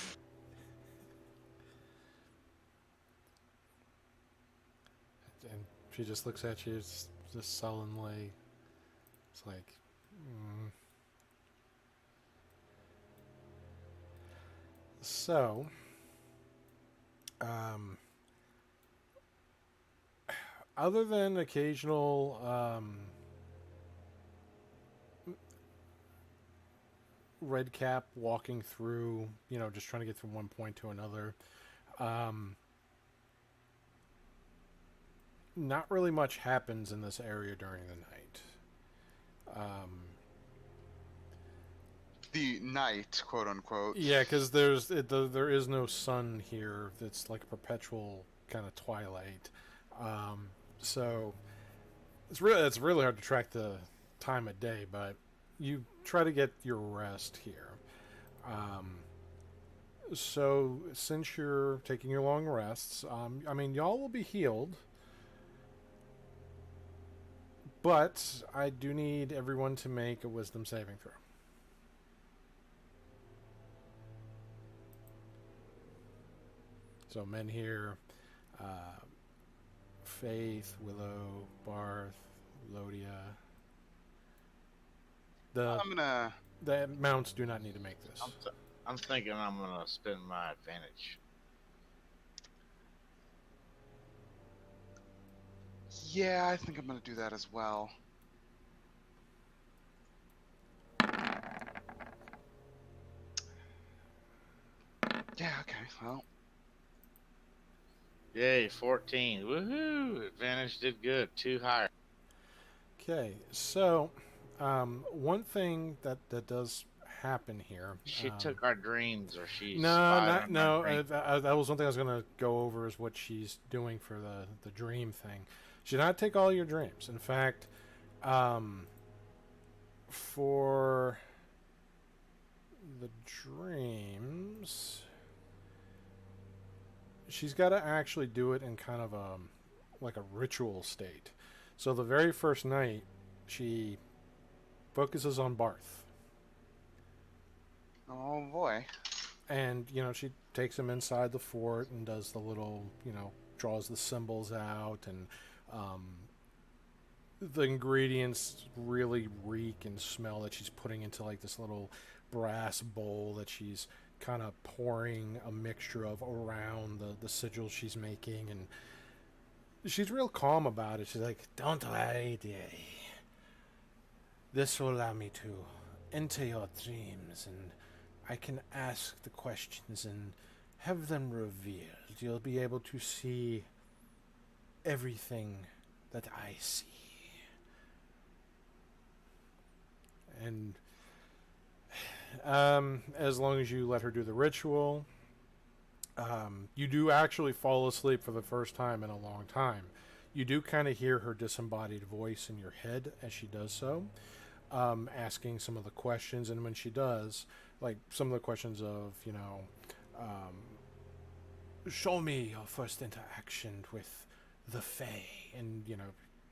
she just looks at you just sullenly. It's like, So, Um, other than occasional red cap walking through, just trying to get from one point to another, not really much happens in this area during the night. The night, quote unquote. Yeah, because there is no sun here. It's like a perpetual kind of twilight. So it's really hard to track the time of day, but you try to get your rest here. So since you're taking your long rests, y'all will be healed. But I do need everyone to make a wisdom saving throw. So men here, Faith, Willow, Barth, Lodia. The mounts do not need to make this. I'm thinking I'm gonna spend my advantage. Yeah, I think I'm gonna do that as well. Yeah, okay, well. Yay, 14. Woohoo! Advantage did good. 2 higher. Okay, so one thing that does happen here. She took our dreams, or she's no. That was one thing I was going to go over is what she's doing for the dream thing. She did not take all your dreams. In fact, for the dreams, she's got to actually do it in kind of like a ritual state. So the very first night, she focuses on Barth. Oh boy. And, she takes him inside the fort and does the little, draws the symbols out, and the ingredients really reek and smell that she's putting into like this little brass bowl that she's kind of pouring a mixture of around the sigil she's making, and she's real calm about it. She's like, "Don't worry, dearie. This will allow me to enter your dreams, and I can ask the questions and have them revealed. You'll be able to see everything that I see." And as long as you let her do the ritual, you do actually fall asleep for the first time in a long time. You do kind of hear her disembodied voice in your head as she does so, asking some of the questions. And when she does, like some of the questions of, show me your first interaction with the Fae, and,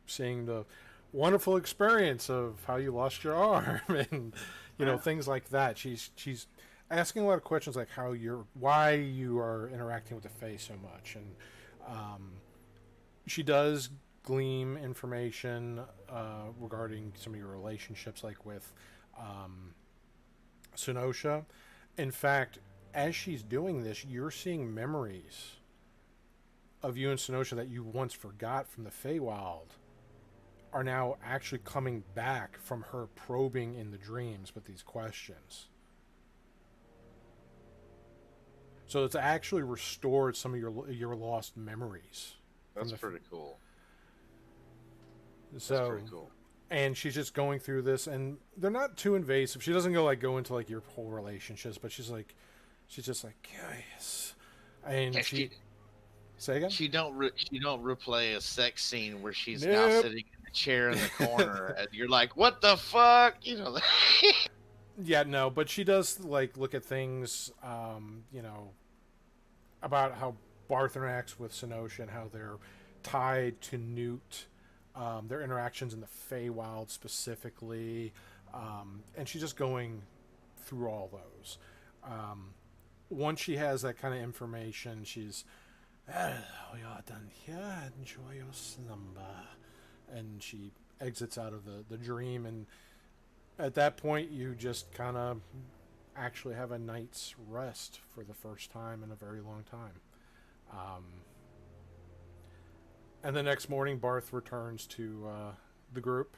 seeing the wonderful experience of how you lost your arm and, things like that. She's asking a lot of questions like why you are interacting with the Fae so much. And she does glean information regarding some of your relationships, like with Senosha. In fact, as she's doing this, you're seeing memories of you and Senosha that you once forgot from the Feywild are now actually coming back from her probing in the dreams with these questions. So it's actually restored some of your lost memories. That's pretty cool. So, that's pretty cool. And she's just going through this, and they're not too invasive. She doesn't go into like your whole relationships, but she's just like curious. And say again. She don't replay a sex scene where she's now sitting in the chair in the corner, and you're like, "What the fuck?" Yeah, no, but she does like look at things, about how Barth interacts with Senosha and how they're tied to Newt, their interactions in the Feywild specifically, and she's just going through all those. Once she has that kind of information, she's, "Well, we are done here. Enjoy your slumber," and she exits out of the dream. And at that point, you just kind of actually have a night's rest for the first time in a very long time. And the next morning, Barth returns to the group.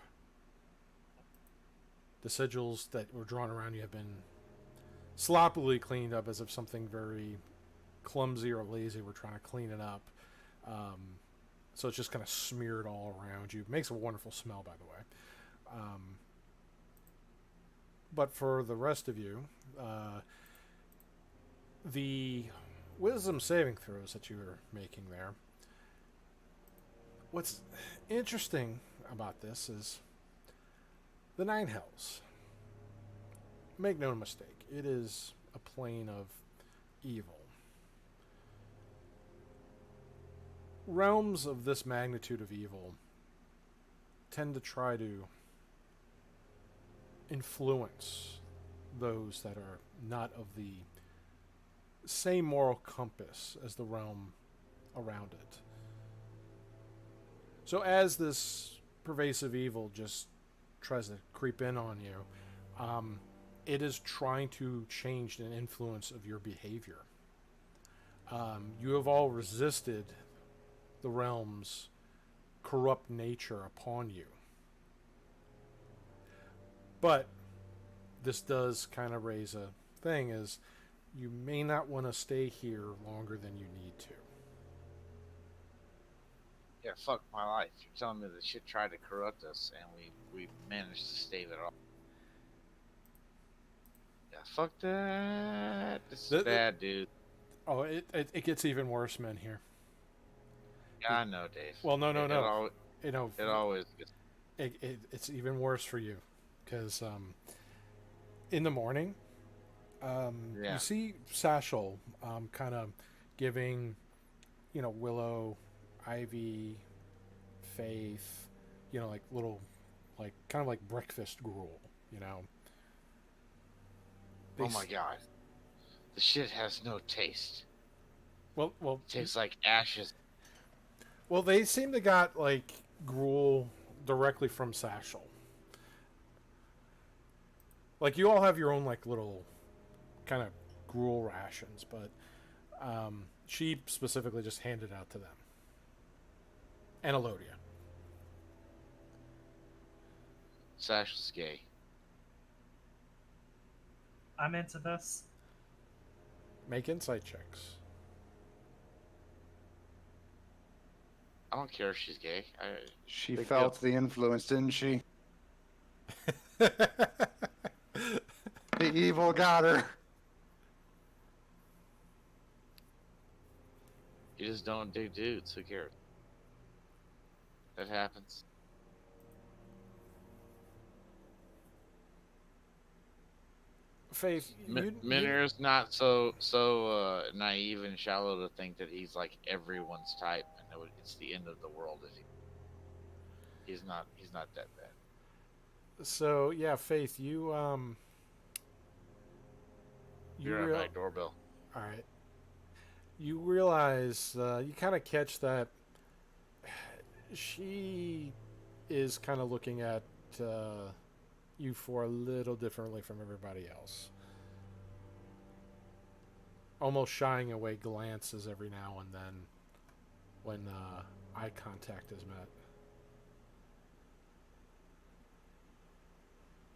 The sigils that were drawn around you have been sloppily cleaned up as if something very clumsy or lazy were trying to clean it up. So it's just kind of smeared all around you. Makes a wonderful smell, by the way. But for the rest of you, the wisdom saving throws that you were making there, what's interesting about this is the Nine Hells. Make no mistake, it is a plane of evil. Realms of this magnitude of evil tend to try to influence those that are not of the same moral compass as the realm around it. So as this pervasive evil just tries to creep in on you, it is trying to change an influence of your behavior. You have all resisted the realm's corrupt nature upon you. But this does kind of raise a thing, is you may not want to stay here longer than you need to. Yeah, fuck my life. You're telling me the shit tried to corrupt us, and we managed to stave it off. Yeah, fuck that. This is bad, dude. Oh, it gets even worse, men, here. Yeah, I know, Dave. Well, no. It always gets... It's even worse for you, because in the morning, you see Satchel kind of giving, Willow, Ivy, Faith, like little, like kind of like breakfast gruel, Oh my god. The shit has no taste. Well, it tastes like ashes. Well, they seem to got like gruel directly from Satchel. Like, you all have your own like little kind of gruel rations, but she specifically just handed out to them. And Elodia. Satchel's gay. I'm into this. Make insight checks. I don't care if she's gay. She felt the influence, didn't she? The evil got her. You just don't dig dudes. Who cares? That happens. Faith, Miner's not so naive and shallow to think that he's like everyone's type, and it's the end of the world if he's not that bad. So yeah, Faith, you're on my doorbell. All right. You realize you kind of catch that she is kind of looking at you for a little differently from everybody else. Almost shying away glances every now and then when eye contact is met.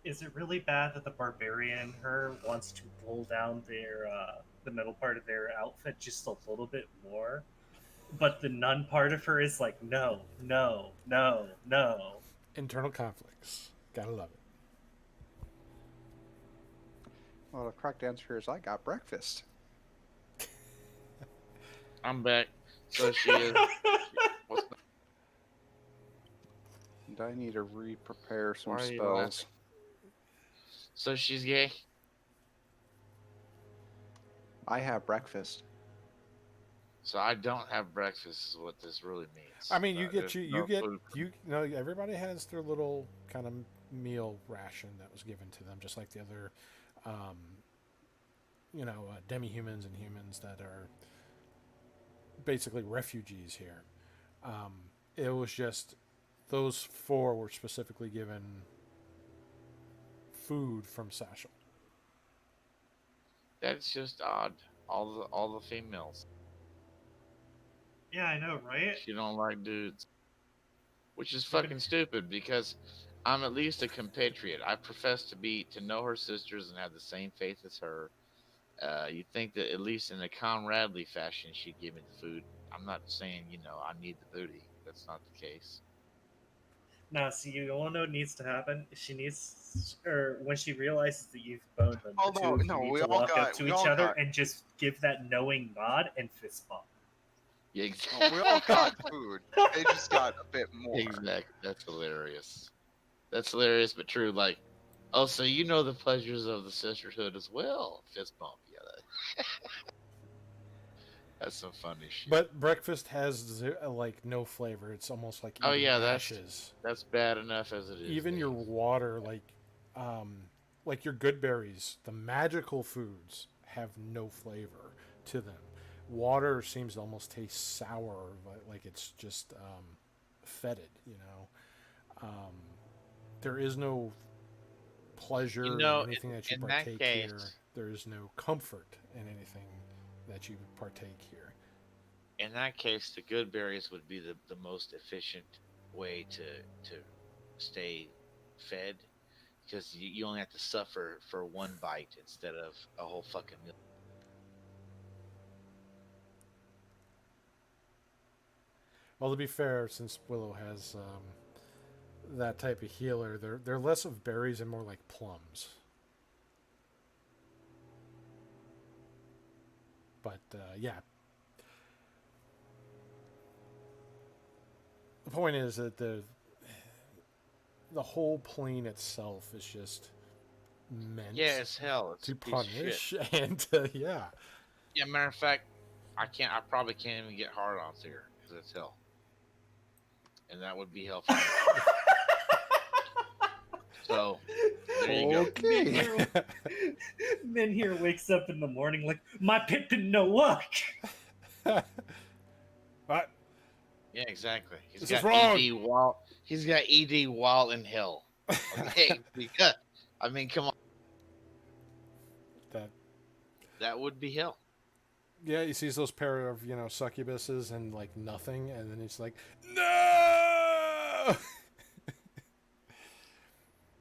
Is it really bad that the barbarian in her wants to pull down their the middle part of their outfit just a little bit more? But the nun part of her is like, no. Internal conflicts. Gotta love it. Well, the correct answer is I got breakfast. I'm back. So she is. And I need to re-prepare some Why are you spells. laughing? So she's gay? I have breakfast. So I don't have breakfast is what this really means. I mean, everybody has their little kind of meal ration that was given to them, just like the other, demi-humans and humans that are basically refugees here. It was just those four were specifically given food from Satchel. That's just odd. All the females. Yeah, I know, right? She don't like dudes, which is fucking stupid because I'm at least a compatriot. I profess to know her sisters and have the same faith as her. You'd think that at least in a comradely fashion she'd give me the food. I'm not saying I need the booty. That's not the case. Now, see, you all know what needs to happen. She needs, or when she realizes that you've boned them, Oh the two no, of you no, need we to all walk up got, to we each all other got, and just give that knowing nod and fist bump. Yeah, we exactly. all got food. They just got a bit more. Exactly. That's hilarious. That's hilarious, but true. Like, oh, so you know the pleasures of the sisterhood as well? Fist bump. Yeah, that's some funny shit. But breakfast has like no flavor. It's almost like Oh eating yeah, ashes. that's bad enough as it is. Even your Dave. water, like your good berries, the magical foods have no flavor to them. Water seems to almost taste sour, like it's just fetid. There is no pleasure in anything that you in that partake case, here. There is no comfort in anything that you partake here. in that case, the good berries would be the most efficient way to stay fed because you only have to suffer for one bite instead of a whole fucking meal. Well, to be fair, since Willow has that type of healer, they're less of berries and more like plums. But yeah, the point is that the whole plane itself is just meant Yeah, it's hell. It's to a piece of punish shit. and yeah. Yeah, matter of fact, I probably can't even get hard-ons here because it's hell, and that would be hell for me. So there you go. Okay. Men here wakes up in the morning like, my Pippin no luck. What? Yeah, exactly. He's This got is wrong. ED while he's got ED while in hell. Okay, because I mean, come on, that would be hell. Yeah, he sees those pair of succubuses and like nothing, and then he's like, no.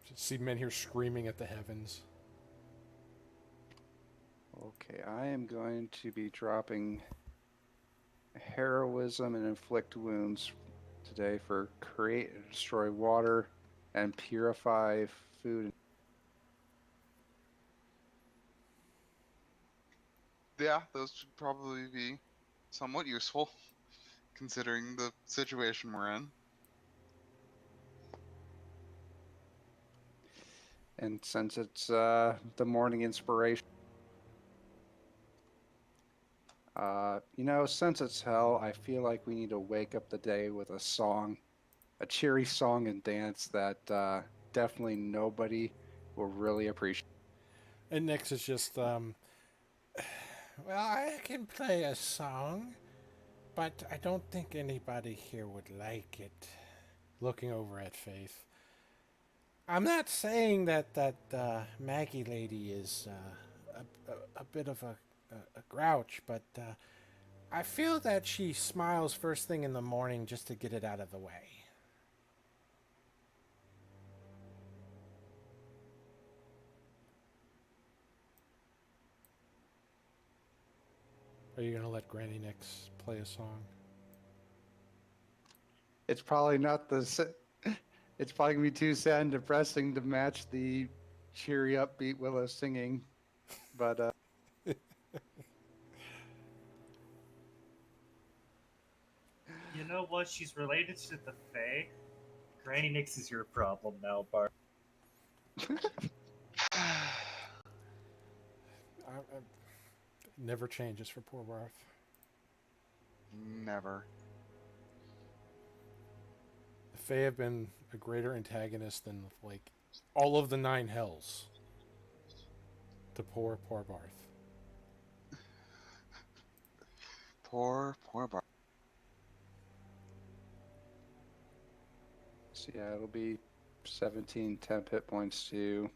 Just see men here screaming at the heavens. Okay, I am going to be dropping heroism and inflict wounds today for create and destroy water and purify food. Yeah, those should probably be somewhat useful, considering the situation we're in. And since it's the morning inspiration, since it's hell, I feel like we need to wake up the day with a song, a cheery song and dance that definitely nobody will really appreciate. And next is just, well, I can play a song, but I don't think anybody here would like it. Looking over at Faith. I'm not saying that Maggie lady is a bit of a grouch, but I feel that she smiles first thing in the morning just to get it out of the way. Are you going to let Granny Nix play a song? It's probably not it's probably gonna be too sad and depressing to match the cheery, upbeat Willow singing, but You know what? She's related to the Fae. Granny Nix is your problem now, Bart. Never changes for poor Barth. Never. The Fae have been a greater antagonist than like all of the 9 hells to poor Barth. Poor Bart. So yeah, it'll be 17 temp hit points to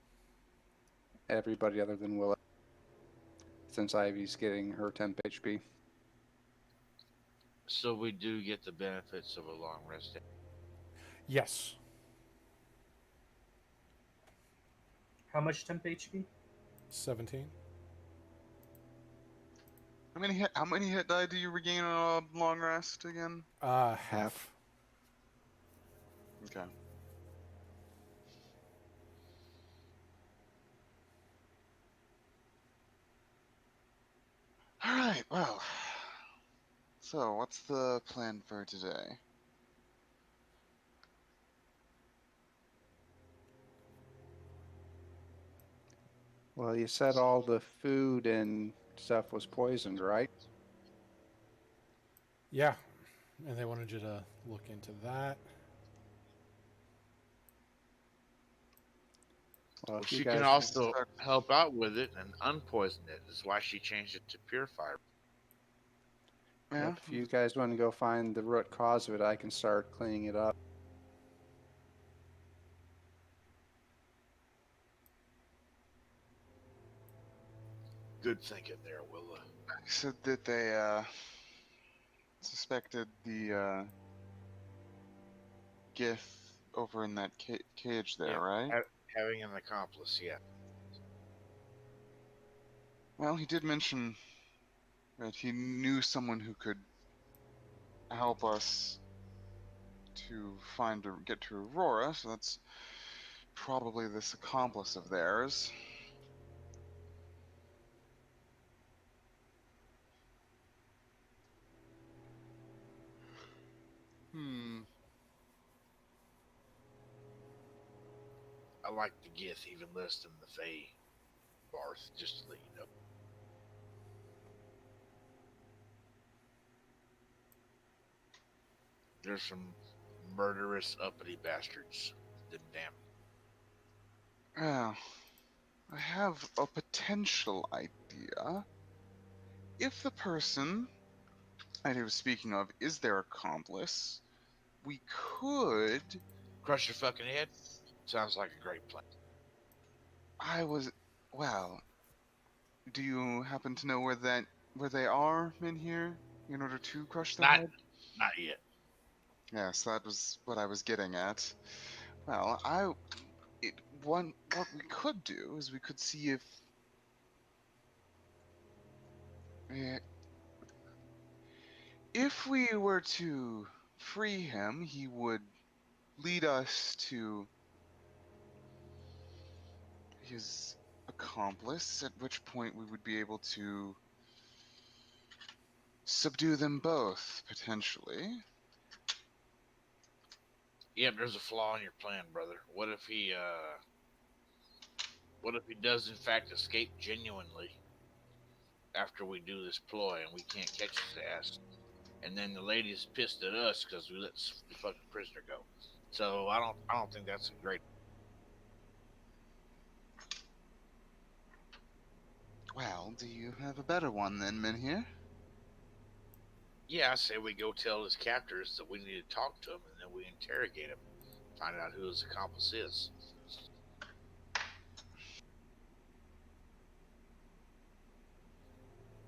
everybody other than Willow, since Ivy's getting her temp HP. So we do get the benefits of a long rest. Yes. How much temp HP? 17. How many hit die do you regain on a long rest again? Half. Okay. All right. Well. So, what's the plan for today? Well, you said all the food and stuff was poisoned, right? Yeah. And they wanted you to look into that. Well, if you She guys can also help out with it and unpoison it. That's why she changed it to purifier. Yeah. if you guys want to go find the root cause of it, I can start cleaning it up. Good thinking there, Willa. Said that they suspected the Gith over in that cage there, Yeah, right? Having an accomplice, yeah. Well, he did mention that he knew someone who could help us to find or get to Aurora, so that's probably this accomplice of theirs. I like the Gith even less than the Fae, Barth, just to let you know. There's some murderous, uppity bastards. Them damn. Well, I have a potential idea. If the person I was speaking of is their accomplice, we could. Crush your fucking head? Sounds like a great plan. Well, do you happen to know where they are, Minhir, in order to crush their head? Not yet. Yes, that was what I was getting at. Well, what we could do is we could see if we were to free him, he would lead us to his accomplice, at which point we would be able to subdue them both, potentially. Yep, there's a flaw in your plan, brother. What if he does in fact escape genuinely after we do this ploy and we can't catch his ass? And then the lady's pissed at us because we let the fucking prisoner go. So I don't think that's a great. Well, do you have a better one then, Minhir? Yeah, I say we go tell his captors that we need to talk to him, and then we interrogate him, find out who his accomplice is.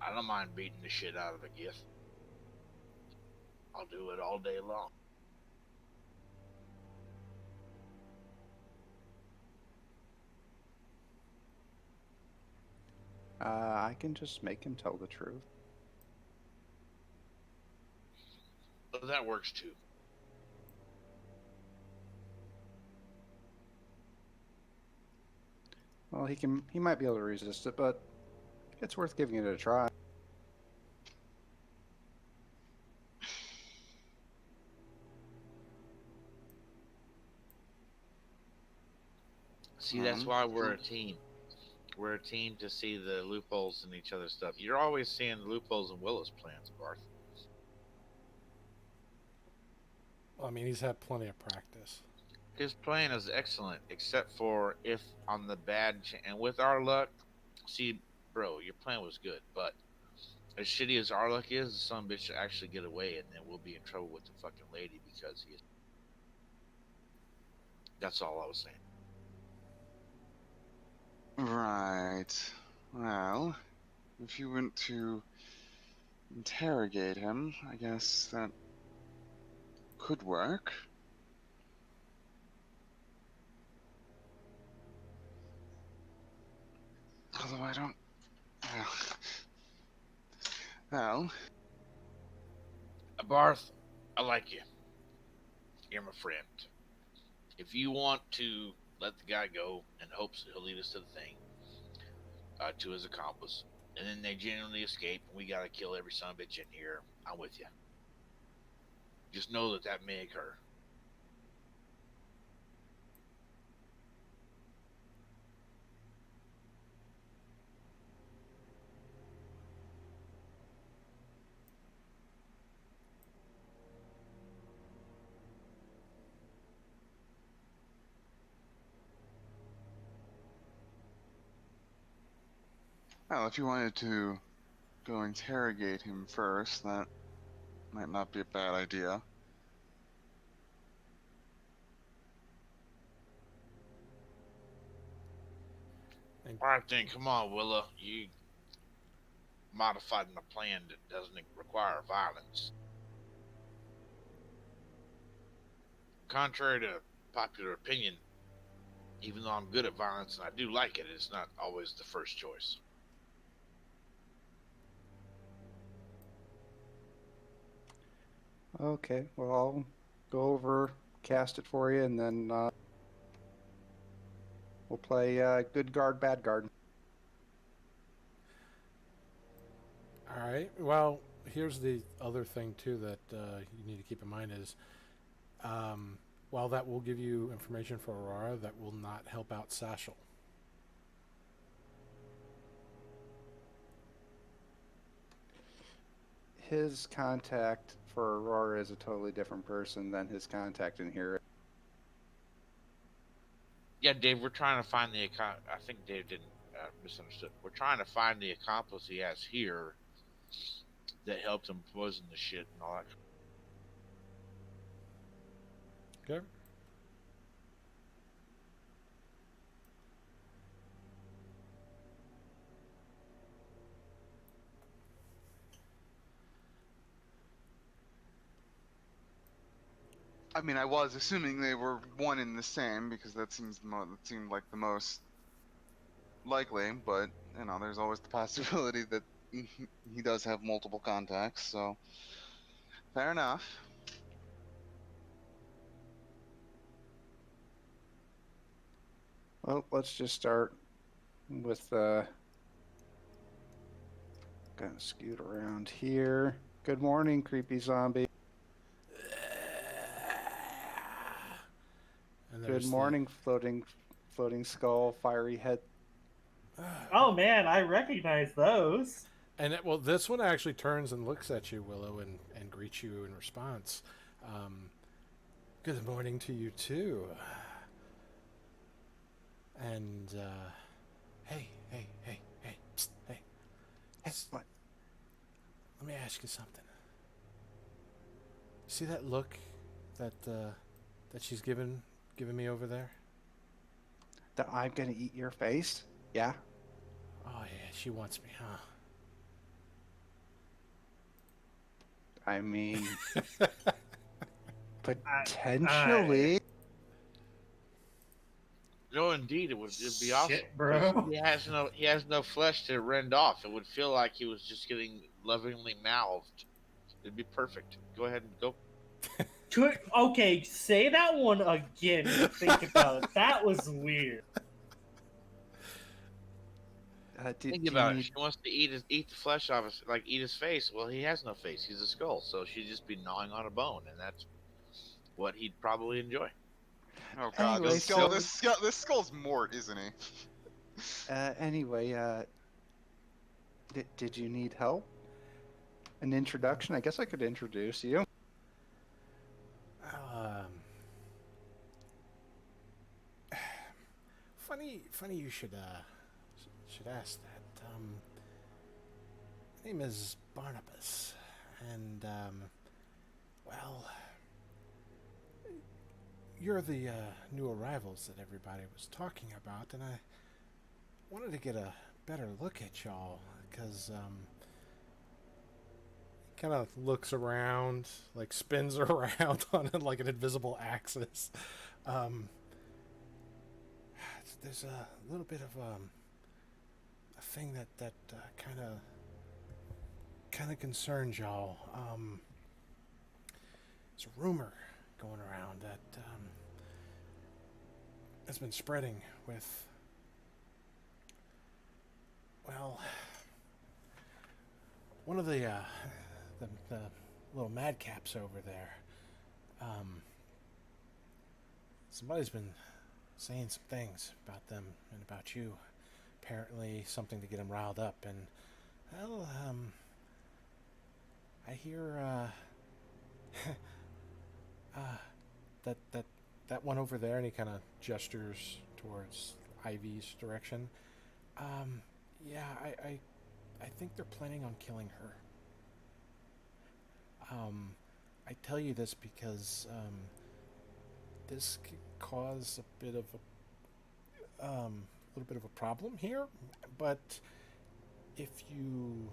I don't mind beating the shit out of a Gith. I'll do it all day long. I can just make him tell the truth. But that works too. Well, he might be able to resist it, but it's worth giving it a try. See, that's why we're a team. We're a team to see the loopholes in each other's stuff. You're always seeing the loopholes in Willa's plans, Barth. I mean, he's had plenty of practice. His plan is excellent, except for if on the bad and with our luck. See, bro, your plan was good, but as shitty as our luck is, the son bitch will actually get away, and then we'll be in trouble with the fucking lady because he is. That's all I was saying. Right. Well, if you went to interrogate him. I guess that could work. Although I don't. Well, Barth, I like you. You're my friend. If you want to let the guy go in hopes that he'll lead us to the thing, to his accomplice, and then they genuinely escape, and we gotta kill every son of a bitch in here, I'm with you. Just know that that may occur. if you wanted to go interrogate him first, that might not be a bad idea. All right then, come on, Willa. You modified my plan that doesn't require violence. Contrary to popular opinion, even though I'm good at violence and I do like it, it's not always the first choice. Okay, well, I'll go over, cast it for you, and then we'll play good guard, bad guard. All right. Well, here's the other thing too that you need to keep in mind is, while that will give you information for Aurora, that will not help out Satchel. His contact for Aurora is a totally different person than his contact in here. Yeah, Dave, we're trying to find the I think Dave didn't misunderstood. We're trying to find the accomplice he has here that helped him poison the shit and all that. Okay. I mean, I was assuming they were one and the same because that seemed like the most likely. But you know, there's always the possibility that he does have multiple contacts. So fair enough. Well, let's just start with gonna scoot around here. Good morning, creepy zombie. And Good there's morning, floating skull, fiery head. Oh man, I recognize those. And well, this one actually turns and looks at you, Willow, and greets you in response. Good morning to you too. And hey, psst, hey. What? Let me ask you something. See that look that she's giving me over there? That I'm gonna eat your face? Yeah. Oh yeah, she wants me, huh? I mean, potentially. No, indeed, it'd be awesome. Shit, bro. He has no flesh to rend off. It would feel like he was just getting lovingly mouthed. It'd be perfect. Go ahead and go. Okay, say that one again. Think about it. That was weird. Think about it. She wants to eat the flesh off his, like eat his face. Well, he has no face. He's a skull, so she'd just be gnawing on a bone, and that's what he'd probably enjoy. Oh god, Anyway, this skull's Mort, isn't he? Anyway, did you need help? An introduction? I guess I could introduce you. Funny you should ask that. My name is Barnabas, and well, you're the new arrivals that everybody was talking about, and I wanted to get a better look at y'all, because kind of looks around, like spins around on like an invisible axis. There's a little bit of a thing that kind of concerns y'all. There's a rumor going around that has been spreading with, well, one of the little madcaps over there. Somebody's been saying some things about them and about you. Apparently, something to get them riled up. And well, I hear that one over there, and he kind of gestures towards Ivy's direction. Yeah, I think they're planning on killing her. I tell you this because this could cause a bit of a little bit of a problem here, but if you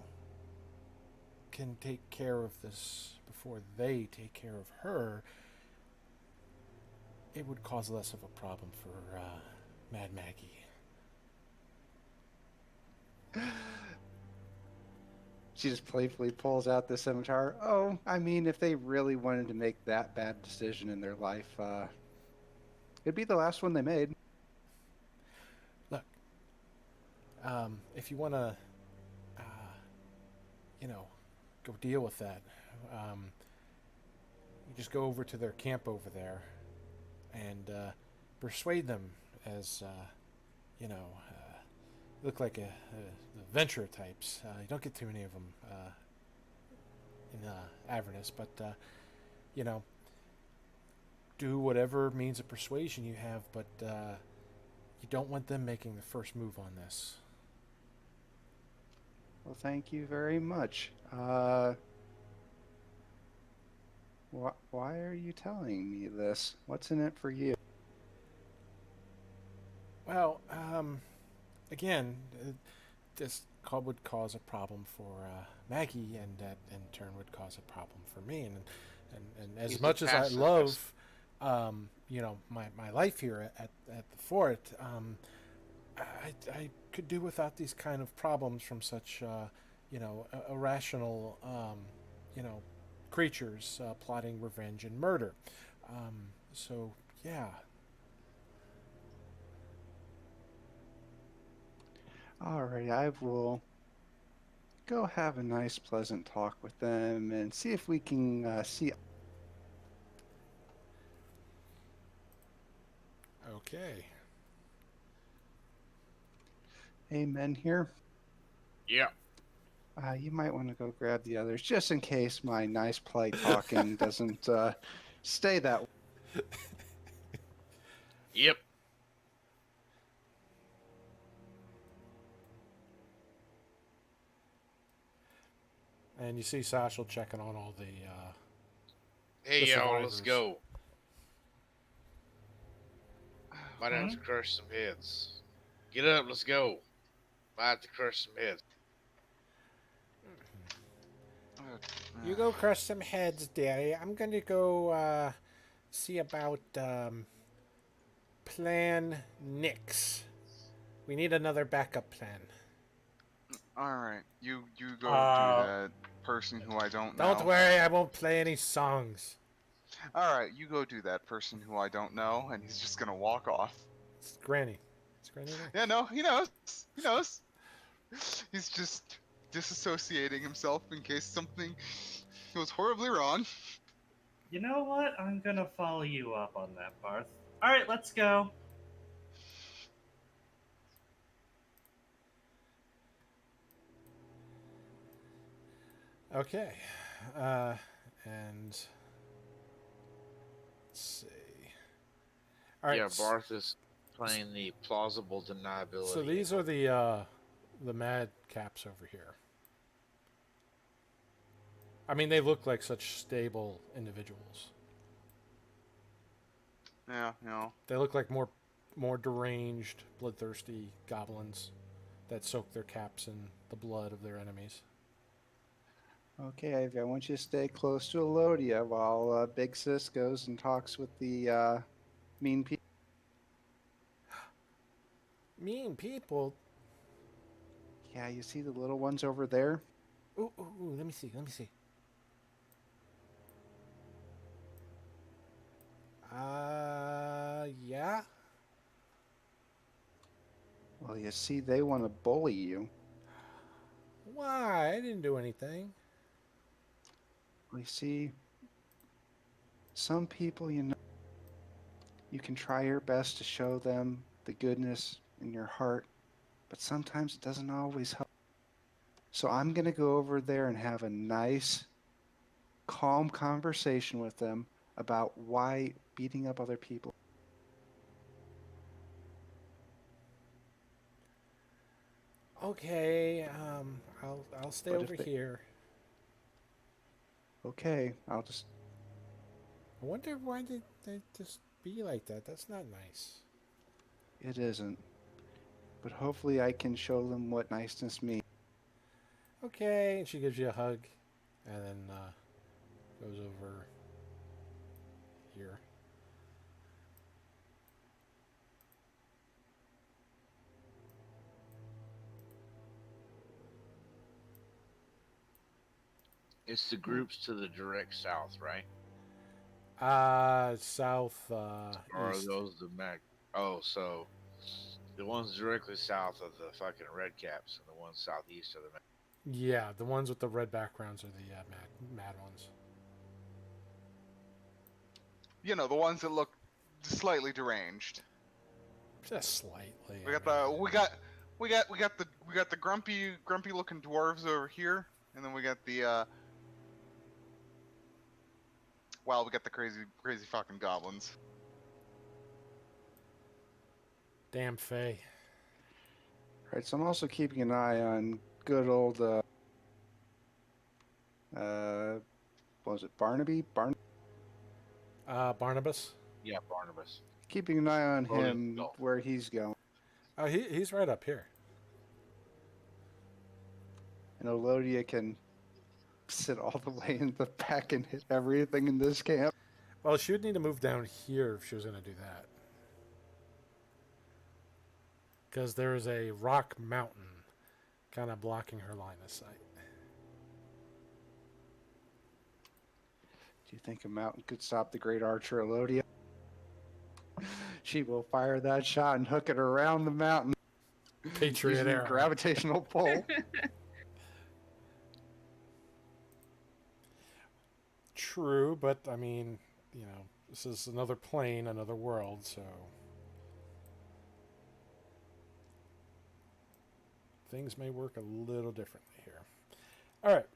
can take care of this before they take care of her, it would cause less of a problem for Mad Maggie. She just playfully pulls out the scimitar. Oh, I mean, if they really wanted to make that bad decision in their life, it'd be the last one they made. Look, if you want to, go deal with that, you just go over to their camp over there and persuade them as, look like the adventurer types. You don't get too many of them in Avernus, but, do whatever means of persuasion you have, but you don't want them making the first move on this. Well, thank you very much. Why are you telling me this? What's in it for you? Well, again, this would cause a problem for Maggie, and that in turn would cause a problem for me. And as He's much a as I pacifist. love, my life here at the fort, I could do without these kind of problems from such, irrational, creatures plotting revenge and murder. So, yeah. Alright, I will go have a nice, pleasant talk with them and see if we can see. Okay. Amen here. Yeah. You might want to go grab the others just in case my nice, polite talking doesn't stay that way. Yep. And you see Satchel checking on all the Hey, The y'all, let's survivors. go. Might have to crush some heads. Get up, let's go. Might have to crush some heads. You go crush some heads, Daddy. I'm going to go see about Plan Nix. We need another backup plan. Alright, you go Uh, do that, person who I don't know. Don't worry, I won't play any songs. Alright, you go do that, person who I don't know, and he's just gonna walk off. It's Granny. It's Granny there? Yeah, no, he knows. He knows. He's just disassociating himself in case something goes horribly wrong. You know what? I'm gonna follow you up on that, Barth. Alright, let's go. Okay. And let's see. All right. Yeah, Barth is playing the plausible deniability. So these are the mad caps over here. I mean, they look like such stable individuals. Yeah, you know. They look like more deranged, bloodthirsty goblins that soak their caps in the blood of their enemies. Okay, Ivy, I want you to stay close to Elodia while Big Sis goes and talks with the mean people. Mean people. Yeah, you see the little ones over there? Ooh, let me see. Yeah. Well, you see, they want to bully you. Why? I didn't do anything. Well, you see, some people, you know, you can try your best to show them the goodness in your heart, but sometimes it doesn't always help. So I'm going to go over there and have a nice, calm conversation with them about why beating up other people. Okay. I'll stay But over if they, here. okay, I'll just. I wonder why did they just be like that? That's not nice. It isn't. But hopefully I can show them what niceness means. Okay. And she gives you a hug, and then goes over here. It's the groups to the direct south, right? South, Or are east. those the Mac? Oh, so the ones directly south of the fucking red caps and the ones southeast of the Mac. Yeah, the ones with the red backgrounds are the mad ones. You know, the ones that look slightly deranged. Just slightly. We got the grumpy looking dwarves over here, and then we got the well, we got the crazy fucking goblins. Damn Faye. Right, so I'm also keeping an eye on good old, what was it, Barnaby? Barnabas. Yeah, Barnabas. Keeping an eye on Oh, him, no. where he's going. Oh, he's right up here. And Elodia can sit all the way in the back and hit everything in this camp. Well, she would need to move down here if she was going to do that. Because there is a rock mountain kind of blocking her line of sight. Do you think a mountain could stop the great archer Elodia? She will fire that shot and hook it around the mountain. Patriot using arrow. gravitational pull. True, but I mean, you know, this is another plane, another world, so things may work a little differently here. All right,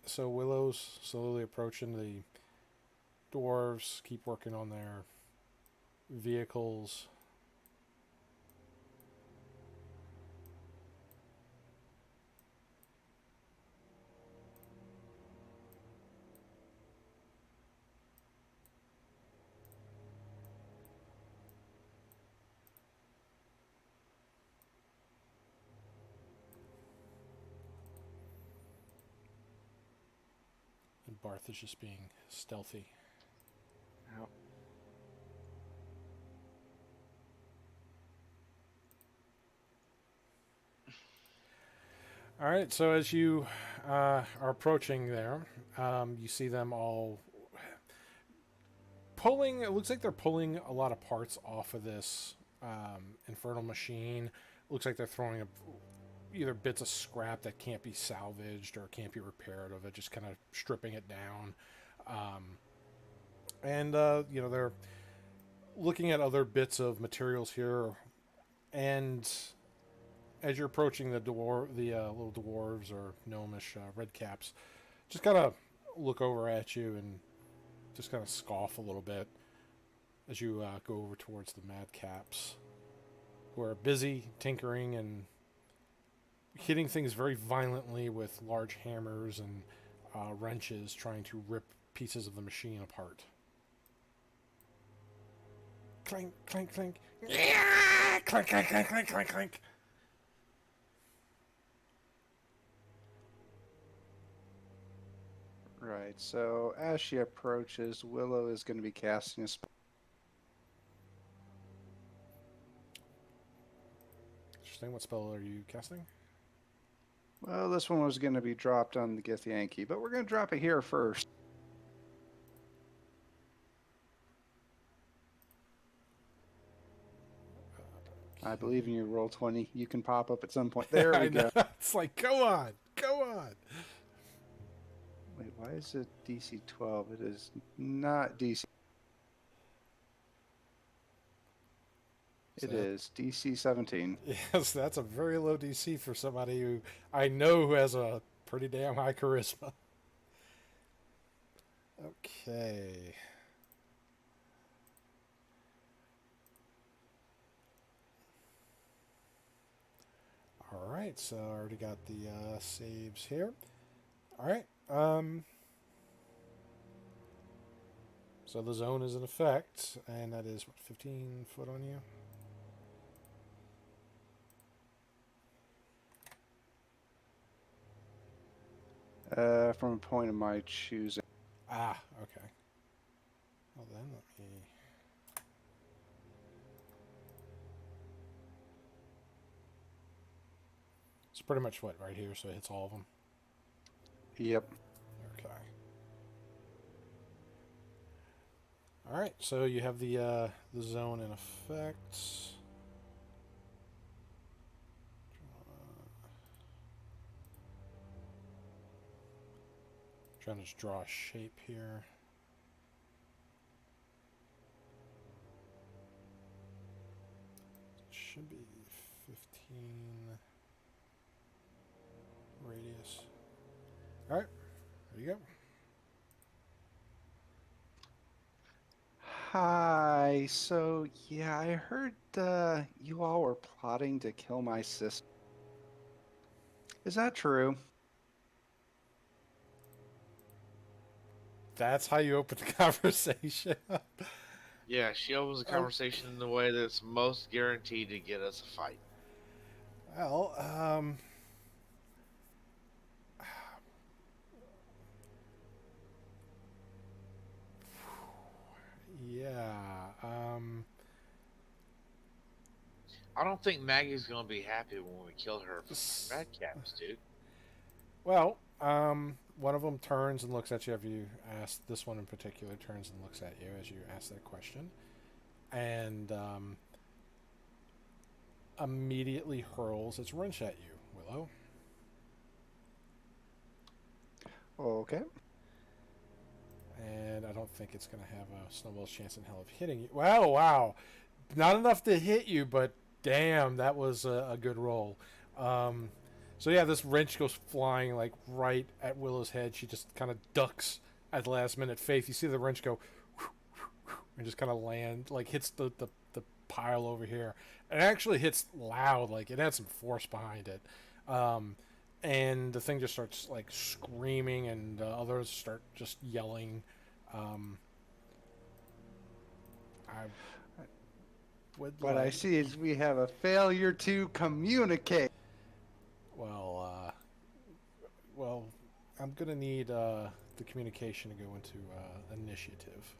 so Willow's slowly approaching the dwarves. Keep working on their vehicles. And Barth is just being stealthy. Ow. All right, so as you are approaching there, you see them all pulling. It looks like they're pulling a lot of parts off of this infernal machine. Looks like they're throwing either bits of scrap that can't be salvaged or can't be repaired of it, just kind of stripping it down. And you know, they're looking at other bits of materials here, and as you're approaching the little dwarves or gnomish red caps, just kind of look over at you and just kind of scoff a little bit as you go over towards the mad caps, who are busy tinkering and hitting things very violently with large hammers and wrenches, trying to rip pieces of the machine apart. Clank, clank, clank. Yeah! Clank, clank, clank, clank, clank, clank. Alright, so as she approaches, Willow is going to be casting a spell. Interesting. What spell are you casting? Well, this one was going to be dropped on the Githyanki, but we're going to drop it here first. I believe in you, roll 20. You can pop up at some point. There we go. It's like, go on, go on. Wait, why is it DC 12? It is not DC. It is DC 17. Yes, that's a very low DC for somebody who I know who has a pretty damn high charisma. Okay. All right, so I already got the saves here. All right. So the zone is in effect, and that is what, 15 foot on you. From a point of my choosing. Ah, okay. Well then, let me. It's pretty much what right here, so it hits all of them. Yep. Okay. All right, so you have the zone in effect. Trying to just draw a shape here. Should be 15 radius. All right, there you go. Hi. So, yeah, I heard you all were plotting to kill my sister. Is that true? That's how you open the conversation. Yeah, she opens the conversation in the way that's most guaranteed to get us a fight. Well, yeah, I don't think Maggie's gonna be happy when we kill her for madcaps, dude. well, one of them turns and looks at you after you ask. This one in particular turns and looks at you as you ask that question, and immediately hurls its wrench at you, Willow. Okay. And I don't think it's going to have a snowball's chance in hell of hitting you. Well, wow. Not enough to hit you, but damn, that was a good roll. So yeah, this wrench goes flying like right at Willow's head. She just kind of ducks at the last minute. Faith, you see the wrench go and just kind of land, like hits the pile over here. It actually hits loud, like it had some force behind it. And the thing just starts like screaming, and others start just yelling. What I see is we have a failure to communicate. Well, I'm gonna need the communication to go into initiative.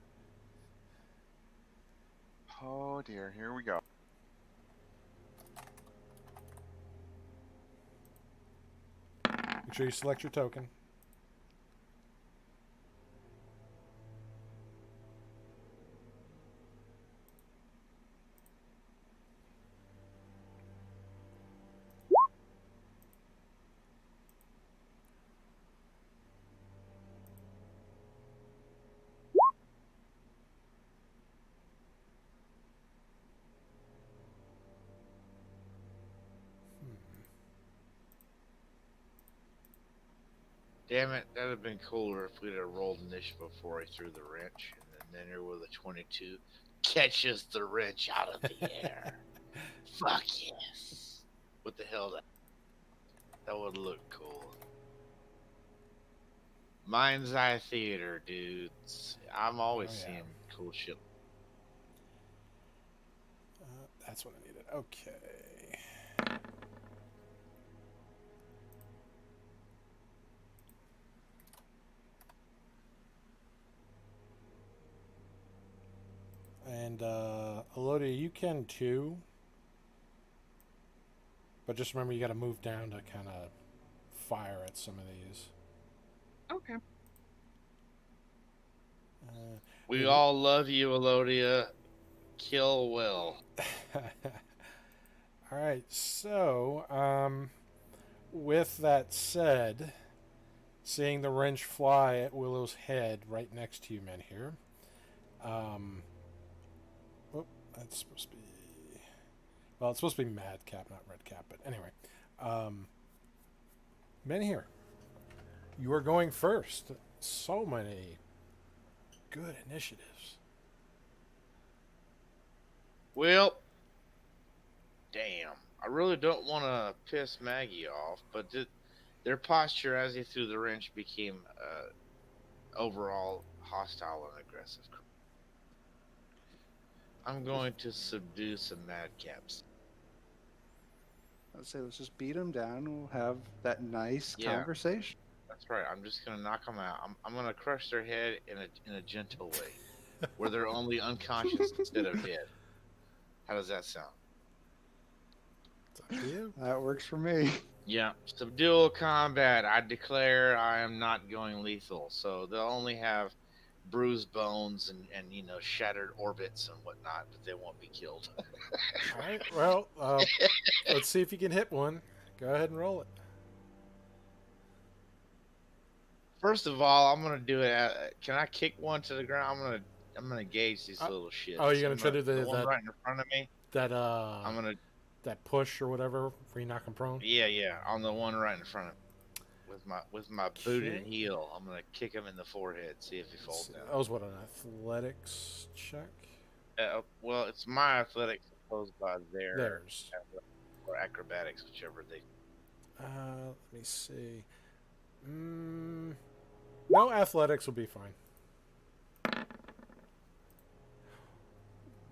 Oh dear, here we go. Make sure you select your token. Damn it, that'd have been cooler if we'd have rolled initiative before he threw the wrench, and then there with a 22 catches the wrench out of the air. Fuck yes! What the hell? That would look cool. Mind's Eye Theater, dudes. I'm always seeing cool shit. That's what I needed. Okay. And Elodia, you can too. But just remember, you got to move down to kind of fire at some of these. Okay. We Yeah. all love you, Elodia. Kill well. All right. So, with that said, seeing the wrench fly at Willow's head right next to you, men here. Oh, that's supposed to be. Well, it's supposed to be Madcap, not Redcap. But anyway, men here. You are going first. So many good initiatives. Well, damn. I really don't want to piss Maggie off, but their posture as he threw the wrench became overall hostile and aggressive. I'm going to subdue some madcaps. I'd say let's just beat them down. We'll have that nice Yeah. conversation. That's right. I'm just gonna knock them out. I'm gonna crush their head in a gentle way, where they're only unconscious instead of dead. How does that sound? It's up to you. That works for me. Yeah. Subdual combat. I declare I am not going lethal, so they'll only have bruised bones and shattered orbits and whatnot, but they won't be killed. All right. Well, let's see if you can hit one. Go ahead and roll it. First of all, I'm gonna do it. Can I kick one to the ground? I'm gonna gauge these little shits. Oh, you're gonna try to do the one that right in front of me. that I'm gonna that push or whatever where you knock him prone. yeah on the one right in front of me. With my booted Okay. heel. I'm gonna kick him in the forehead. See if he falls down. That was what, an athletics check. Well, it's my athletics opposed by Theirs. or acrobatics, whichever they. Let me see. No, athletics will be fine.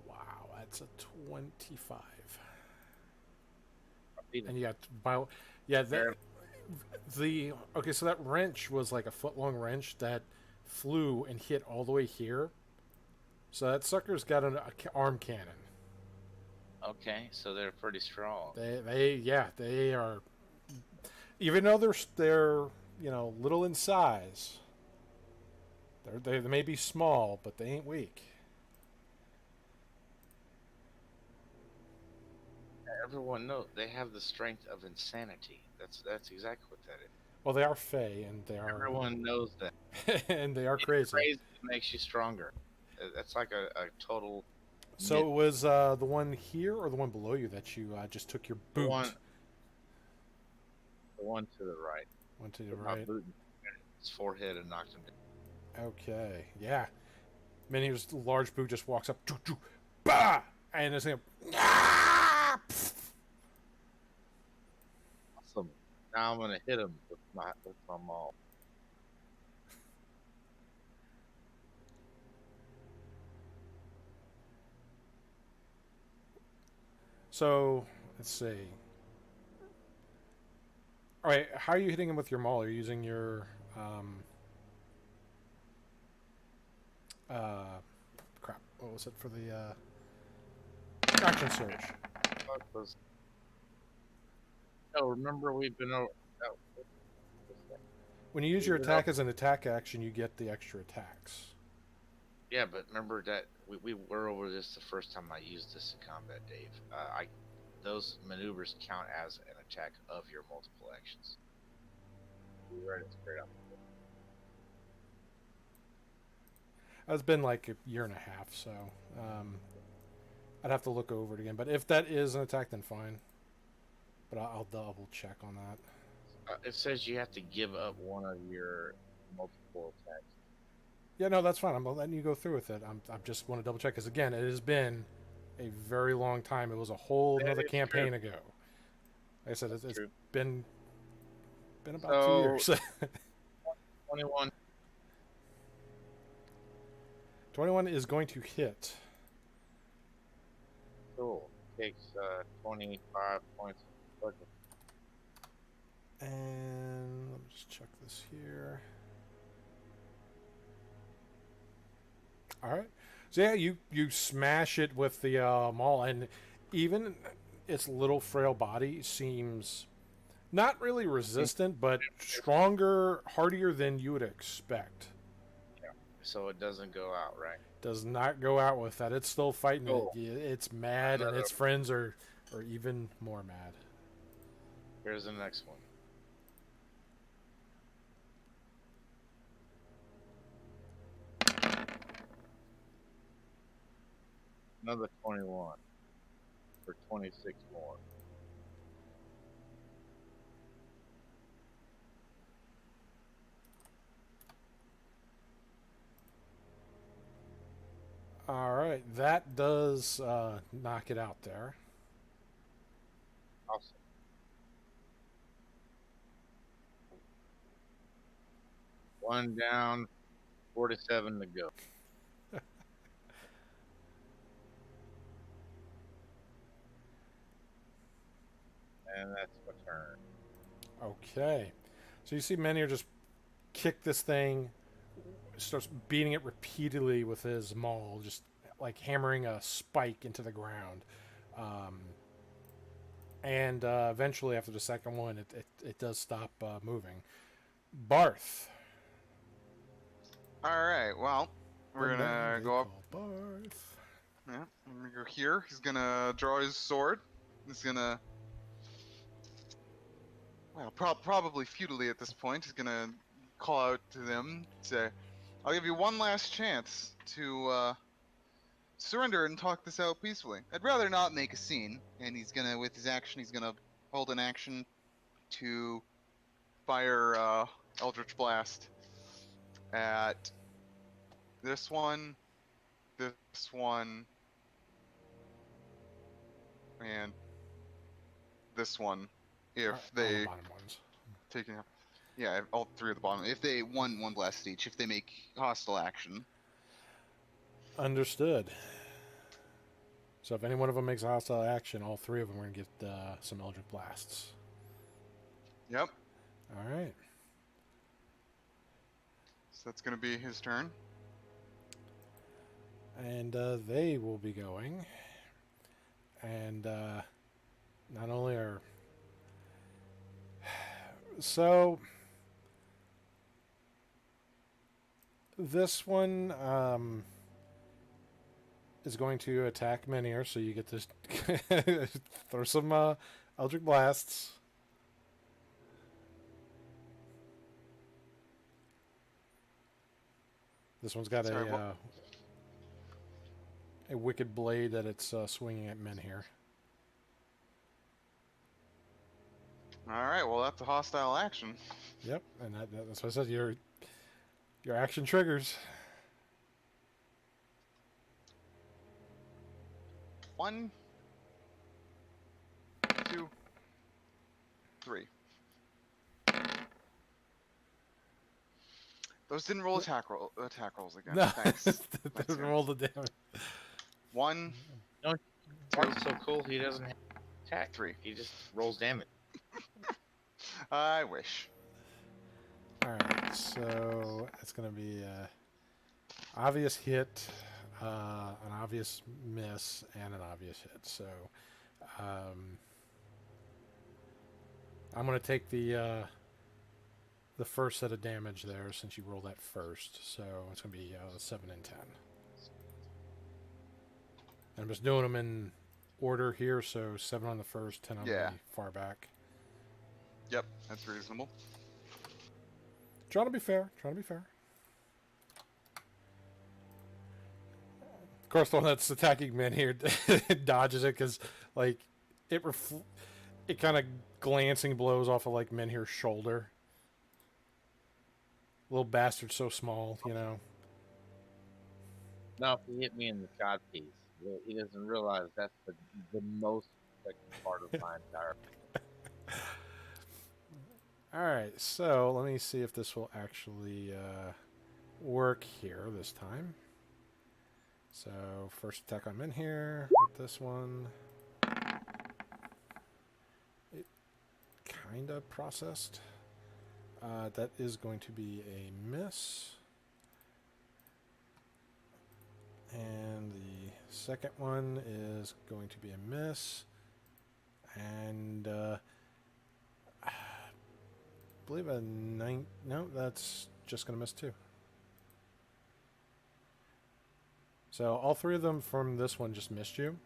Wow, that's a 25. And you got okay, so that wrench was like a foot-long wrench that flew and hit all the way here. So that sucker's got an arm cannon. Okay, so they're pretty strong. They are. Even though they're little in size, they may be small, but they ain't weak. Everyone knows they have the strength of insanity. That's exactly what that is. Well, they are fey, and they are. Everyone knows that. And they are crazy. Crazy makes you stronger. That's like a total. So it was the one here or the one below you that you just took your boot? The one to the right. One to the Took my right. boot in his forehead and knocked him down. Okay, yeah. Minnie's large boot just walks up, choo, choo, bah, and it's like, Awesome. Now I'm gonna hit him with my maul. So let's see. All right, how are you hitting him with your maul? Are you using your crap? What was it for the action surge? No, remember we've been over. When you use your attack as an attack action, you get the extra attacks. Yeah, but remember that we were over this the first time I used this in combat, Dave. Those maneuvers count as an attack of your multiple actions. You read it straight up. It's been like a year and a half, so I'd have to look over it again. But if that is an attack, then fine. But I'll double check on that. It says you have to give up one of your multiple attacks. Yeah, no, that's fine. I'm letting you go through with it. I just want to double check because again, it has been a very long time. It was a whole another campaign ago. Like I said, it's been about 2 years. 21. 21 is going to hit. Cool. Takes 25 points. And let me just check this here. All right. So yeah, you smash it with the maul, and even its little frail body seems not really resistant, but stronger, hardier than you would expect. So it doesn't go out, right? Does not go out with that. It's still fighting. Cool. It's mad, and its friends are even more mad. Here's the next one. Another 21 for 26 more. All right, that does knock it out there. Awesome. One down, 47 to go. And that's my turn. Okay, so you see Menhir just kick this thing, starts beating it repeatedly with his maul, just like hammering a spike into the ground. And eventually, after the second one, it does stop moving. Barth. All right. Well, we're The man gonna they go up. call Barth. Yeah, I'm gonna go here. He's gonna draw his sword. He's gonna, well, probably futilely at this point. He's gonna call out to them, say, "I'll give you one last chance to surrender and talk this out peacefully. I'd rather not make a scene." And he's gonna, with his action, he's gonna hold an action to fire Eldritch Blast at this one, and this one. If All they the bottom ones. taking, yeah, all three at the bottom. If they one blast each, if they make hostile action. Understood. So if any one of them makes a hostile action, all three of them are going to get some Eldritch Blasts. Yep. All right. So that's gonna be his turn. And they will be going. And not only are... So... This one is going to attack Menhir, so you get to throw some Eldritch Blasts. This one's got Sorry, a wicked blade that it's swinging at Menhir. All right. Well, that's a hostile action. Yep, and that's what I said. Your action triggers. 1, 2, 3. Those didn't roll attack rolls again. No, Thanks. that doesn't roll the damage. 1, Bart's so cool, he doesn't have attack. 3. He just rolls damage. I wish. Alright, so it's going to be an obvious hit, an obvious miss, and an obvious hit. So I'm going to take the first set of damage there since you rolled that first. So it's going to be 7 and 10. And I'm just doing them in order here, so 7 on the first, 10 on the far back. Yep, that's reasonable. Trying to be fair. Of course, the one that's attacking Menhir dodges it because, like, it kind of glancing blows off of, like, Menhir's shoulder. Little bastard's so small, you know. No, if he hit me in the cod piece, he doesn't realize that's the most effective part of my entire. Alright, so let me see if this will actually work here this time. So, first attack on Menhir with this one. It kind of processed. That is going to be a miss. And the second one is going to be a miss. And I believe a 9. No, that's just going to miss too. So all 3 of them from this one just missed you.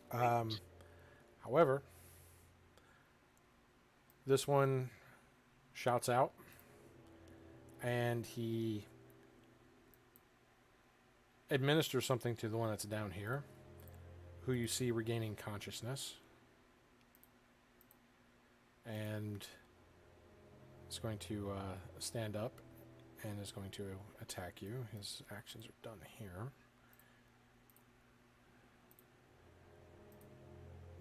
However, this one shouts out, and he administers something to the one that's down here, who you see regaining consciousness. And is going to stand up and is going to attack you. His actions are done here.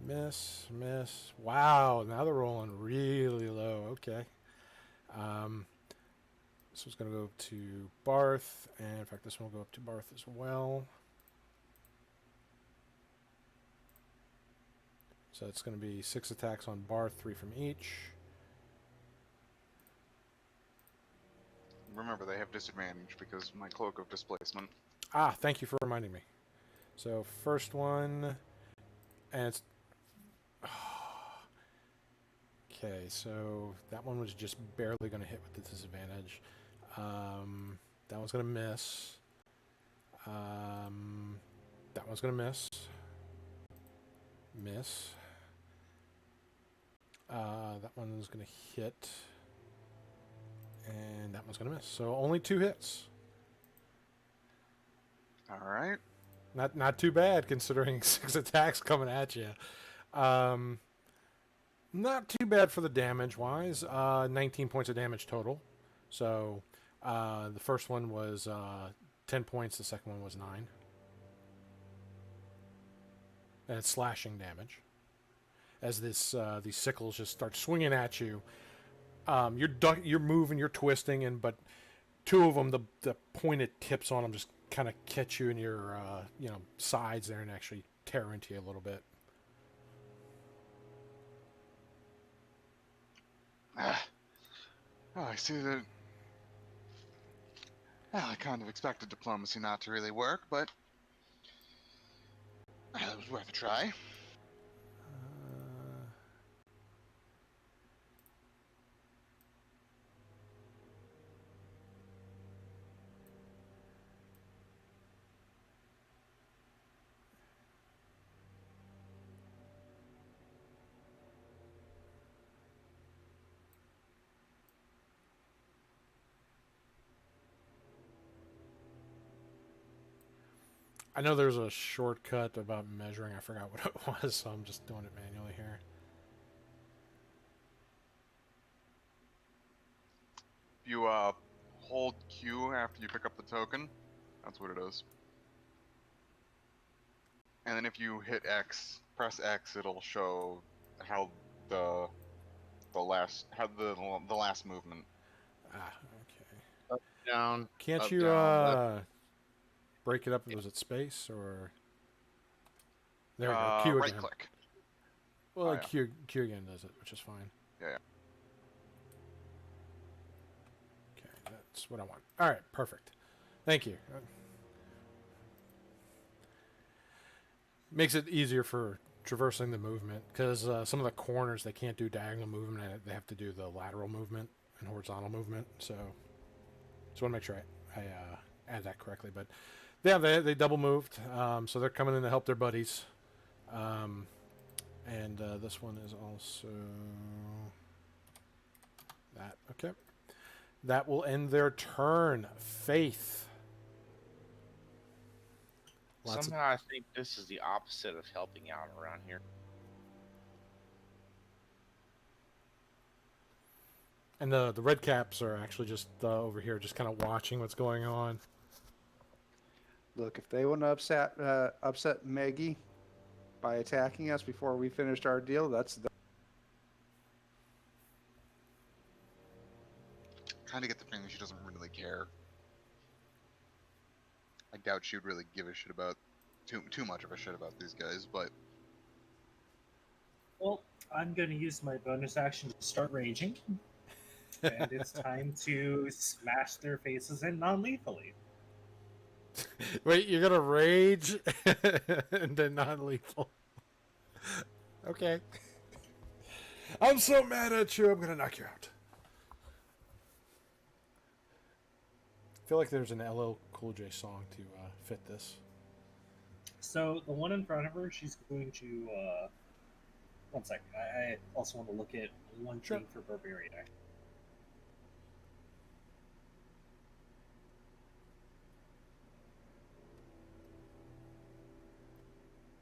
Miss, miss. Wow, now they're rolling really low. Okay. This one's going to go to Barth, and in fact, this one will go up to Barth as well. So it's going to be 6 attacks on Barth, 3 from each. Remember, they have disadvantage because my Cloak of Displacement. Ah, thank you for reminding me. So first one, and it's... Okay, so that one was just barely going to hit with the disadvantage. That one's going to miss. That one's going to miss. Miss. That one's going to hit. And that one's going to miss. So only 2 hits. All right. Not too bad considering 6 attacks coming at you. Not too bad for the damage wise. 19 points of damage total. So the first one was 10 points. The second one was 9. And it's slashing damage. As this these sickles just start swinging at you. You're moving, you're twisting, but 2 of them, the pointed tips on them just kind of catch you in your sides there and actually tear into you a little bit. Oh, I see that. Well, I kind of expected diplomacy not to really work, but it was worth a try. I know there's a shortcut about measuring. I forgot what it was, so I'm just doing it manually here. If you hold Q after you pick up the token, that's what it is. And then if you hit X, press X, it'll show how the last movement. Ah, okay. Up, down. Can't up, you down, break it up? Was it space or? There we go. Q Right again. click. Well, Oh, like yeah. Q again does it, which is fine. Yeah. Okay, that's what I want. All right, perfect. Thank you. Makes it easier for traversing the movement because some of the corners they can't do diagonal movement; they have to do the lateral movement and horizontal movement. So, just want to make sure I add that correctly. But yeah, they double moved, so they're coming in to help their buddies. And this one is also that. Okay, that will end their turn. Faith. Somehow I think this is the opposite of helping out around here. And the red caps are actually just over here, just kind of watching what's going on. Look, if they want to upset Maggie by attacking us before we finished our deal, that's Kind of get the feeling she doesn't really care. I doubt she would really give a shit about too much of a shit about these guys, but Well, I'm going to use my bonus action to start raging. And it's time to smash their faces in non-lethally. Wait, you're gonna rage and then non-lethal. Okay. I'm so mad at you, I'm gonna knock you out. I feel like there's an LL Cool J song to fit this. So the one in front of her, she's going to. One second. I also want to look at one Sure. thing for Barbarian.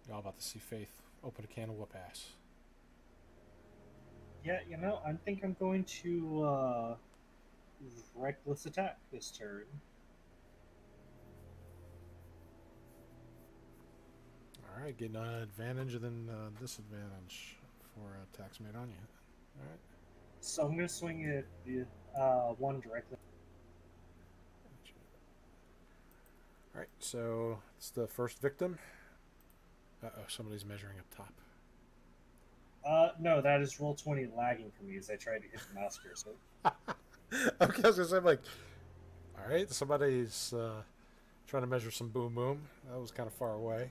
Y'all about to see Faith open a can of whoop ass. Yeah, I think I'm going to reckless attack this turn. Alright, getting an advantage and then disadvantage for attacks made on you. Alright. So I'm going to swing at the one directly. Alright, so it's the first victim. Uh-oh, somebody's measuring up top. No, that is Roll20 lagging for me as I tried to hit the mouse cursor. Okay, I was gonna say, I'm like, alright, somebody's trying to measure some boom boom. That was kind of far away.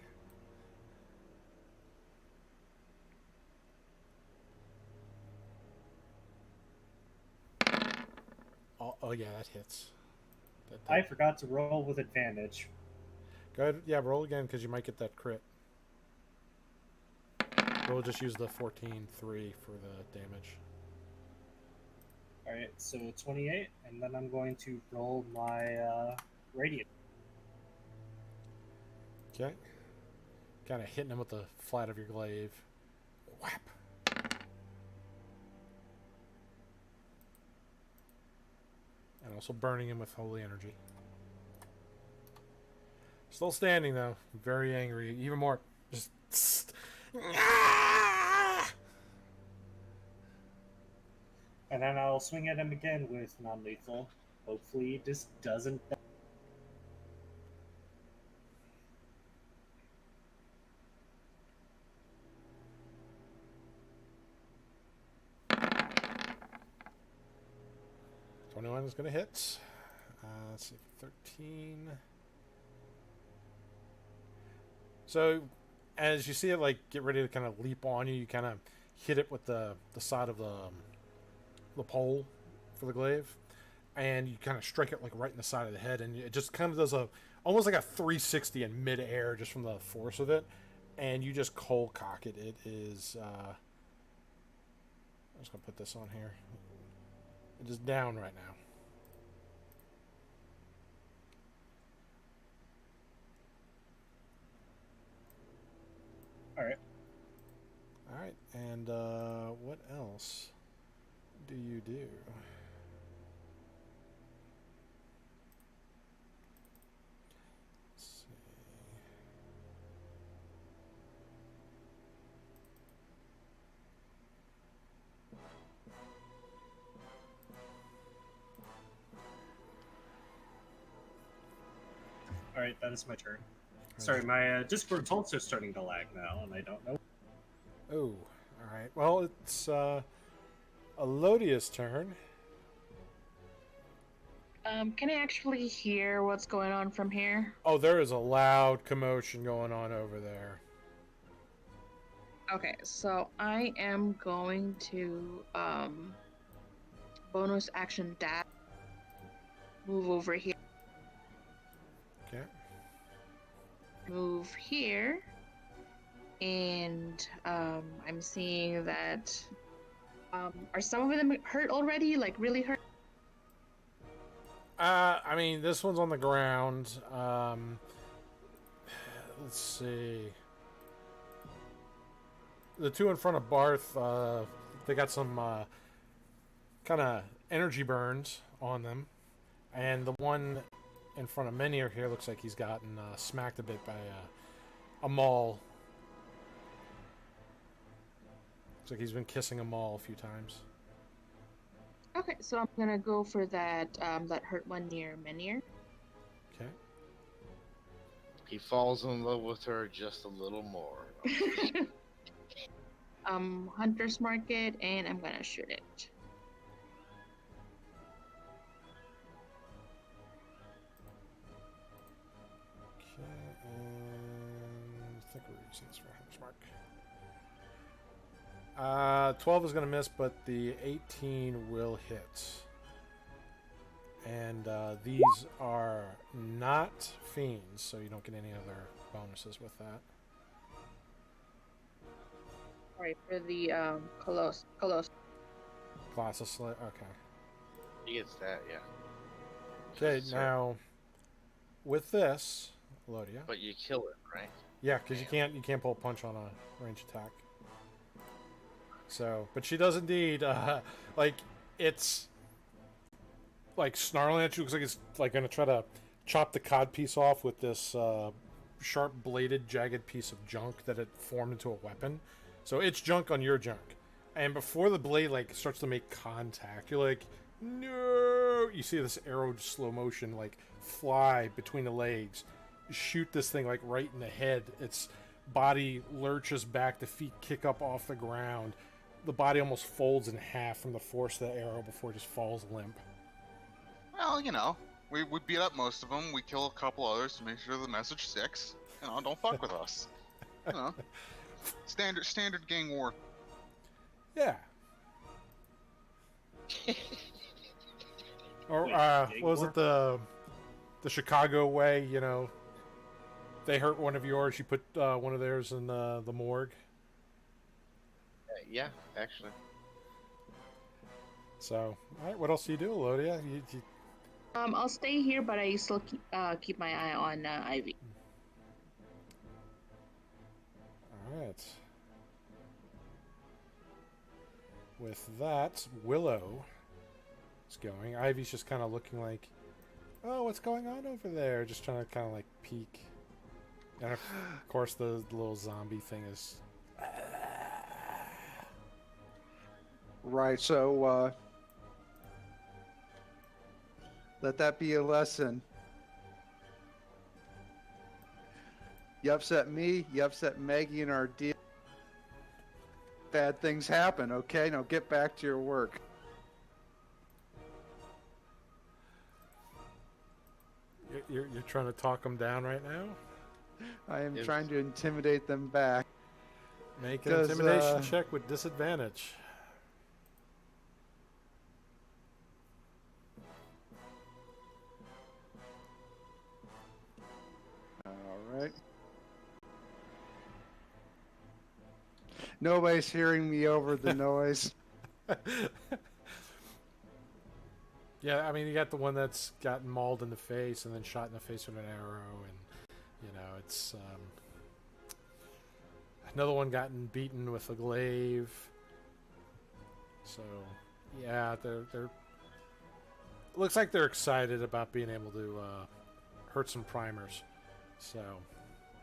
Oh yeah, that hits. I forgot to roll with advantage. Go ahead, yeah, roll again because you might get that crit. We'll just use the 14-3 for the damage. Alright, so 28, and then I'm going to roll my radiant. Okay. Kind of hitting him with the flat of your glaive. Whap! And also burning him with holy energy. Still standing though. Very angry. Even more. Just. And then I'll swing at him again with non-lethal. Hopefully this doesn't... "21 is going to hit. Let's see, 13. So, as you see it like get ready to kind of leap on you, you kind of hit it with the side of the pole for the glaive, and you kind of strike it like right in the side of the head, and it just kind of does almost like a 360 in midair just from the force of it, and you just cold cock it. It is. I'm just gonna put this on here. It is down right now. Alright. Alright, and what else do you do? Let's see. Alright, that is my turn. Sorry, my Discord's also starting to lag now, and I don't know. Oh, alright. Well, it's Elodia's turn. Can I actually hear what's going on from here? Oh, there is a loud commotion going on over there. Okay, so I am going to bonus action dash, move over here, Okay. move here, and I'm seeing that are some of them hurt already, like really hurt? I mean, this one's on the ground. Let's see. The two in front of Barth, they got some kind of energy burns on them. And the one in front of Menhir here looks like he's gotten smacked a bit by a maul. Looks like he's been kissing a maul a few times. Okay, so I'm gonna go for that that hurt one near Menhir. Okay. He falls in love with her just a little more. Hunter's Market, and I'm gonna shoot it. mark. 12 is going to miss, but the 18 will hit. And these are not fiends, so you don't get any other bonuses with that. Alright, for the Colossus. Colossus Slayer, okay. He gets that, yeah. Okay, So- now with this, Elodia. But you kill it, right? Yeah, because you can't pull a punch on a range attack. So, but she does indeed, like, it's like snarling at you. Looks like it's like gonna try to chop the cod piece off with this sharp bladed, jagged piece of junk that it formed into a weapon. So it's junk on your junk, and before the blade like starts to make contact, you're like, no! You see this arrow slow motion like fly between the legs, shoot this thing like right in the head. Its body lurches back, the feet kick up off the ground. The body almost folds in half from the force of the arrow before it just falls limp. Well, you know, we beat up most of them. We kill a couple others to make sure the message sticks. You know, don't fuck with us. You know, standard gang war. Yeah. Or Wait, what was war? it, the Chicago way? You know, they hurt one of yours, you put one of theirs in the morgue. Yeah, actually. So, all right, what else do you do, Elodia? You I'll stay here, but I still keep my eye on Ivy. all right. With that, Willow is going. Ivy's just kind of looking like, oh, what's going on over there? Just trying to kind of like peek. And of course, the little zombie thing is. Right, so let that be a lesson. You upset me, you upset Maggie and our deal. Bad things happen, okay? Now get back to your work. You're trying to talk them down right now? I am Yes. trying to intimidate them back. Make an Does, intimidation check with disadvantage. Alright. Nobody's hearing me over the noise. Yeah, I mean, you got the one that's gotten mauled in the face and then shot in the face with an arrow, and you know, it's another one gotten beaten with a glaive. So, yeah, they're looks like they're excited about being able to hurt some primers. So,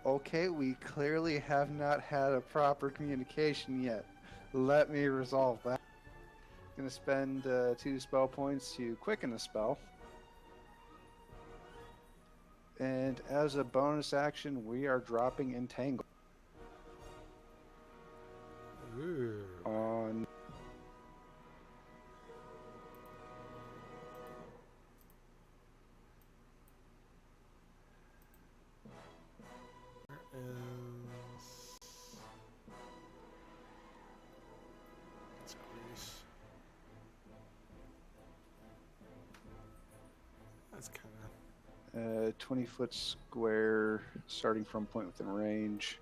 Okay, we clearly have not had a proper communication yet. Let me resolve that. Gonna spend 2 spell points to quicken a spell. And as a bonus action, we are dropping Entangle ooh. on. That's kind of 20-foot square starting from point within range.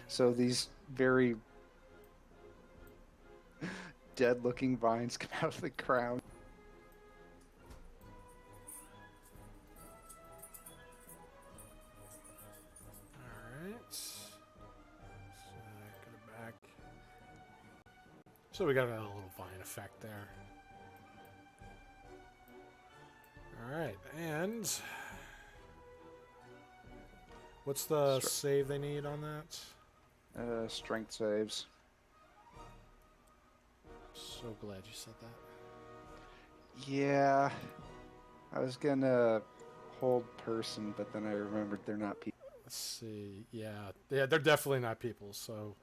So these very dead looking vines come out of the ground. alright. So go back. So we got a little vine effect there. Alright, and what's the Str- save they need on that? Strength saves. So glad you said that. Yeah, I was gonna hold person, but then I remembered they're not people. Let's see. Yeah, they're definitely not people. So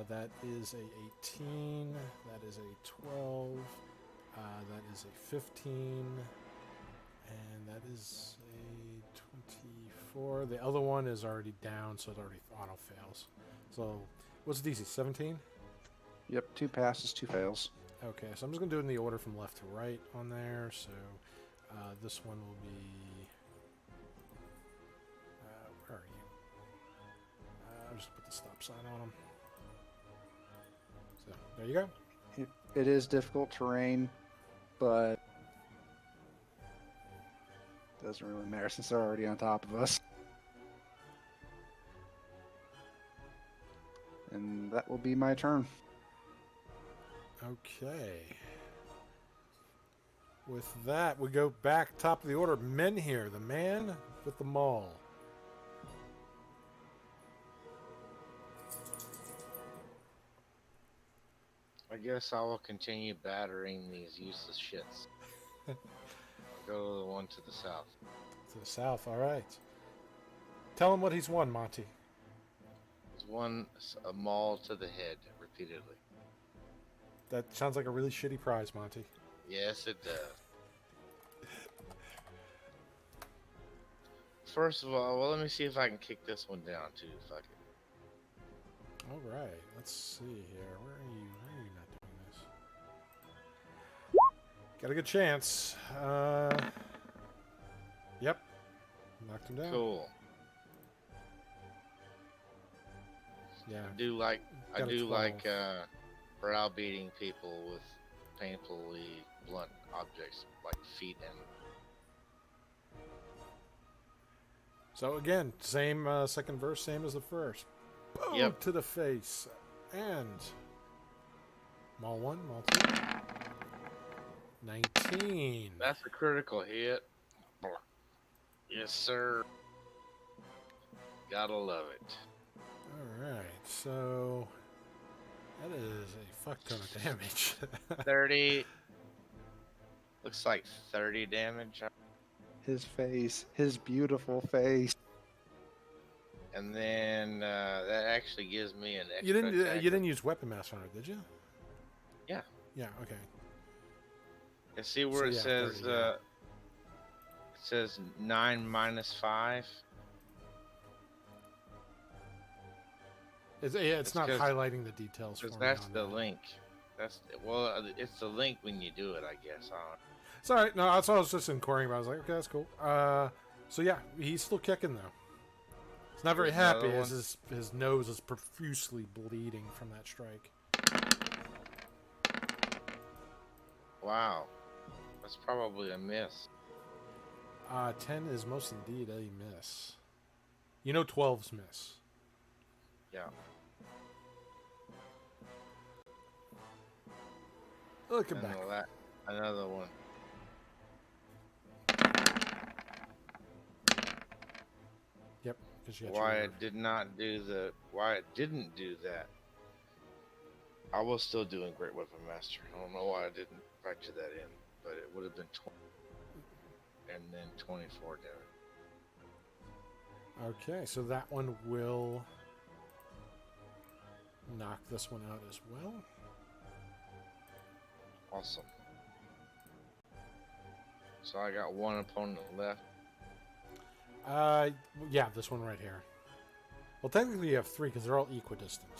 that is a 18. That is a 12. That is a 15. And that is a 24. The other one is already down, so it already auto fails. So, what's the DC? 17? Yep, 2 passes, 2 fails. Okay, so I'm just going to do it in the order from left to right on there. So, this one will be... where are you? I'll just put the stop sign on them. So, there you go. It is difficult terrain, but doesn't really matter since they're already on top of us. And that will be my turn. Okay. With that, we go back top of the order. Men here, the man with the maul. I guess I will continue battering these useless shits. Go to the one to the south. To the south, all right. Tell him what he's won, Monty. There's one, a maul to the head, repeatedly. That sounds like a really shitty prize, Monty. Yes, it does. First of all, well, let me see if I can kick this one down too. Fuck it. All right, let's see here. Where are you? Why are you not doing this? Got a good chance. Yep. Knocked him down. Cool. Yeah. I do like Got a 12. browbeating people with painfully blunt objects like feet and. So again, same second verse, same as the first. Boom Yep. to the face. And Maul 1, Maul 2. 19. That's a critical hit. Yes, sir. Gotta love it. Alright, so that is a fuck ton of damage. 30. Looks like 30 damage. His face, his beautiful face. And then that actually gives me an extra you attack. didn't use Weapon Master on it, did you? Yeah. Yeah, okay. And see where So, it yeah, says 30, yeah. it says 9 minus 5. It's not 'cause- highlighting the details for Because me that's on the that. link. It's the link when you do it, I guess. It's alright, no, that's what I was just inquiring about. I was like, okay, that's cool. So yeah, he's still kicking though. He's not very There's another happy as one. his nose is profusely bleeding from that strike. Wow. That's probably a miss. 10 is most indeed a miss. You know 12's miss. Yeah. Look at And back. another one. Yep, because you got Why your it didn't do that. I was still doing Great Weapon Master. I don't know why I didn't factor that in, but it would have been 20 and then 24 damage. Okay, so that one will knock this one out as well. Awesome. So I got one opponent left. Yeah, this one right here. Well, technically you have 3 because they're all equidistant.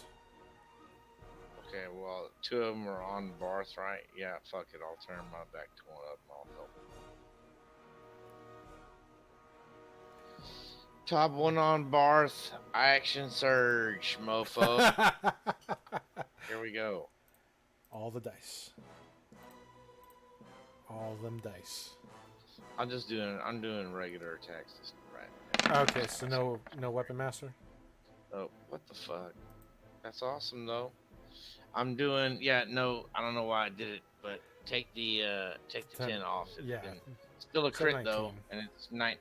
Okay, well, 2 of them are on Barth, right? Yeah, fuck it. I'll turn my back to one of them. I'll help. Top one on Barth. Action Surge, mofo. Here we go. All the dice. All them dice. I'm doing regular attacks this right. Okay, so no Weapon Master? Oh, what the fuck? That's awesome though. I'm doing I don't know why I did it, but take the 10 off. It's Yeah. been- still a So crit though, 19. and it's 9.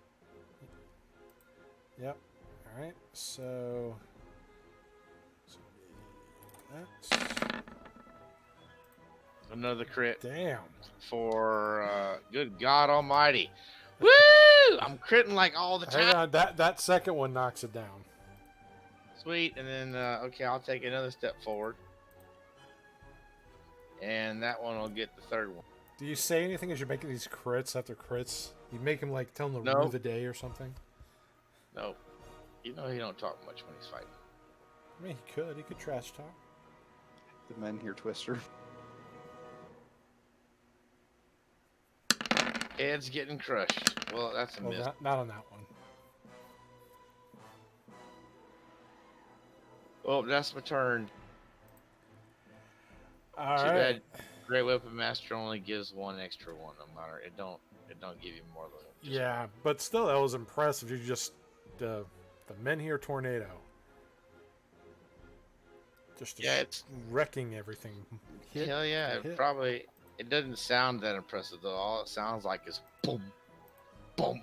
Yep. Alright, so that's Another crit damn. for good God Almighty. Woo! I'm critting like all the Hang time. on, that second one knocks it down. Sweet, and then okay, I'll take another step forward, and that one will get the third one. Do you say anything as you're making these crits after crits? You make him like tell him the No. rule of the day or something? No, you know he don't talk much when he's fighting. I mean, he could. He could trash talk. The men here, Twister. Ed's getting crushed. Well, that's a Well, miss. not on that one. Well, that's my turn. All Too right. bad. Great Weapon Master only gives one extra one. No matter it don't give you more than just Yeah, but still, that was impressive. You just the Menhir tornado, just Yeah, it's wrecking everything. Hit, hell yeah. hit. Probably it doesn't sound that impressive though. All it sounds like is boom, boom.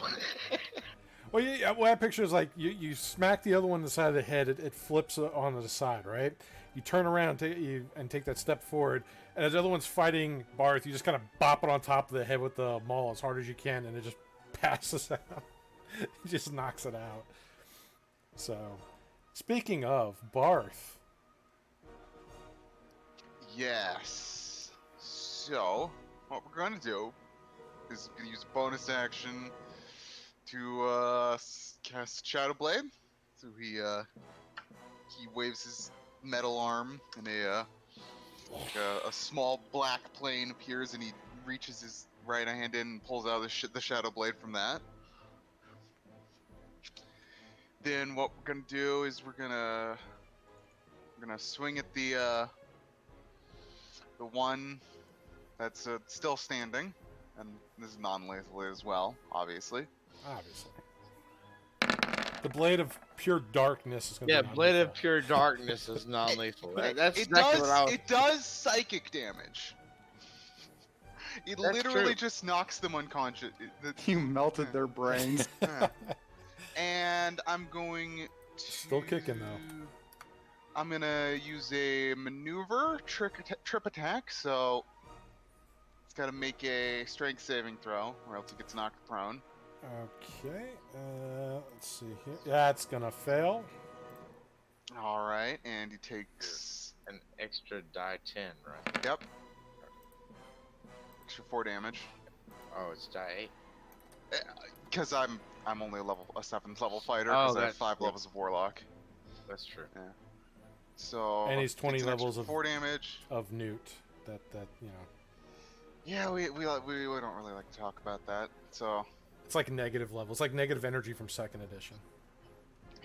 Well, yeah, what I picture is like you smack the other one on the side of the head, it flips on the side, right? You turn around and take that step forward, and as the other one's fighting Barth, you just kind of bop it on top of the head with the maul as hard as you can, and it just passes out. It just knocks it out. So, speaking of Barth, Yes. So, what we're going to do is going to use a bonus action to cast Shadow Blade. So he waves his metal arm, and a small black plane appears, and he reaches his right hand in and pulls out the Shadow Blade from that. Then what we're gonna do is we're gonna swing at the one that's still standing, and this is non-lethal as well, obviously. the blade of pure darkness is going to Yeah, be Blade of non-lethal. Pure Darkness is non-lethal. That's It exactly does. what I was. It does psychic damage. It That's literally true. just knocks them unconscious. You melted their brains. And I'm going to... Still kicking, though. I'm gonna use a maneuver trip attack, so it's got to make a strength saving throw, or else he gets knocked prone. Okay, let's see here. Yeah, it's going to fail. All right, and he takes. An extra die 10, right? Yep. Extra 4 damage. Oh, it's die 8. Because I'm only a 7th level fighter. Oh, Because I have that's 5 true. levels of warlock. That's true. So. And he's 20 takes an extra levels 4 damage. of Newt. That you know. Yeah, we don't really like to talk about that. So. It's like negative level. It's like negative energy from 2nd edition.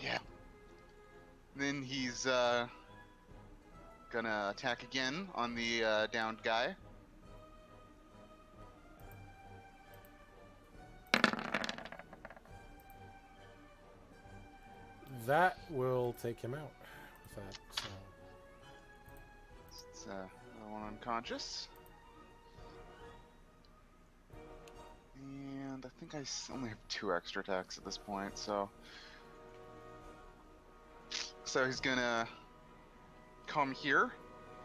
Yeah. Then he's gonna attack again on the downed guy. That will take him out with that. So. It's another one unconscious. And I think I only have 2 extra attacks at this point, so he's gonna come here,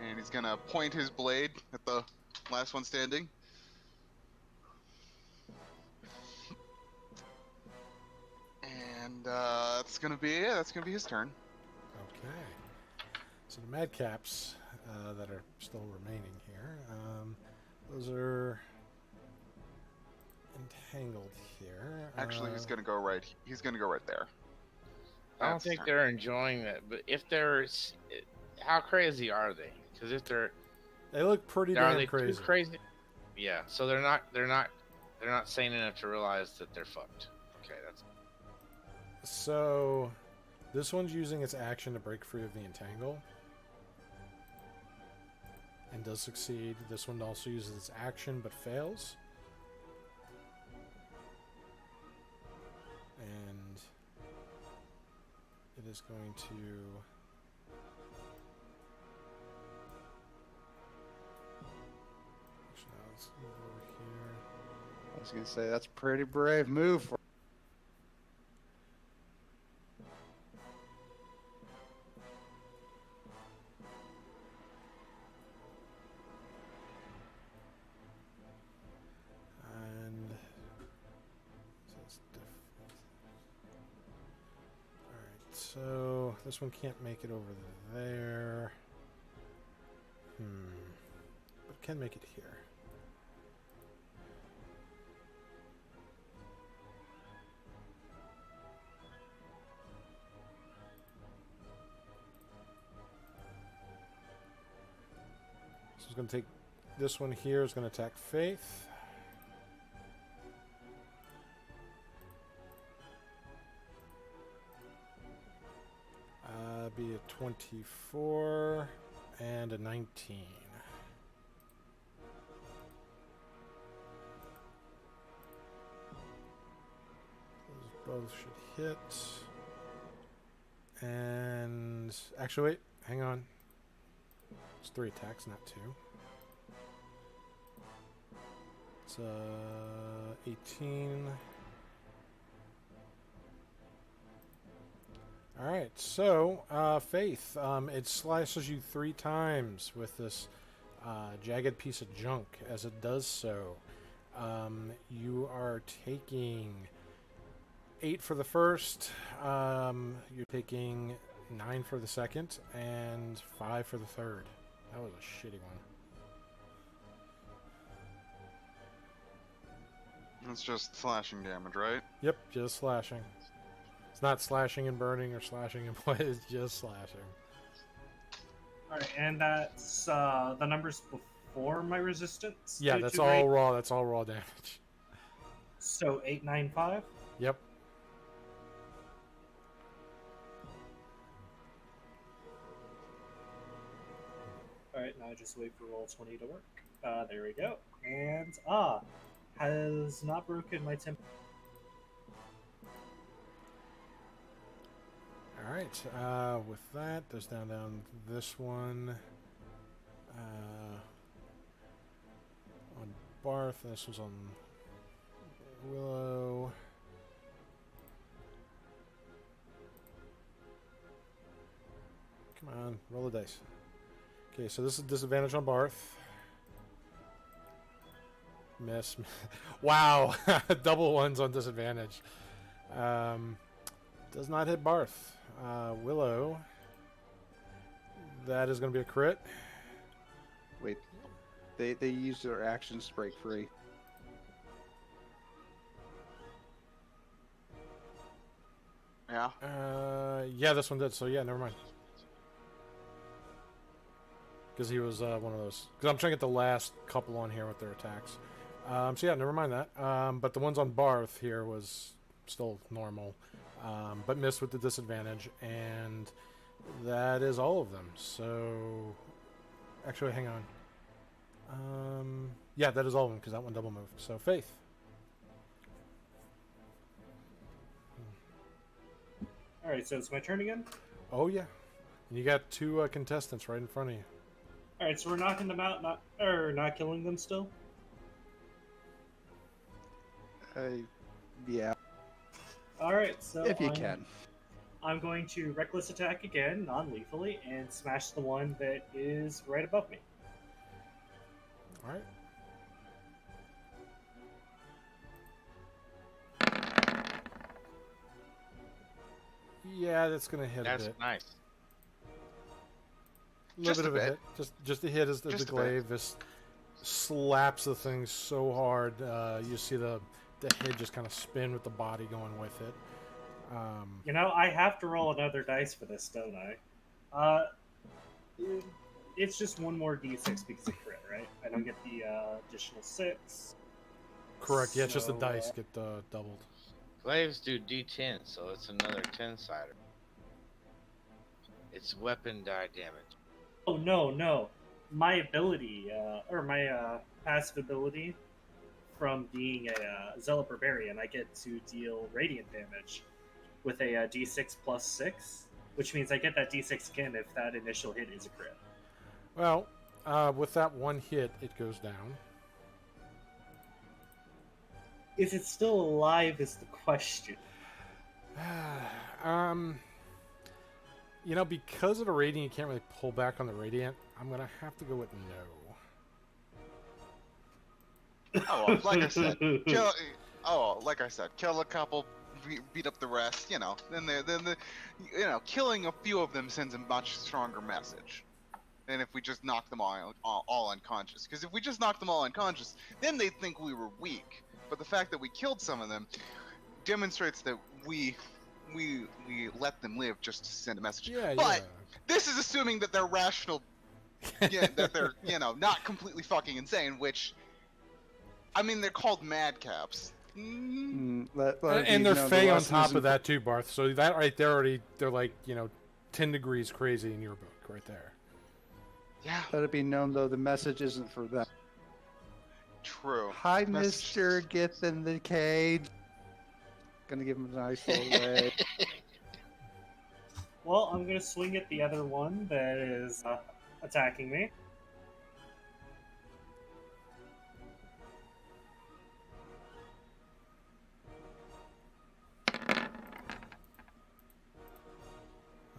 and he's gonna point his blade at the last one standing. And that's gonna be his turn. Okay. So the madcaps that are still remaining here, those are entangled here. Actually, he's gonna go right. He's gonna go right there. I don't That's his think turn. they're enjoying that. But if they're, how crazy are they? Because if They look pretty are damn they crazy. too crazy? Yeah. So they're not sane enough to realize that they're fucked. Okay, that's. So this one's using its action to break free of the entangle. And does succeed. This one also uses its action but fails. And it is going to actually, let's move over here. I was gonna say that's a pretty brave move. For... And so it's different. Alright, so this one can't make it over there. But can make it here. it's going to take this one here. Is going to attack Faith. Be a 24 and a 19. Those both should hit. And actually, wait, hang on. It's 3 attacks, not 2. It's 18. Alright, so, Faith, it slices you 3 times with this jagged piece of junk. As it does so, you are taking 8 for the first, you're taking 9 for the second, and 5 for the third. That was a shitty one. It's just slashing damage, right? Yep, just slashing. It's not slashing and burning or slashing and play, it's just slashing. Alright, and that's the numbers before my resistance? Yeah, that's all raw. That's all raw damage. So 895? Yep. Alright, now I just wait for roll 20 to work. There we go. And, has not broken my temp. Alright, with that, there's down this one. On Barth, this was on Willow. Come on, roll the dice. Okay, so this is disadvantage on Barth. Miss. Wow, double ones on disadvantage. Does not hit Barth. Willow. That is going to be a crit. Wait, they use their actions to break free. Yeah. Yeah, this one did. So yeah, never mind. Because he was one of those. Because I'm trying to get the last couple on here with their attacks. So yeah, never mind that. But the ones on Barth here was still normal. But missed with the disadvantage, and that is all of them. So, actually, hang on. Yeah, that is all of them, because that one double moved. So, Faith. Alright, so it's my turn again? Oh, yeah. And you got 2 contestants right in front of you. Alright, so we're knocking them out, not killing them still? Yeah, Alright, so if you can. I'm going to reckless attack again, non-lethally, and smash the one that is right above me. Alright. Yeah, that's going to hit That's a bit. nice. A little Just bit a of a bit. hit. Just a hit as the Just a bit. glaive. This slaps the thing so hard. You see the head just kind of spin with the body going with it. You know, I have to roll another dice for this, don't I? It's just one more d6 because of crit, right? I don't get the additional 6. Correct. Yeah, it's just the So, dice get doubled. Glaives do D10, so it's another 10-sider. It's weapon die damage. Oh, no. My ability, or my passive ability from being a Zealot Barbarian, I get to deal radiant damage with a d6 plus 6, which means I get that d6 again if that initial hit is a crit. Well, with that one hit, it goes down. Is it still alive is the question. You know, because of the radiant, you can't really pull back on the radiant. I'm gonna have to go with no. Oh, well, like I said, kill a couple, beat up the rest. You know, killing a few of them sends a much stronger message than if we just knock them all unconscious. Because if we just knock them all unconscious, then they think we were weak. But the fact that we killed some of them demonstrates that we let them live just to send a message. Yeah, but this is assuming that they're rational yeah, that they're not completely fucking insane. Which, I mean, they're called madcaps. Let it And be they're known the Fey on lesson top isn't of that too, Barth. So that right there already, they're like 10 degrees crazy in your book right there. Yeah, Let it be known, though, the message isn't for them. true. Hi, Message- Mr. Get in the cage. Gonna give him a nice little wave. Well, I'm gonna swing at the other one that is attacking me.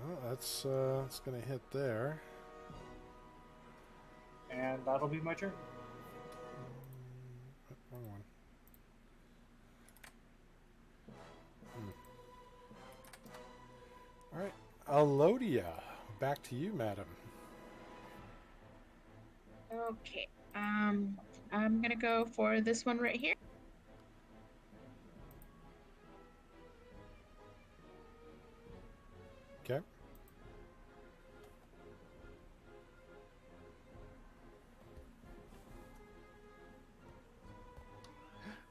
Oh, that's gonna hit there. And that'll be my turn. Wrong one. All right, Alodia, back to you, madam. Okay. I'm gonna go for this one right here. Okay.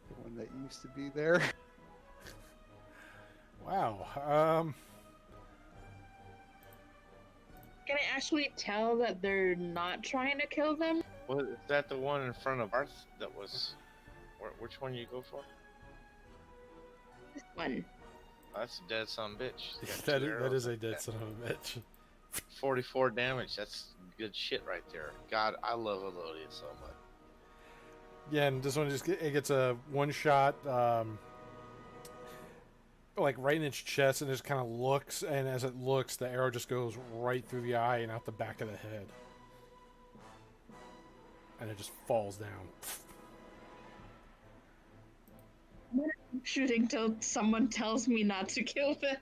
The one that used to be there. Wow. Can I actually tell that they're not trying to kill them? Was that the one in front of Arth that was? Which one you go for? This one. Oh, that's a dead son of a bitch. He's got That two is, that arrows is a like dead that. son of a bitch. 44 damage. That's good shit right there. God, I love Elodia so much. Yeah, and this one it gets a one shot, like right in its chest, and just kind of looks. And as it looks, the arrow just goes right through the eye and out the back of the head, and it just falls down. I'm shooting till someone tells me not to kill them.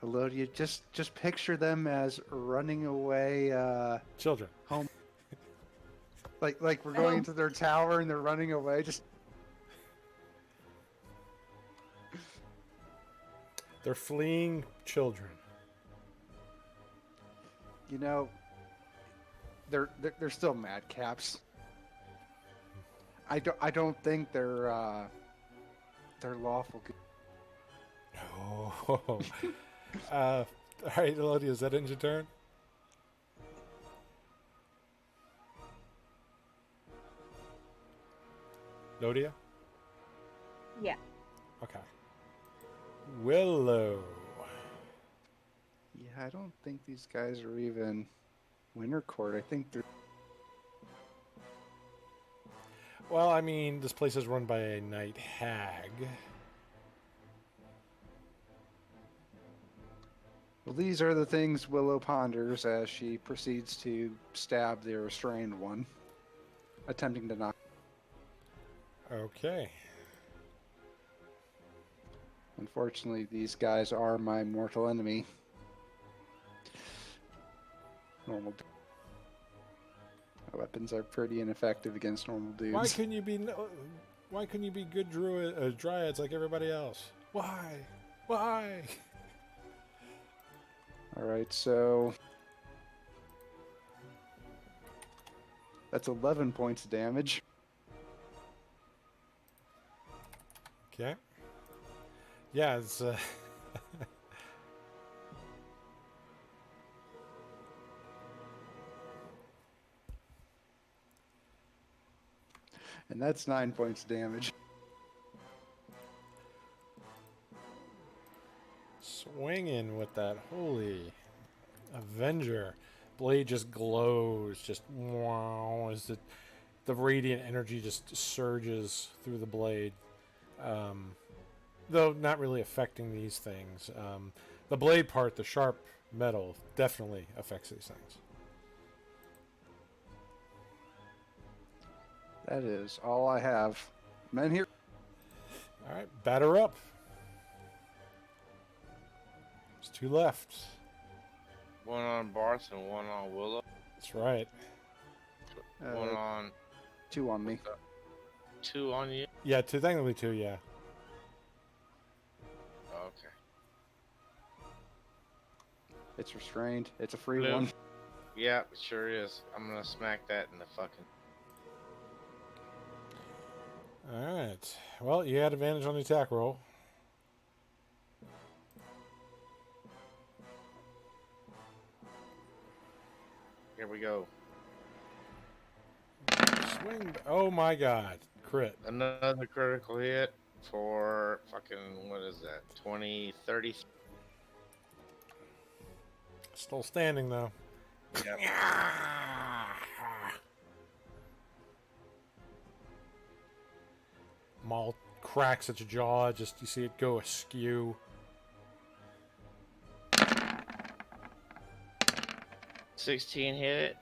Elodia, just picture them as running away, Children. home. like we're going into their tower and they're running away. Just They're fleeing children. they're still madcaps. I don't think they're lawful. Oh. All right, Elodie, is that end your turn? Lodia? Yeah. Okay. Willow. Yeah, I don't think these guys are even Winter Court. I think they're. Well, I mean, this place is run by a night hag. Well, these are the things Willow ponders as she proceeds to stab the restrained one, attempting to knock. Okay. Unfortunately, these guys are my mortal enemy. Normal. My weapons are pretty ineffective against normal dudes. Why couldn't you be good dryads like everybody else? Why? Why? All right, so that's 11 points of damage. Okay. Yeah, it's And that's 9 points of damage. swinging with that holy Avenger. Blade just glows, just wow, as the radiant energy just surges through the blade. Though not really affecting these things. The blade part, the sharp metal, definitely affects these things. That is all I have. Men here. All right, batter up. There's two left. One on Barth and one on Willow. That's right. One on 2 on me. 2 on you. Yeah, technically two, yeah. Okay. It's restrained. It's a free Blue. one. Yeah, it sure is. I'm gonna smack that in the fucking. Alright. Well, you had advantage on the attack roll. Here we go. Swing. Oh my god. Crit. Another critical hit for fucking, what is that? 20, 30. Still standing though. Yep. Maul cracks its jaw. Just you see it go askew. 16 hit it.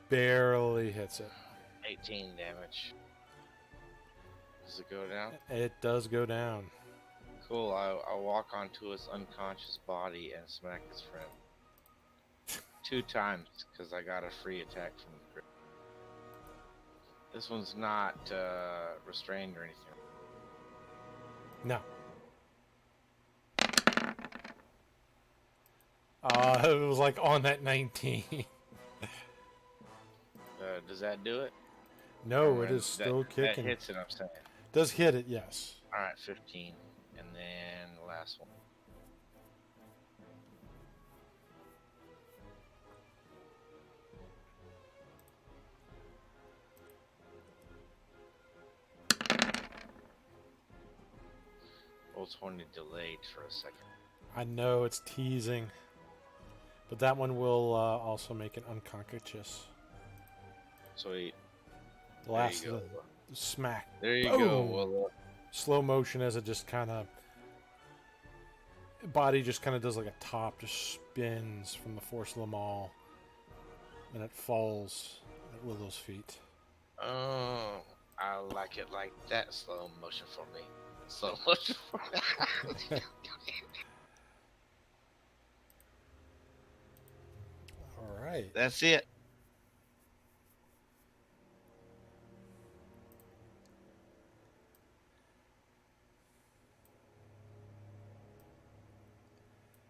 Barely hits it. 18 damage. Does it go down? It does go down. Cool. I'll walk onto his unconscious body and smack his friend. 2 times, because I got a free attack from the crit. This one's not restrained or anything. No. It was like on that 19. Does that do it? No, Or it is still kicking. That hits it, I'm saying. Does hit it, yes. Alright, 15. And then the last one. Roll 20 delayed for a second. I know it's teasing. But that one will also make it unconscious. Sweet. The last there you go. the smack. There you Boom. go. Well, Slow motion as it just kind of... Body just kind of does like a top. Just spins from the force of the maul. And it falls at Willow's feet. oh, I like it like that. Slow motion for me. Slow motion for me. Alright. That's it.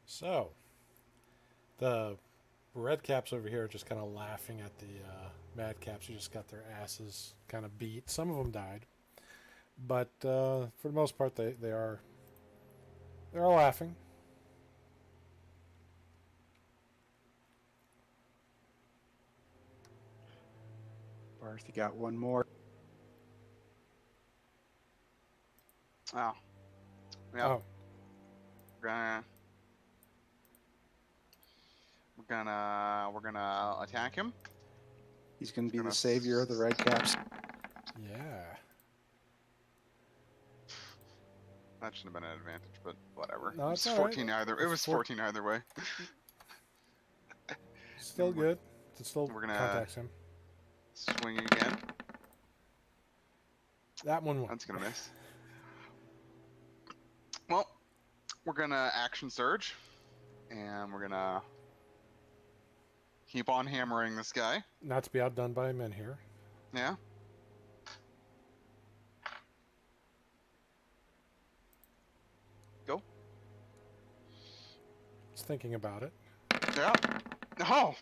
So, the red caps over here are just kind of laughing at the mad caps who just got their asses kind of beat. Some of them died, but for the most part, they're laughing. Barth, you got one more. Oh. Yeah. Oh, We're gonna attack him. He's going to be Gonna the savior of the red caps. yeah. That shouldn't have been an advantage, but whatever. No, It it's was all right. 14 either. It was 14 either way. Still good. It still We're gonna- contacts him. Swing again. That one won. That's gonna miss. Well, we're gonna action surge, and we're gonna keep on hammering this guy. Not to be outdone by men here. Yeah. Go. Just thinking about it. Yeah. No.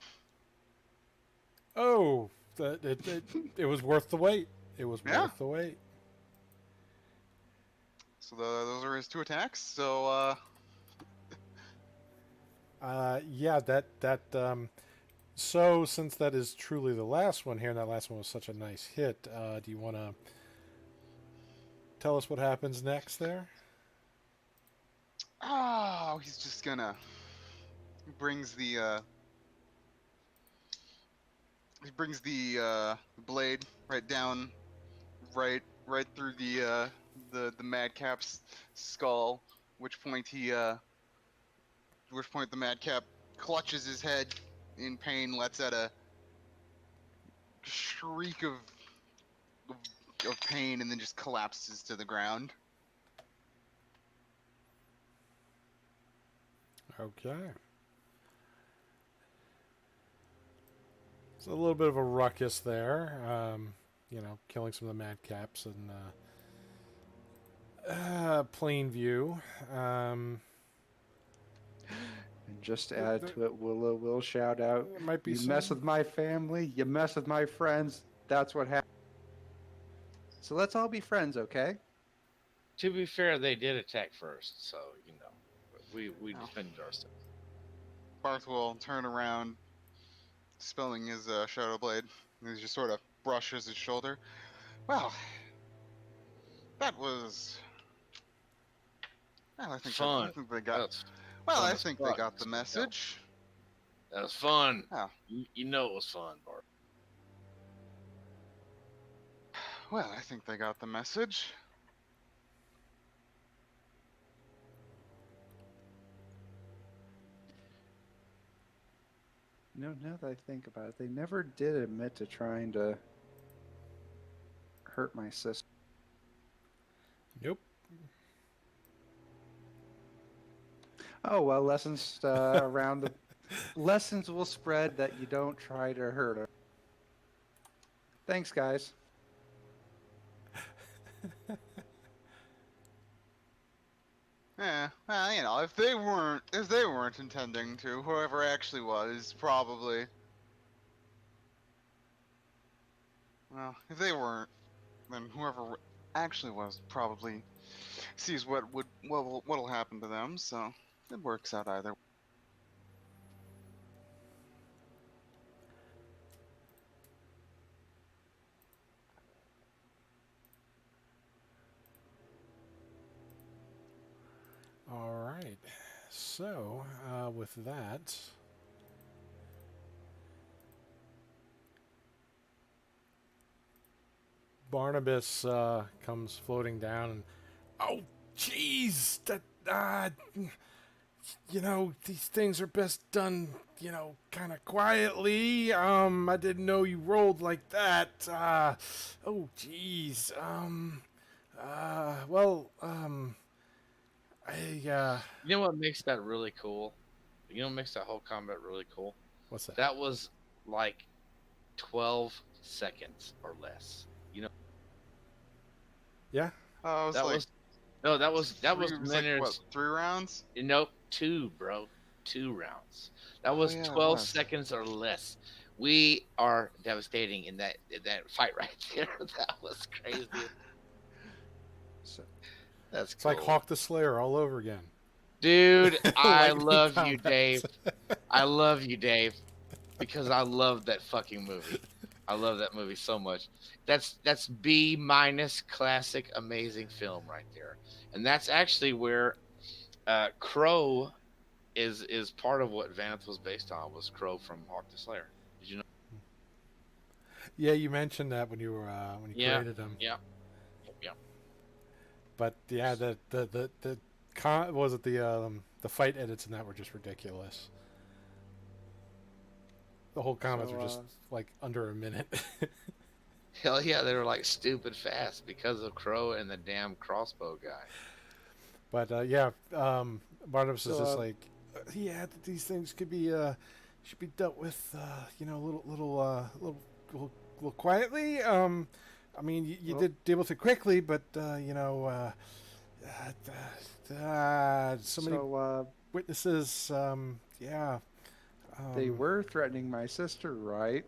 Oh, it was worth the wait. It was Yeah. worth the wait. So those are his 2 attacks. So Yeah, so since that is truly the last one here, and that last one was such a nice hit, do you want to tell us what happens next there? oh, he's just gonna brings the blade right down, right through the madcap's skull. Which point the madcap clutches his head in pain, lets out a shriek of pain, and then just collapses to the ground. Okay. It's a little bit of a ruckus there, killing some of the madcaps and plain view. And just to add to it, Willow will shout out, It might be "You some... mess with my family, you mess with my friends. That's what happens. So let's all be friends, okay?" To be fair, they did attack first, so we Oh. defended ourselves. Barth will turn around, spilling his Shadow Blade, and he just sort of brushes his shoulder. Well, that was. Well, I think Fun. I think they got. That's Well, fun I as think fuck, they got the Mr. message. That was fun. Oh. You know it was fun, Bart. Well, I think they got the message. Now that I think about it, they never did admit to trying to hurt my sister. Nope. Oh well, lessons around the lessons will spread that you don't try to hurt her. Thanks, guys. Yeah, well, if they weren't intending to, whoever actually was probably. Well, if they weren't, then whoever actually was probably sees what'll happen to them. So it works out either. All right. So, with that, Barnabas comes floating down and, oh, jeez, these things are best done, kind of quietly. I didn't know you rolled like that. Oh, jeez. You know what makes that really cool? You know what makes that whole combat really cool? What's that? That was like 12 seconds or less. Yeah. Oh, That was Leonard's. What, 3 rounds? Nope, 2, bro. 2 rounds. That was yeah, it 12 was. seconds or less. We are devastating in that fight right there. That was crazy. So, That's It's like Hawk the Slayer all over again. Dude, I Lightning love you, combats. Dave. I love you, Dave, because I love that fucking movie. I love that movie so much. That's B- classic amazing film right there, and that's actually where Crow is part of what Vanth was based on. Was Crow from Hawk the Slayer? Did you know? Yeah, you mentioned that when you were when you created them. Yeah. But yeah, the fight edits in that were just ridiculous. The whole combats were just like under a minute. Hell yeah, they were like stupid fast because of Crow and the damn crossbow guy. But Barnabas is just like, these things could be should be dealt with, a little quietly. I mean, you did deal with it quickly, but so many witnesses. they were threatening my sister, right?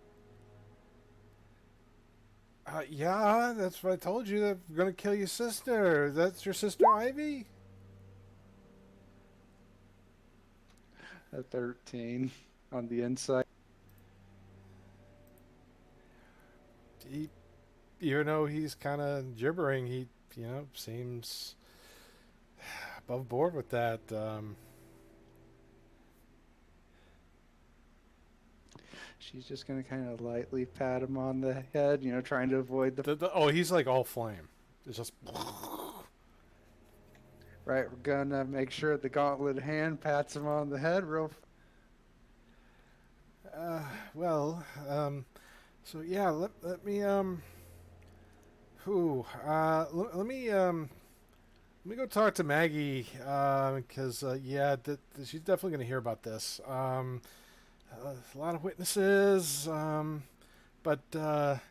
Yeah, that's what I told you. They're gonna kill your sister. That's your sister, Ivy. At 13 on the inside. Even though he's kind of gibbering, he, seems above board with that. She's just gonna kind of lightly pat him on the head, trying to avoid the. He's like all flame. It's just. Right, we're gonna make sure the gauntlet hand pats him on the head real. So yeah, let me let me go talk to Maggie, because she's definitely gonna hear about this. A lot of witnesses, but I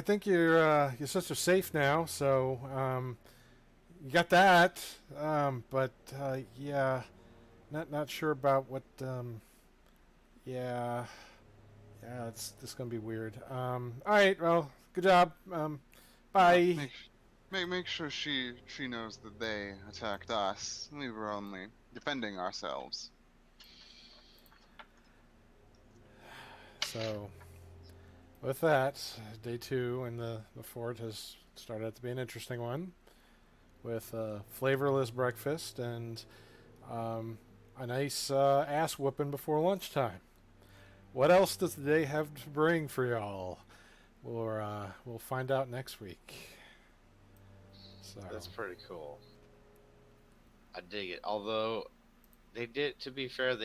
think your sister's safe now. So you got that, but not sure about what. Yeah, it's gonna be weird. All right, well, good job. Bye. Make sure she knows that they attacked us. We were only defending ourselves. So, with that, day 2 in the fort has started out to be an interesting one, with a flavorless breakfast and a nice ass whooping before lunchtime. What else does the day have to bring for y'all? We'll find out next week. So That's pretty cool. I dig it. Although they did, to be fair, they